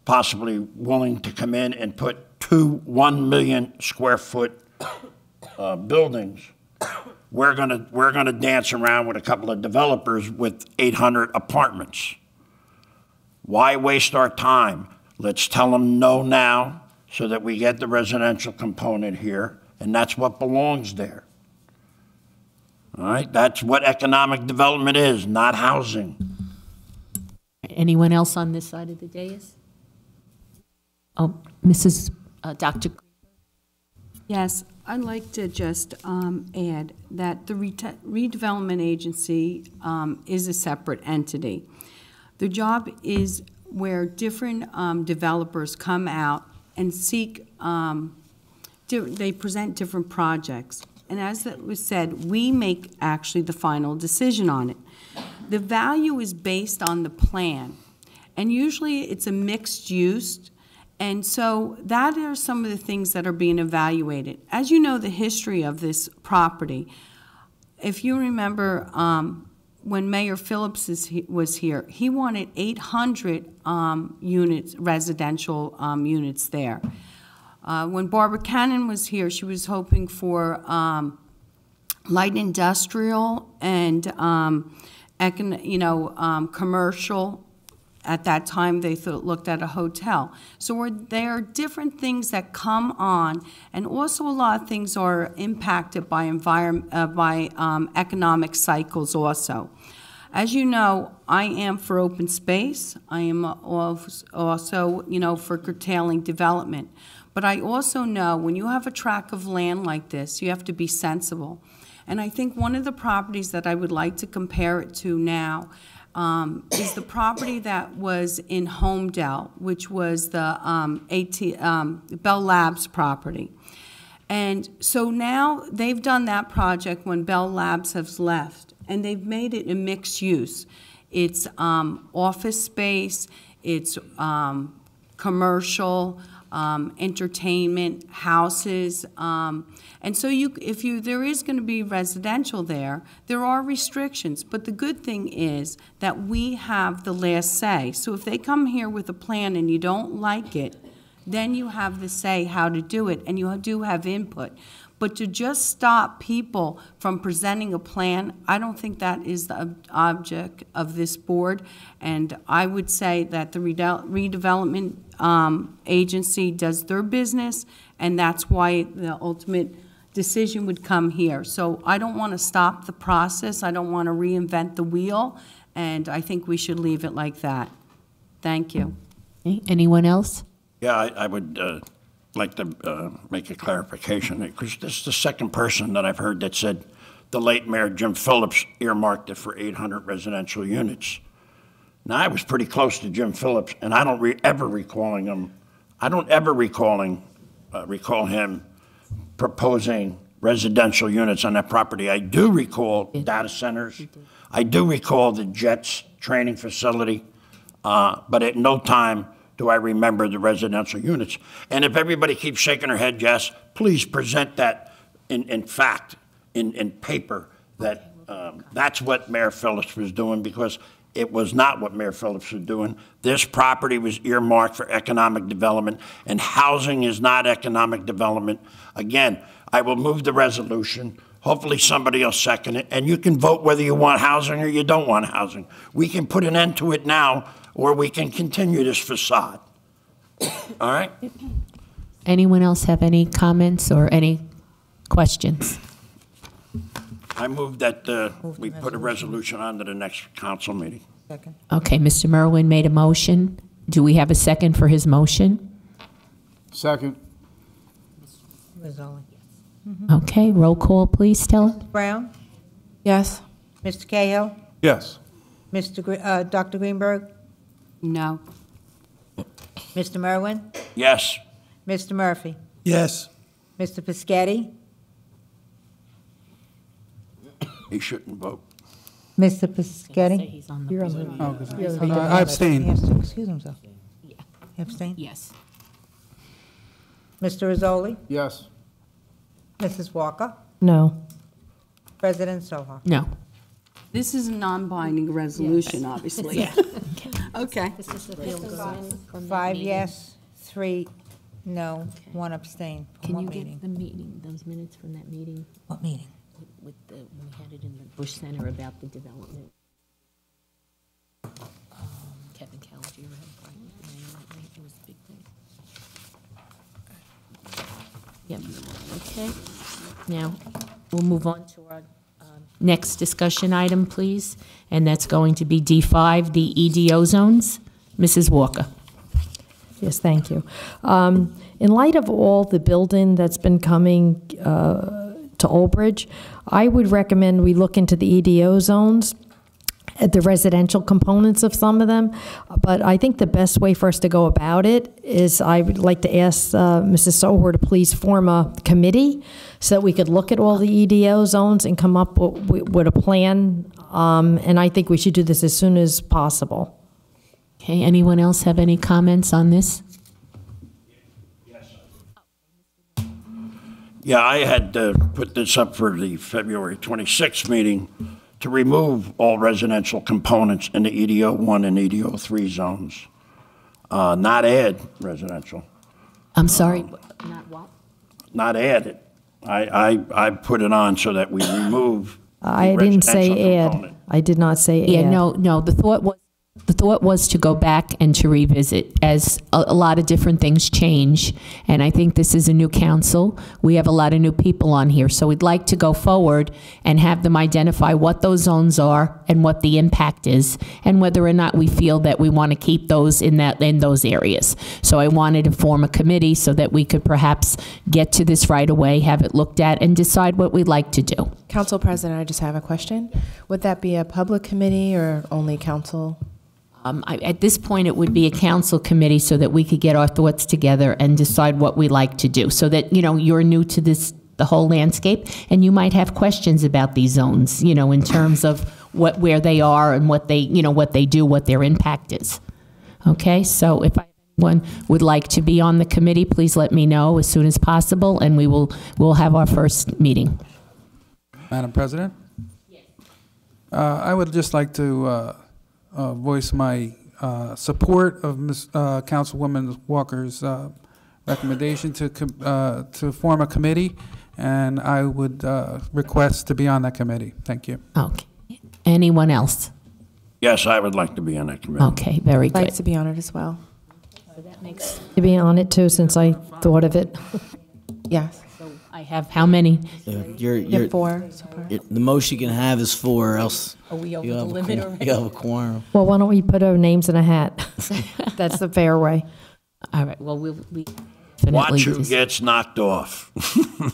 possibly willing to come in and put 1 million square foot buildings. We're gonna dance around with a couple of developers with 800 apartments. Why waste our time? Let's tell them no now so that we get the residential component here, and that's what belongs there. All right, that's what economic development is, not housing. Anyone else on this side of the dais? Oh, Dr. Yes, I'd like to just add that the redevelopment agency is a separate entity. The job is where different developers come out and seek, they present different projects. And as it was said, we make actually the final decision on it. The value is based on the plan. And usually it's a mixed use. And so that are some of the things that are being evaluated. As you know, the history of this property, if you remember when Mayor Phillips was here, he wanted 800 units, residential units there. When Barbara Cannon was here, she was hoping for light industrial and commercial. At that time, they looked at a hotel. So there are different things that come on, and also a lot of things are impacted by economic cycles also. As you know, I am for open space. I am also, for curtailing development. But I also know when you have a tract of land like this, you have to be sensible. And I think one of the properties that I would like to compare it to now is the property that was in Homedale, which was the Bell Labs property. And so now they've done that project when Bell Labs has left, and they've made it a mixed use. It's office space, it's commercial, entertainment, houses, and so there is going to be residential there. There are restrictions, but the good thing is that we have the last say. So if they come here with a plan and you don't like it, then you have the say how to do it, and you do have input. But to just stop people from presenting a plan, I don't think that is the object of this board. And I would say that the redevelopment agency does their business, and that's why the ultimate decision would come here. So I don't want to stop the process. I don't want to reinvent the wheel, and I think we should leave it like that. Thank you. Okay. Anyone else? Yeah, I would like to make a clarification, because this is the second person that I've heard that said the late Mayor Jim Phillips earmarked it for 800 residential units. Now, I was pretty close to Jim Phillips, and I don't ever recall him proposing residential units on that property. I do recall data centers. I do recall the Jets training facility, but at no time do I remember the residential units. And if everybody keeps shaking their head yes, please present that in fact, in paper, that that's what Mayor Phillips was doing, because it was not what Mayor Phillips was doing. This property was earmarked for economic development, and housing is not economic development. Again, I will move the resolution. Hopefully somebody will second it, and you can vote whether you want housing or you don't want housing. We can put an end to it now, or we can continue this facade. All right? Anyone else have any comments or any questions? I move that we put a resolution on to the next council meeting. Second. Okay, Mr. Merwin made a motion. Do we have a second for his motion? Second. Mazzoli. Okay, roll call, please, Stella. Brown? Yes. Mr. Cahill? Yes. Dr. Greenberg? No. Mr. Merwin? Yes. Mr. Murphy? Yes. Mr. Piscatty? He shouldn't vote. Mr. Piscatty? You're on the I abstain. He has to excuse himself. Yeah. Abstain? Yes. Mr. Rizzoli? Yes. Mrs. Walker? No. President Soha. No. This is a non-binding resolution, obviously. Yeah. Okay. Five yes, 3 no, 1 abstain. Can What you meeting? get the meeting, those minutes from that meeting? What meeting? When we had it in the Bush Center about the development. Kevin Calgier had a fight with the mayor that night. It was a big thing. Yep, okay. Now, we'll move on to our next discussion item, please, and that's going to be D5, the EDO zones. Mrs. Walker. Yes, thank you. In light of all the building that's been coming to Old Bridge, I would recommend we look into the EDO zones, at the residential components of some of them. But I think the best way for us to go about it is I would like to ask Mrs. Soher to please form a committee so that we could look at all the EDO zones and come up with a plan. And I think we should do this as soon as possible. Okay, anyone else have any comments on this? Yeah, I had put this up for the February 26th meeting to remove all residential components in the EDO 1 and EDO 3 zones, not add residential. I'm sorry, not what? Not add it. I put it on so that we remove I the didn't residential say add. component. I did not say add. Yeah, no, the thought was to go back and to revisit as a lot of different things change. And I think this is a new council. We have a lot of new people on here. So we'd like to go forward and have them identify what those zones are and what the impact is and whether or not we feel that we want to keep those in those areas. So I wanted to form a committee so that we could perhaps get to this right away, have it looked at, and decide what we'd like to do. Council President, I just have a question. Would that be a public committee or only council? At this point, it would be a council committee so that we could get our thoughts together and decide what we like to do. So that, you're new to the whole landscape, and you might have questions about these zones, in terms of where they are and what they do, what their impact is. Okay, so if anyone would like to be on the committee, please let me know as soon as possible, and we'll have our first meeting. Madam President? I would just like to voice my support of Councilwoman Walker's recommendation to form a committee, and I would request to be on that committee. Thank you. Okay. Anyone else? Yes, I would like to be on that committee. Okay, very I'd like good. to be on it as well. So that makes To be on it too, since I thought of it. Yes. So I have how many? You're 4 so far. The most you can have is 4, else Are we over you the have, limit already? you have a quorum. Well, why don't we put our names in a hat? That's the fair way. All right. Well, we Watch who just- gets knocked off. What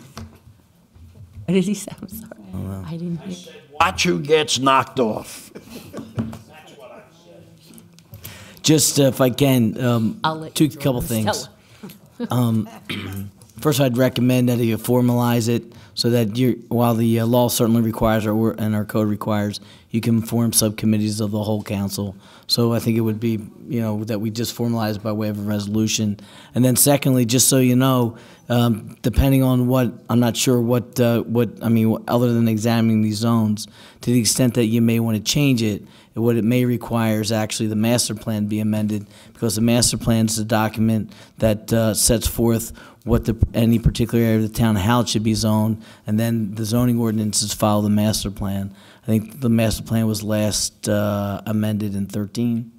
did he say? I'm sorry. I didn't hear. Watch who gets knocked off. Just if I can, I'll let two you draw couple the things. Stella. First, I'd recommend that you formalize it so that while the law certainly requires and our code requires, you can form subcommittees of the whole council. So I think it would be, that we just formalize it by way of a resolution. And then secondly, just so you know, depending on I'm not sure other than examining these zones, to the extent that you may want to change it, what it may require is actually the master plan be amended, because the master plan is a document that sets forth what any particular area of the town, how it should be zoned, and then the zoning ordinances follow the master plan. I think the master plan was last amended in 2013.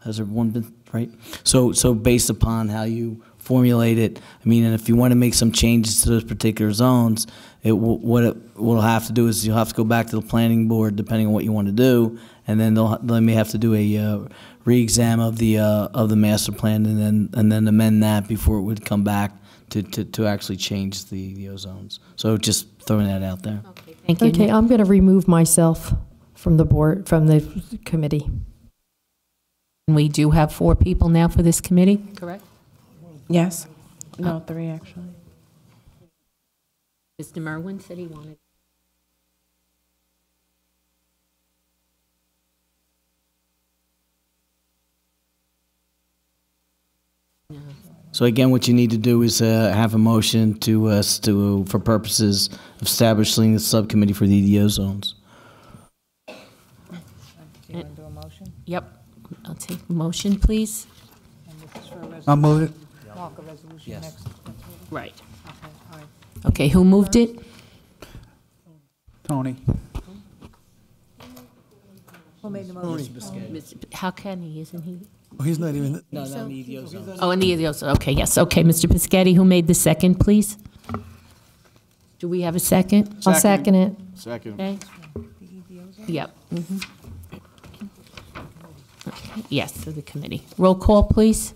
Has there one been, right? So based upon how you formulate it, and if you want to make some changes to those particular zones, what it will have to do is you'll have to go back to the planning board, depending on what you want to do, and then they may have to do a re-exam of the master plan, and then amend that before it would come back to actually change the zones. So just throwing that out there. Okay, thank you. Okay, I'm going to remove myself from the board, from the committee. We do have 4 people now for this committee, correct? Yes. No, 3 actually. Mr. Merwin said he wanted. No. So again, what you need to do is have a motion for purposes of establishing a subcommittee for the EDO zones. Do you want to do a motion? Yep. I'll take a motion, please. And this is for a resolution. I'll move it. Mark a resolution Yes. next. Right. Okay, all right. Okay, who moved it? Tony. Who made the motion? How can he, isn't he? Oh, he's not even. No, in the EDO zone. Oh, in the EDO, okay, yes. Okay, Mr. Piscatty, who made the second, please? Do we have a second? I'll second it. Second. Okay. Yep. Mhm. Okay, yes, for the committee. Roll call, please.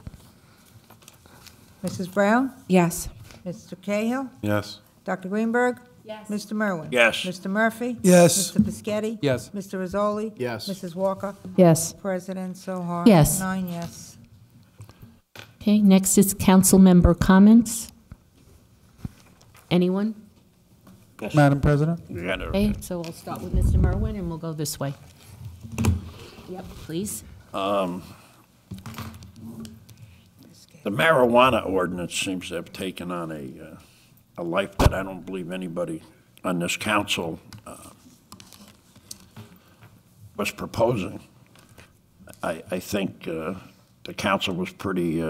Mrs. Brown? Yes. Mr. Cahill? Yes. Dr. Greenberg? Yes. Mr. Merwin? Yes. Mr. Murphy? Yes. Mr. Piscatty? Yes. Mr. Rizzoli? Yes. Mrs. Walker? Yes. President Sohar? Yes. 9 yes. Okay, next is council member comments. Anyone? Yes. Madam President? You got it. Okay, so we'll start with Mr. Merwin, and we'll go this way. Yep, please. The marijuana ordinance seems to have taken on a life that I don't believe anybody on this council was proposing. I think the council was pretty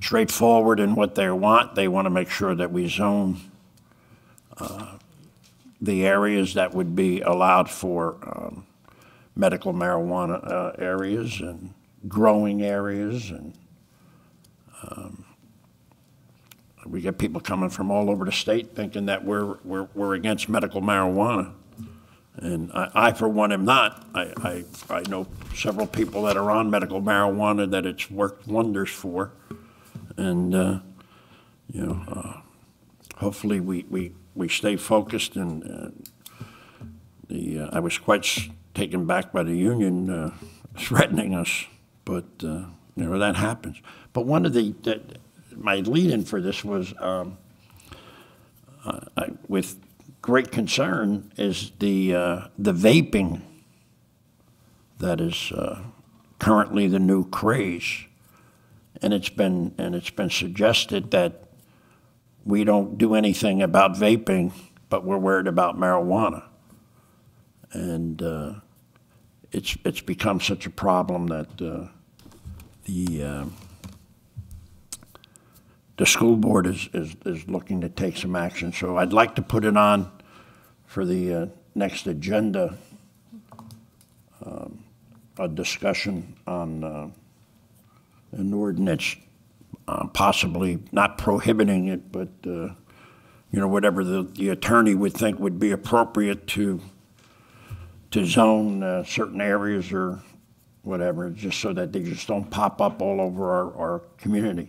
straightforward in what they want. They want to make sure that we zone the areas that would be allowed for medical marijuana areas and growing areas, and we get people coming from all over the state thinking that we're against medical marijuana, and I for one am not. I know several people that are on medical marijuana that it's worked wonders for, and hopefully we stay focused. And I was quite taken back by the union threatening us. But, that happens. But one of my lead-in for this was, with great concern, is the vaping that is currently the new craze. And it's been suggested that we don't do anything about vaping, but we're worried about marijuana. And it's become such a problem that the school board is looking to take some action. So I'd like to put it on for the next agenda, a discussion on an ordinance, possibly not prohibiting it, but whatever the attorney would think would be appropriate to zone certain areas or whatever, just so that they just don't pop up all over our community.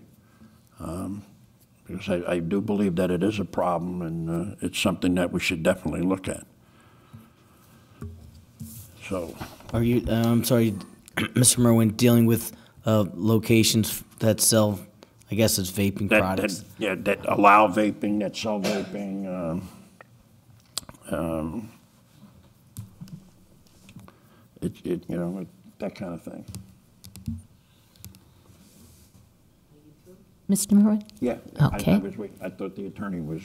Because I do believe that it is a problem, and it's something that we should definitely look at. So, Are you, I'm sorry, Mr. Merwin, dealing with locations that sell, I guess it's vaping products? that allow vaping, that sell vaping, that kind of thing. Mr. Merwin? Yeah. Okay. I thought the attorney was.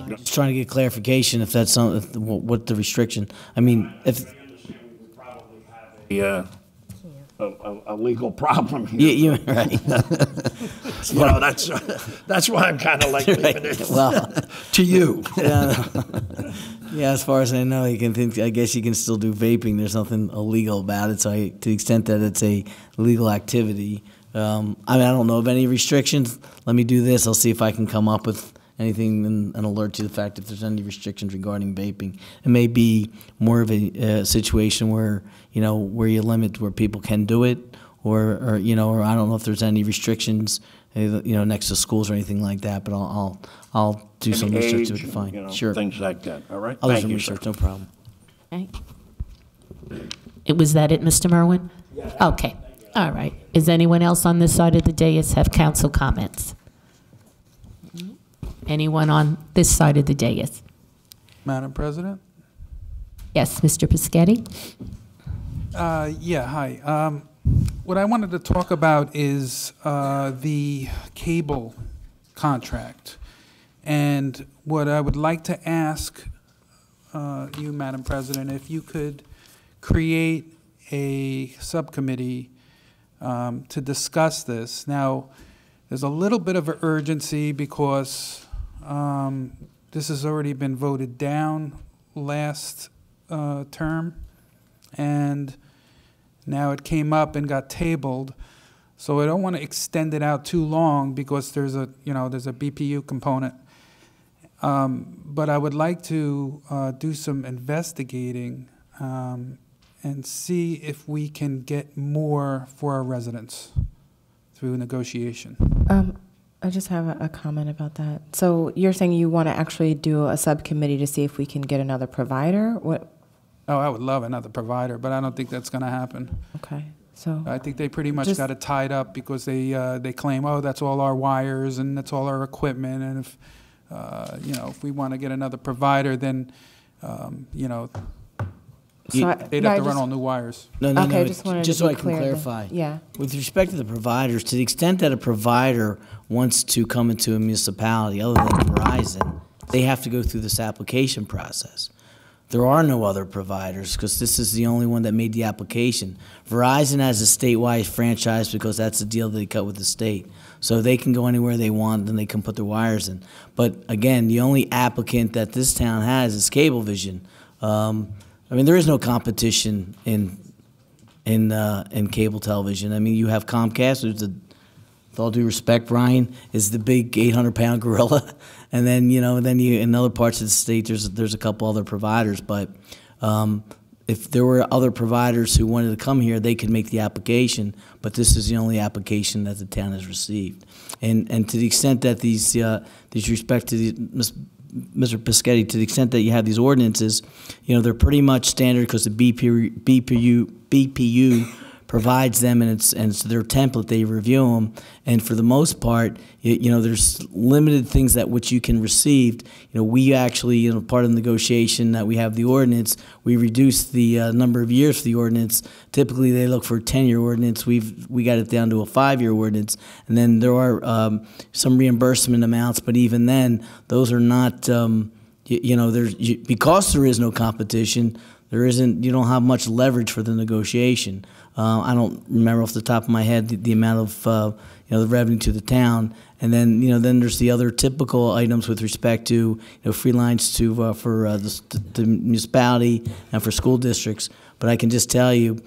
Just trying to get clarification if that's what the restriction, I mean, if. A legal problem here. Yeah, right. That's why I'm kind of like leaving it to you. Yeah, as far as I know, I guess you can still do vaping. There's nothing illegal about it. So to the extent that it's a legal activity, I don't know of any restrictions. Let me do this. I'll see if I can come up with anything and alert you to the fact if there's any restrictions regarding vaping. It may be more of a situation where, where you limit where people can do it, or I don't know if there's any restrictions, next to schools or anything like that, but I'll do some research to find. Sure. Things like that, all right? I'll do Thank some you, research, sir. no problem. Okay. Was that it, Mr. Merwin? Yeah. Okay. All right. Is anyone else on this side of the dais have council comments? Anyone on this side of the dais? Madam President? Yes, Mr. Piscatty? Yeah, hi. what I wanted to talk about is the cable contract. And what I would like to ask you, Madam President, if you could create a subcommittee to discuss this. Now, there's a little bit of an urgency because this has already been voted down last term, and now it came up and got tabled. So I don't want to extend it out too long because there's a BPU component. But I would like to do some investigating and see if we can get more for our residents through negotiation. I just have a comment about that. So you're saying you want to actually do a subcommittee to see if we can get another provider? What? Oh, I would love another provider, but I don't think that's going to happen. Okay, so I think they pretty much got it tied up because they claim, oh, that's all our wires and that's all our equipment, and if if we want to get another provider, then they'd have to run all new wires. No, okay, no. Just so I can clarify. Yeah. With respect to the providers, to the extent that a provider wants to come into a municipality other than Verizon, they have to go through this application process. There are no other providers because this is the only one that made the application. Verizon has a statewide franchise because that's the deal that they cut with the state. So they can go anywhere they want and they can put their wires in. But again, the only applicant that this town has is Cablevision. I mean, there is no competition in cable television. I mean, you have Comcast, who's with all due respect, Brian, is the big 800-pound gorilla, and then in other parts of the state, there's a couple other providers. But if there were other providers who wanted to come here, they could make the application. But this is the only application that the town has received. And to the extent that these respect to Mr. Pescetti, to the extent that you have these ordinances, they're pretty much standard because the BPU provides them, and it's their template. They review them, and for the most part, there's limited things that which you can receive. We actually, part of the negotiation that we have the ordinance, we reduced the number of years for the ordinance. Typically, they look for a 10-year ordinance. We got it down to a 5-year ordinance, and then there are some reimbursement amounts, but even then, those are not. Because there is no competition, you don't have much leverage for the negotiation. I don't remember off the top of my head the amount of the revenue to the town, and then then there's the other typical items with respect to free lines for the municipality and for school districts. But I can just tell you,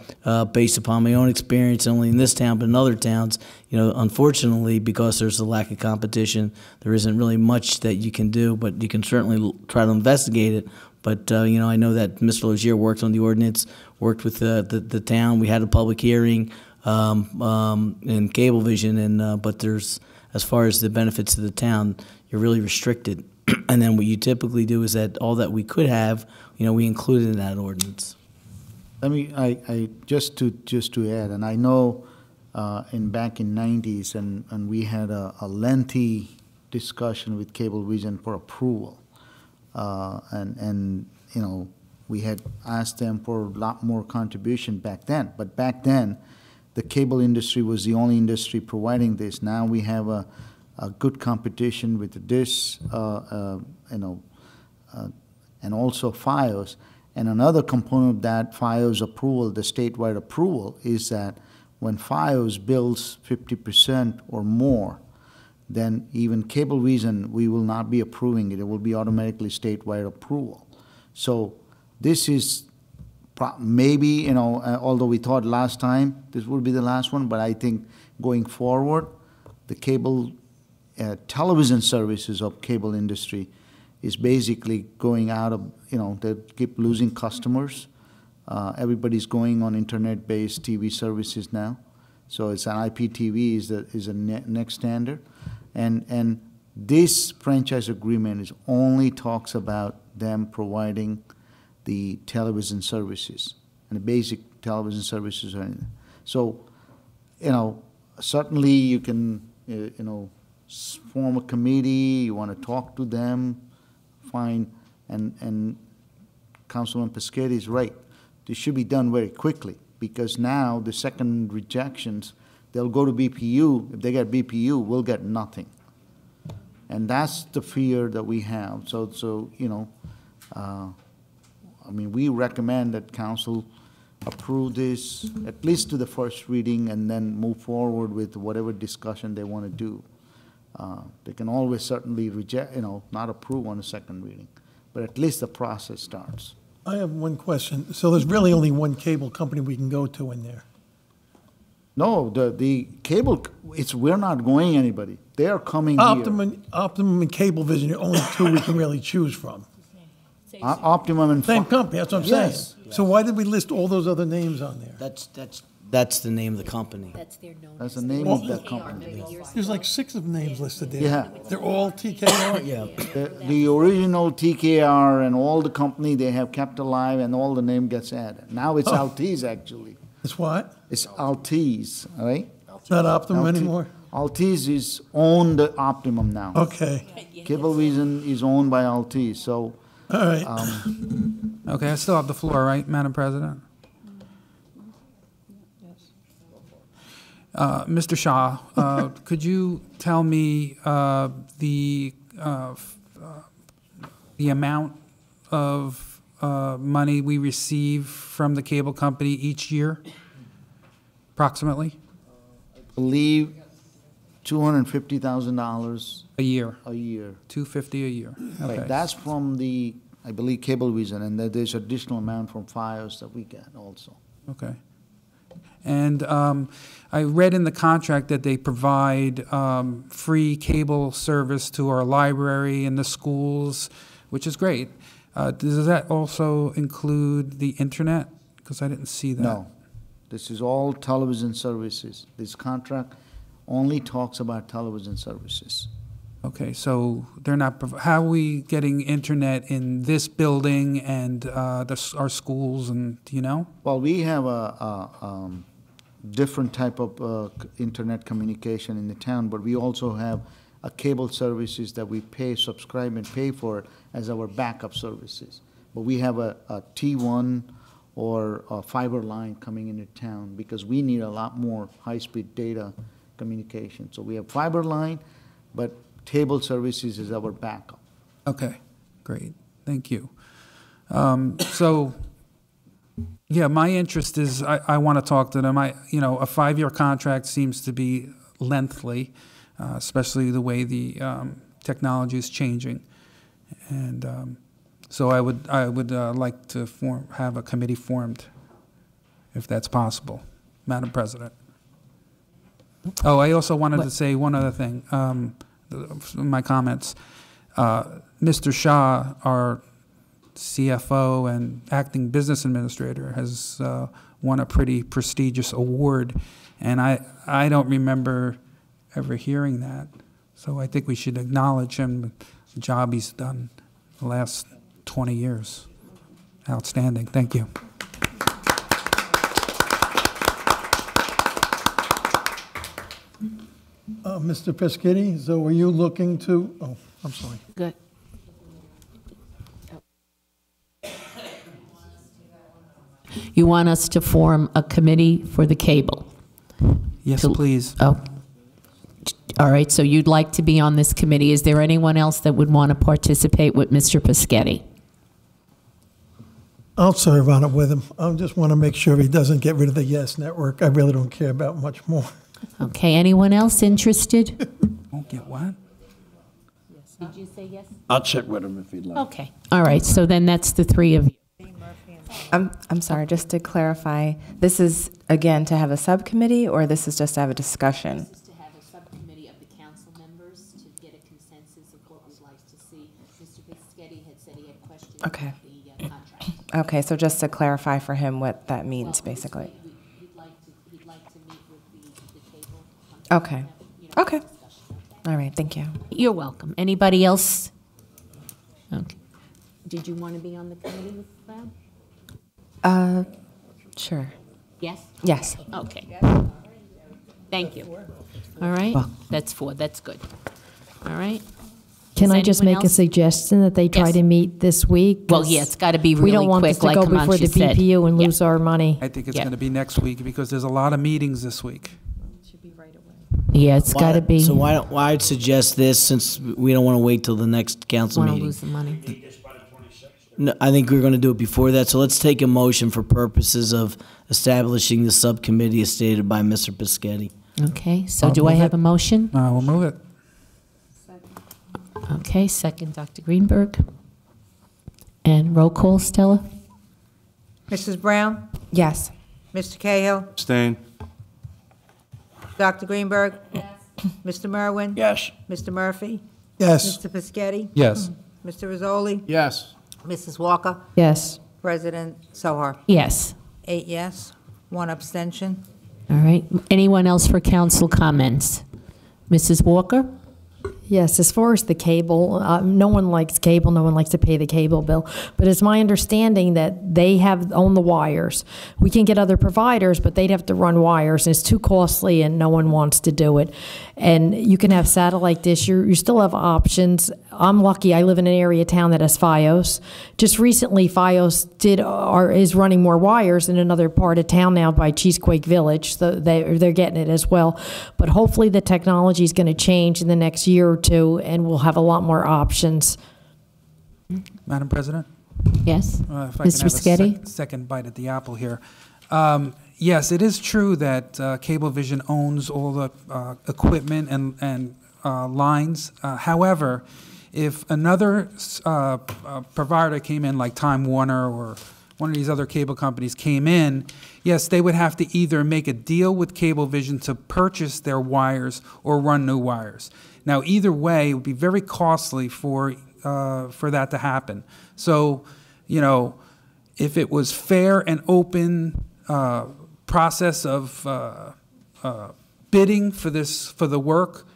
based upon my own experience, not only in this town but in other towns, unfortunately, because there's a lack of competition, there isn't really much that you can do. But you can certainly try to investigate it. But I know that Mr. Logier worked on the ordinance, worked with the town. We had a public hearing in Cablevision, and but there's, as far as the benefits to the town, you're really restricted. And then what you typically do is that all that we could have, we included in that ordinance. I just to add, and I know back in '90s, and we had a lengthy discussion with Cablevision for approval. We had asked them for a lot more contribution back then. But back then, the cable industry was the only industry providing this. Now we have a good competition with this, and also FiOS. And another component of that FiOS approval, the statewide approval, is that when FiOS bills 50% or more, then even Cablevision, we will not be approving it. It will be automatically statewide approval. So this is maybe, although we thought last time this would be the last one, but I think going forward, the cable television services of cable industry is basically going out of, they keep losing customers. Everybody's going on internet-based TV services now. So it's an IPTV is a next standard. And this franchise agreement only talks about them providing the television services and the basic television services. So, certainly you can, form a committee. You want to talk to them, fine. And Councilman Pescetti is right. This should be done very quickly because now the second rejections, they'll go to BPU. If they get BPU, we'll get nothing. And that's the fear that we have. So you know, I mean, we recommend that council approve this at least to the first reading and then move forward with whatever discussion they want to do. They can always certainly reject, you know, not approve on a second reading, but at least the process starts. I have one question. So there's really only one cable company we can go to in there? No, the cable, we're not going anybody. They are coming here. Optimum and Cablevision are only two we can really choose from. Optimum and Same company, that's what I'm Yes. saying. So why did we list all those other names on there? That's the name of the company. That's the name of that company. There's like 6 of names listed there. Yeah. They're all TKR? Yeah. The original TKR and all the company they have kept alive and all the name gets added. Now it's Altice actually. It's what? It's Altice, all right? It's not Optimum anymore? Altice is owned Optimum now. Okay. Cablevision is owned by Altice, so. All right. Okay, I still have the floor, right, Madam President? Mr. Shah, could you tell me the amount of money we receive from the cable company each year, approximately? I believe $250,000 a year. A year. $250 a year. Okay. Right. That's from the, I believe, Cablevision, and there's additional amount from Fios that we get also. Okay. And I read in the contract that they provide free cable service to our library and the schools, which is great. Does that also include the internet? Because I didn't see that. No. This is all television services. This contract only talks about television services. Okay, so they're not. How are we getting internet in this building and our schools? And do you know? Well, we have a different type of internet communication in the town, but we also have a cable services that we subscribe and pay for as our backup services. But we have a T1 or a fiber line coming into town because we need a lot more high-speed data communication. So we have fiber line, but cable services is our backup. Okay, great, thank you. So, yeah, my interest is I want to talk to them. A 5-year contract seems to be lengthy, especially the way the technology is changing, and so I would like to have a committee formed, if that's possible, Madam President. Oh, I also wanted to say one other thing. My comments. Mr. Shah, our CFO and acting business administrator, has won a pretty prestigious award, and I don't remember ever hearing that. So I think we should acknowledge him, the job he's done the last 20 years. Outstanding. Thank you. Mr. Pescetti, so are you looking to, oh, I'm sorry. Good. You want us to form a committee for the cable? Yes, please. Oh, all right, so you'd like to be on this committee. Is there anyone else that would want to participate with Mr. Pescetti? I'll serve on it with him. I just want to make sure he doesn't get rid of the Yes Network. I really don't care about much more. Okay, anyone else interested? Won't get what? Did you say yes? I'll sit with him if you'd like. Okay, all right, so then that's the 3 of you. I'm sorry, just to clarify, this is, again, to have a subcommittee, or this is just to have a discussion? This is to have a subcommittee of the council members to get a consensus of what we'd like to see. Mr. Pescetti had said he had questions about the contract. Okay, so just to clarify for him what that means, basically. He'd like to meet with the cable. Okay. Okay. All right, thank you. You're welcome. Anybody else? Okay. Did you want to be on the committee with Fab? Sure. Yes? Yes. Okay. Thank you. All right, that's 4, that's good. All right. Can I just anyone make a else? suggestion that they try Yes. to meet this week? Well, yeah, it's gotta be We don't really want this quick, to like go before the Himanshu said. BPU and lose our money. I think it's Yeah. going to be next week because there's a lot of meetings this week. Yeah, it's got to be. So why I'd suggest this, since we don't want to wait till the next council Want to meeting. lose the money. No, I think we're going to do it before that, so let's take a motion for purposes of establishing the subcommittee as stated by Mr. Piscetti. Okay, so I'll do I move have it. a motion? We'll move it. Okay, second, Dr. Greenberg. And roll call, Stella? Mrs. Brown? Yes. Mr. Cahill? Abstain. Dr. Greenberg? Yes. Mr. Merwin? Yes. Mr. Murphy? Yes. Mr. Piscetti? Yes. Mr. Rizzoli? Yes. Mrs. Walker? Yes. President Sohar? Yes. 8 yes, 1 abstention. All right. Anyone else for council comments? Mrs. Walker? Yes, as far as the cable, no one likes cable, no one likes to pay the cable bill. But it's my understanding that they own the wires. We can get other providers, but they'd have to run wires, and it's too costly, and no one wants to do it. And you can have satellite dish. You still have options. I'm lucky. I live in an area town that has FiOS. Just recently, FiOS is running more wires in another part of town now by Cheesequake Village, so they're getting it as well. But hopefully the technology is going to change in the next year or two, and we'll have a lot more options. Madam President? Yes. If I Mr. can have Schetti? a second bite at the apple here. Yes, it is true that Cablevision owns all the equipment and lines. However, if another provider came in, like Time Warner or one of these other cable companies came in, yes, they would have to either make a deal with Cablevision to purchase their wires or run new wires. Now, either way, it would be very costly for that to happen. So, if it was fair and open process of bidding for the work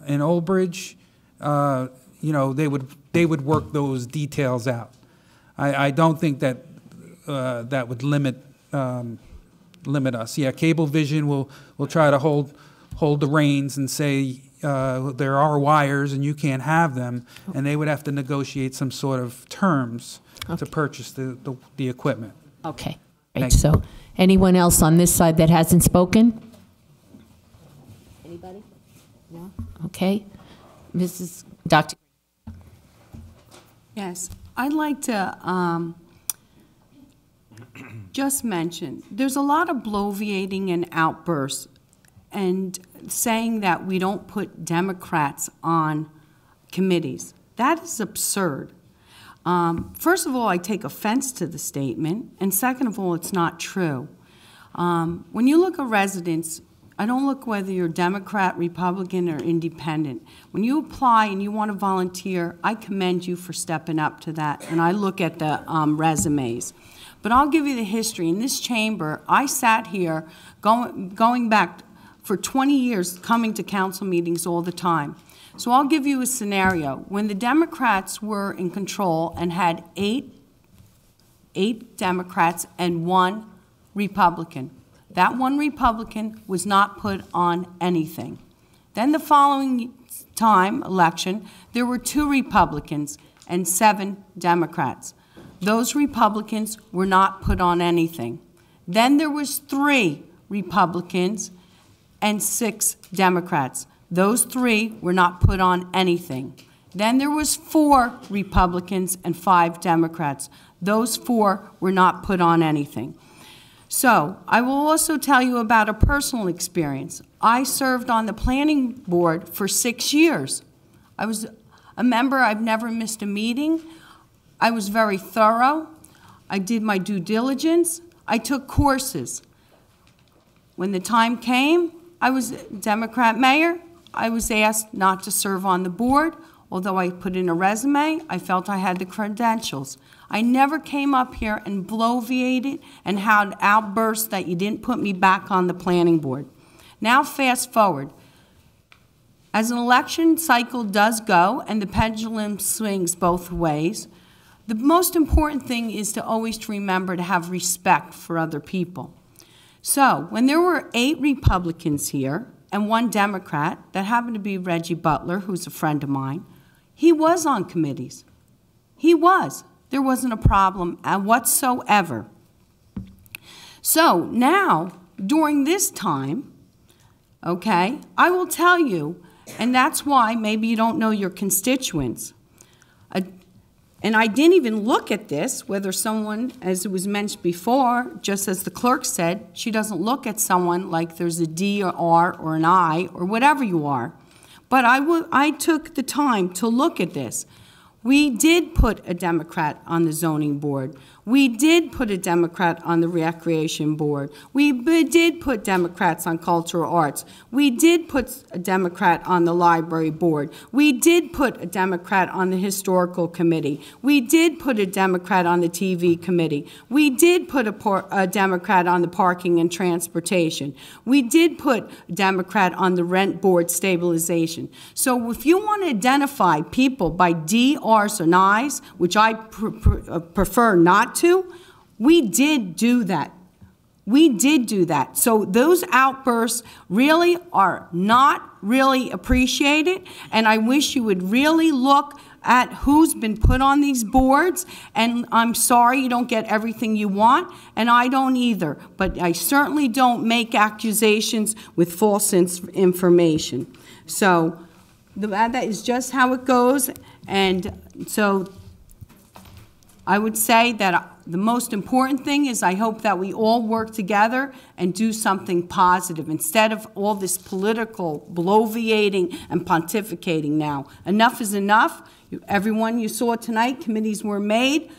in Old Bridge, they would work those details out. I don't think that that would limit us. Yeah, Cablevision will try to hold the reins and say there are wires and you can't have them, and they would have to negotiate some sort of terms to purchase the equipment. Okay. Right. So anyone else on this side that hasn't spoken? Anybody? No? Okay. Dr. Yes, I'd like to just mention, there's a lot of bloviating and outbursts and saying that we don't put Democrats on committees. That is absurd. First of all, I take offense to the statement, and second of all, it's not true. When you look at residents, I don't look whether you're Democrat, Republican, or independent. When you apply and you want to volunteer, I commend you for stepping up to that, and I look at the resumes. But I'll give you the history. In this chamber, I sat here going back for 20 years, coming to council meetings all the time. So I'll give you a scenario. When the Democrats were in control and had eight Democrats and 1 Republican, that 1 Republican was not put on anything. Then the following election, there were 2 Republicans and 7 Democrats. Those Republicans were not put on anything. Then there was 3 Republicans and 6 Democrats. Those 3 were not put on anything. Then there was 4 Republicans and 5 Democrats. Those 4 were not put on anything. So I will also tell you about a personal experience. I served on the planning board for 6 years. I was a member. I've never missed a meeting. I was very thorough. I did my due diligence. I took courses. When the time came, I was Democrat mayor. I was asked not to serve on the board. Although I put in a resume, I felt I had the credentials. I never came up here and bloviated and had outbursts that you didn't put me back on the planning board. Now fast forward. As an election cycle does go and the pendulum swings both ways, the most important thing is to always remember to have respect for other people. So when there were 8 Republicans here and 1 Democrat, that happened to be Reggie Butler, who's a friend of mine, He was on committees. He was. There wasn't a problem whatsoever. So now, during this time, okay, I will tell you, and that's why maybe you don't know your constituents. And I didn't even look at this, whether someone, as it was mentioned before, just as the clerk said, she doesn't look at someone like there's a D or R or an I or whatever you are. But I took the time to look at this. We did put a Democrat on the zoning board. We did put a Democrat on the recreation board. We did put Democrats on cultural arts. We did put a Democrat on the library board. We did put a Democrat on the historical committee. We did put a Democrat on the TV committee. We did put a Democrat on the parking and transportation. We did put a Democrat on the rent board stabilization. So if you want to identify people by D, R's, and I's, which I prefer not to, we did do that. We did do that. So those outbursts really are not really appreciated, and I wish you would really look at who's been put on these boards, and I'm sorry you don't get everything you want, and I don't either, but I certainly don't make accusations with false information. So that is just how it goes, and so I would say that the most important thing is I hope that we all work together and do something positive instead of all this political bloviating and pontificating now. Enough is enough. Everyone you saw tonight, committees were made,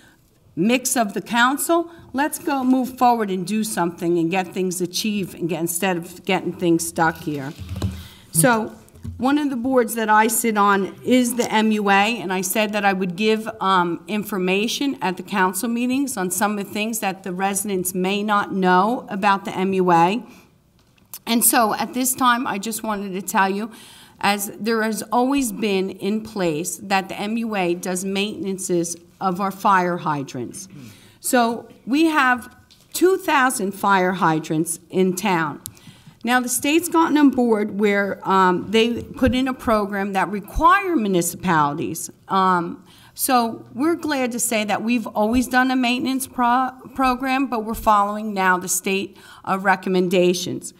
mix of the council. Let's go move forward and do something and get things achieved instead of getting things stuck here. So one of the boards that I sit on is the MUA, and I said that I would give information at the council meetings on some of the things that the residents may not know about the MUA. And so at this time, I just wanted to tell you, as there has always been in place, that the MUA does maintenances of our fire hydrants. So we have 2,000 fire hydrants in town. Now, the state's gotten on board where they put in a program that require municipalities. So we're glad to say that we've always done a maintenance program, but we're following now the state recommendations.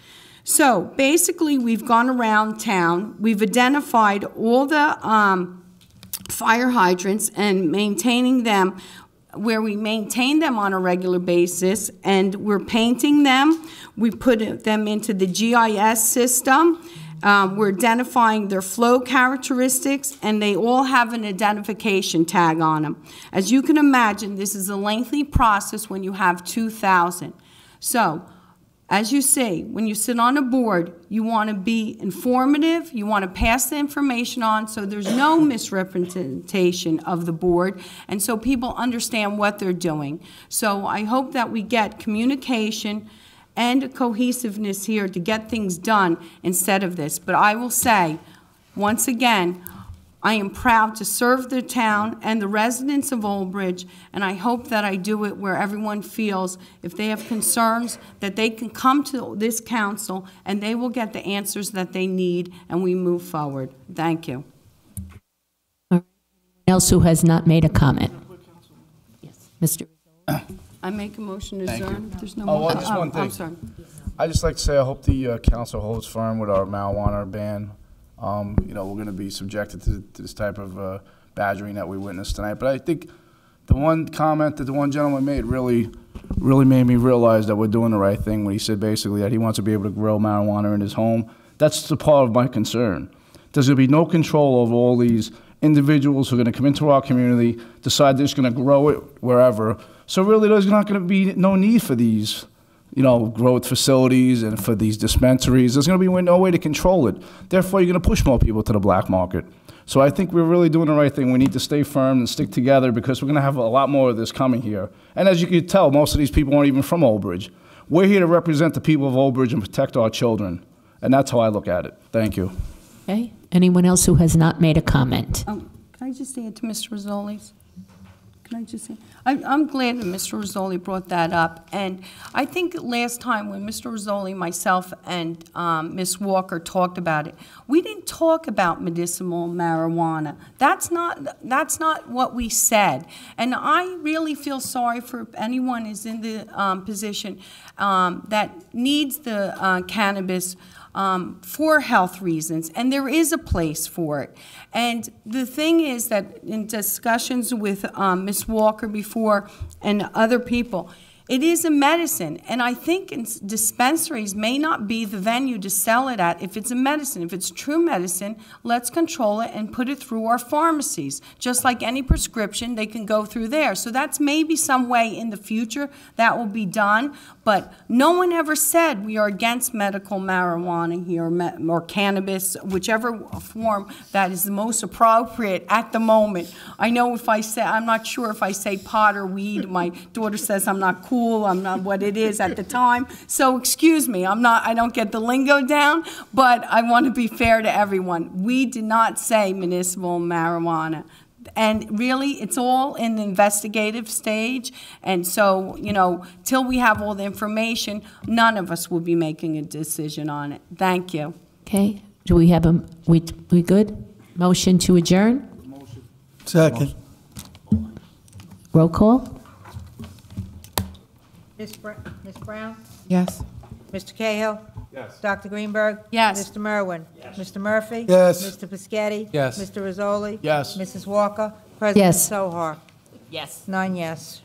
So basically, we've gone around town. We've identified all the fire hydrants and maintaining them, where we maintain them on a regular basis, and we're painting them. We put them into the GIS system. We're identifying their flow characteristics, and they all have an identification tag on them. As you can imagine, this is a lengthy process when you have 2,000. So, as you see, when you sit on a board, you want to be informative, you want to pass the information on so there's no misrepresentation of the board, and so people understand what they're doing. So I hope that we get communication and cohesiveness here to get things done instead of this. But I will say, once again, I am proud to serve the town and the residents of Old Bridge, and I hope that I do it where everyone feels if they have concerns that they can come to this council and they will get the answers that they need, and we move forward. Thank you. Anyone else who has not made a comment? Yes, Mr. I make a motion to adjourn. If there's no Oh, more. well, just one thing. I'm sorry. I'd just like to say I hope the council holds firm with our marijuana ban. You know, we're going to be subjected to this type of badgering that we witnessed tonight. But I think the one comment that the one gentleman made really made me realize that we're doing the right thing when he said basically that he wants to be able to grow marijuana in his home. That's the part of my concern. There's going to be no control over all these individuals who are going to come into our community, decide they're just going to grow it wherever. So really there's not going to be no need for these, you know, growth facilities and for these dispensaries. There's going to be no way to control it. Therefore, you're going to push more people to the black market. So I think we're really doing the right thing. We need to stay firm and stick together because we're going to have a lot more of this coming here. And as you can tell, most of these people aren't even from Old Bridge. We're here to represent the people of Old Bridge and protect our children. And that's how I look at it. Thank you. Okay. Anyone else who has not made a comment? Can I just add to Mr. Rizzoli's? Can I just say, I'm glad that Mr. Rizzoli brought that up. And I think last time when Mr. Rizzoli, myself, and Ms. Walker talked about it, we didn't talk about medicinal marijuana. That's not what we said. And I really feel sorry for anyone who's in the position that needs the cannabis for health reasons, and there is a place for it. And the thing is that in discussions with Ms. Walker before and other people, it is a medicine, and I think dispensaries may not be the venue to sell it at if it's a medicine. If it's true medicine, let's control it and put it through our pharmacies. Just like any prescription, they can go through there. So that's maybe some way in the future that will be done, but no one ever said we are against medical marijuana here, or cannabis, whichever form that is the most appropriate at the moment. I know if I say, I'm not sure if I say pot or weed, my daughter says I'm not cool, I'm not what it is at the time. So excuse me, I don't get the lingo down, but I want to be fair to everyone. We did not say municipal marijuana. And really, it's all in the investigative stage. And so, till we have all the information, none of us will be making a decision on it. Thank you. Okay, do we have we good? Motion to adjourn? Second. Roll call? Ms. Brown? Yes. Mr. Cahill? Yes. Dr. Greenberg? Yes. Mr. Merwin? Yes. Mr. Murphy? Yes. Mr. Piscatty? Yes. Mr. Rizzoli? Yes. Mrs. Walker? President Yes. Sohar? Yes. 9 yes.